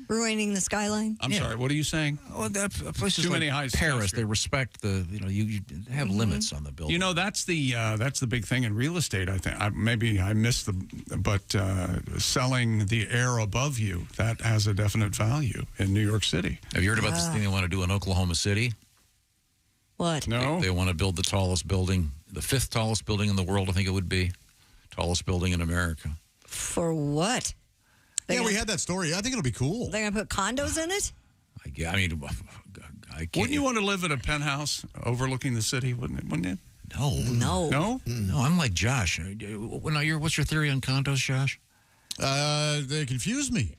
Ruining the skyline? I'm sorry, what are you saying? Oh, places Too like many high Paris, they respect the, you have limits on the building. You know, that's the big thing in real estate, I think. Maybe I missed but selling the air above you, that has a definite value in New York City. Have you heard about this thing they want to do in Oklahoma City? What? No. They want to build the tallest building, the 5th tallest building in the world, I think it would be. Tallest building in America. For what? We had that story. I think it'll be cool. They're going to put condos in it? I can't. Wouldn't you want to live in a penthouse overlooking the city, wouldn't you? No. No. No? No, I'm like Josh. What's your theory on condos, Josh? They confuse me.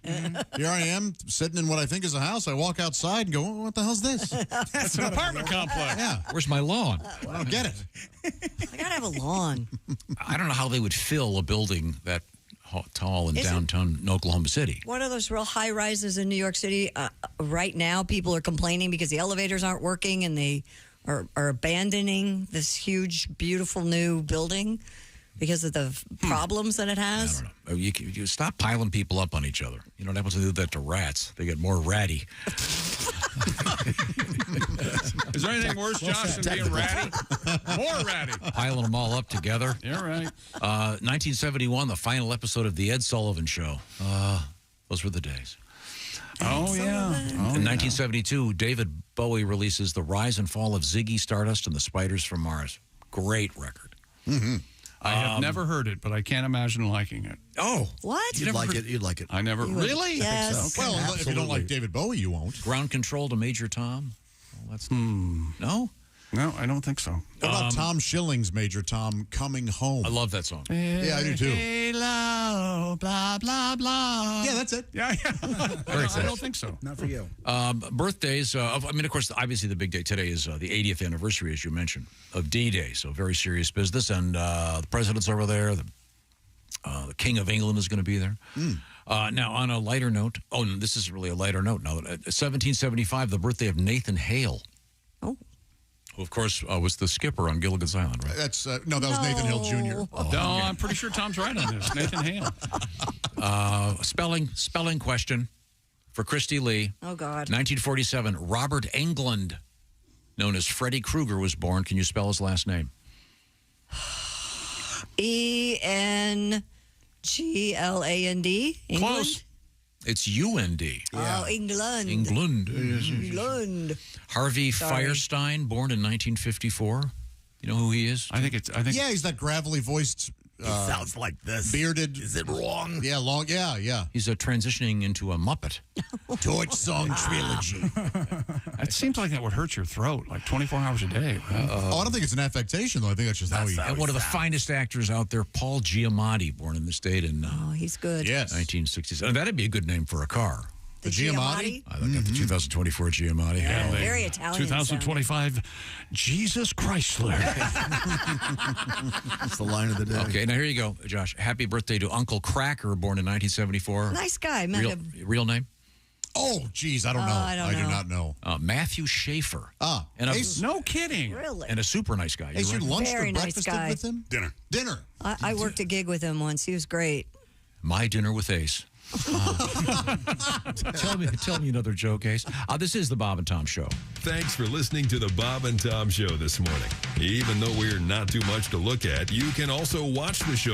Here I am sitting in what I think is a house. I walk outside and go, oh, what the hell's this? That's an apartment complex. Yeah. Where's my lawn? I don't get it. I gotta have a lawn. I don't know how they would fill a building that tall in downtown Oklahoma City. One of those real high rises in New York City. Right now, people are complaining because the elevators aren't working and they are abandoning this huge, beautiful new building because of the problems that it has. I don't know. You stop piling people up on each other. You don't have to do that to rats. They get more ratty. Is there anything worse, Josh, than being ratty? More ratty. Piling them all up together. You're right. 1971, the final episode of The Ed Sullivan Show. Those were the days. Oh, yeah. In 1972, David Bowie releases The Rise and Fall of Ziggy Stardust and the Spiders from Mars. Great record. Mm-hmm. I have never heard it, but I can't imagine liking it. Oh. What? You'd like it. You'd like it. I never. Really? Yes. I think so. Well, if you don't like David Bowie, you won't. Ground Control to Major Tom. Well, that's no? No, I don't think so. What about Tom Schilling's Major Tom, Coming Home? I love that song. Yeah, I do too. Hello, blah, blah, blah. Yeah, that's it. Yeah. I don't think so. Not for you. Birthdays. Of course, obviously the big day today is the 80th anniversary, as you mentioned, of D-Day. So very serious business. And the president's over there. The King of England is going to be there. Now, on a lighter note, this is really a lighter note now. 1775, the birthday of Nathan Hale. Oh. Who, of course, was the skipper on Gilligan's Island, right? That's no, that was Nathan Hill Jr. No, I'm pretty sure Tom's right on this. Nathan Hale. Spelling question for Christy Lee. Oh, God. 1947, Robert Englund, known as Freddy Krueger, was born. Can you spell his last name? ENGLAND. England? Close. It's U-N-D. Oh, England. England. Harvey Firestein, born in 1954. You know who he is? I think. Yeah, he's that gravelly voiced. Sounds like this. Bearded. Is it wrong? Yeah, long. Yeah. He's transitioning into a Muppet. Torch Song Trilogy. It seems like that would hurt your throat like 24 hours a day. Right? I don't think it's an affectation, though. I think that's just how he. And one of the finest actors out there, Paul Giamatti, born in the state in he's good. Yes. 1967. That'd be a good name for a car. The Giamatti? I look at the 2024 Giamatti. Yeah, very Italian. 2025 Jesus Chrysler. That's the line of the day. Okay, now here you go, Josh. Happy birthday to Uncle Cracker, born in 1974. Nice guy. Met him. Real name? Oh, geez, I don't know. I do not know. Matthew Schaefer. And no kidding. Really? And a super nice guy. Hey, you lunched Very or nice breakfasted guy. with him? Dinner. I worked a gig with him once. He was great. My Dinner with Ace. Tell me another joke, Ace. This is the Bob and Tom Show. Thanks for listening to the Bob and Tom Show this morning. Even though we're not too much to look at, you can also watch the show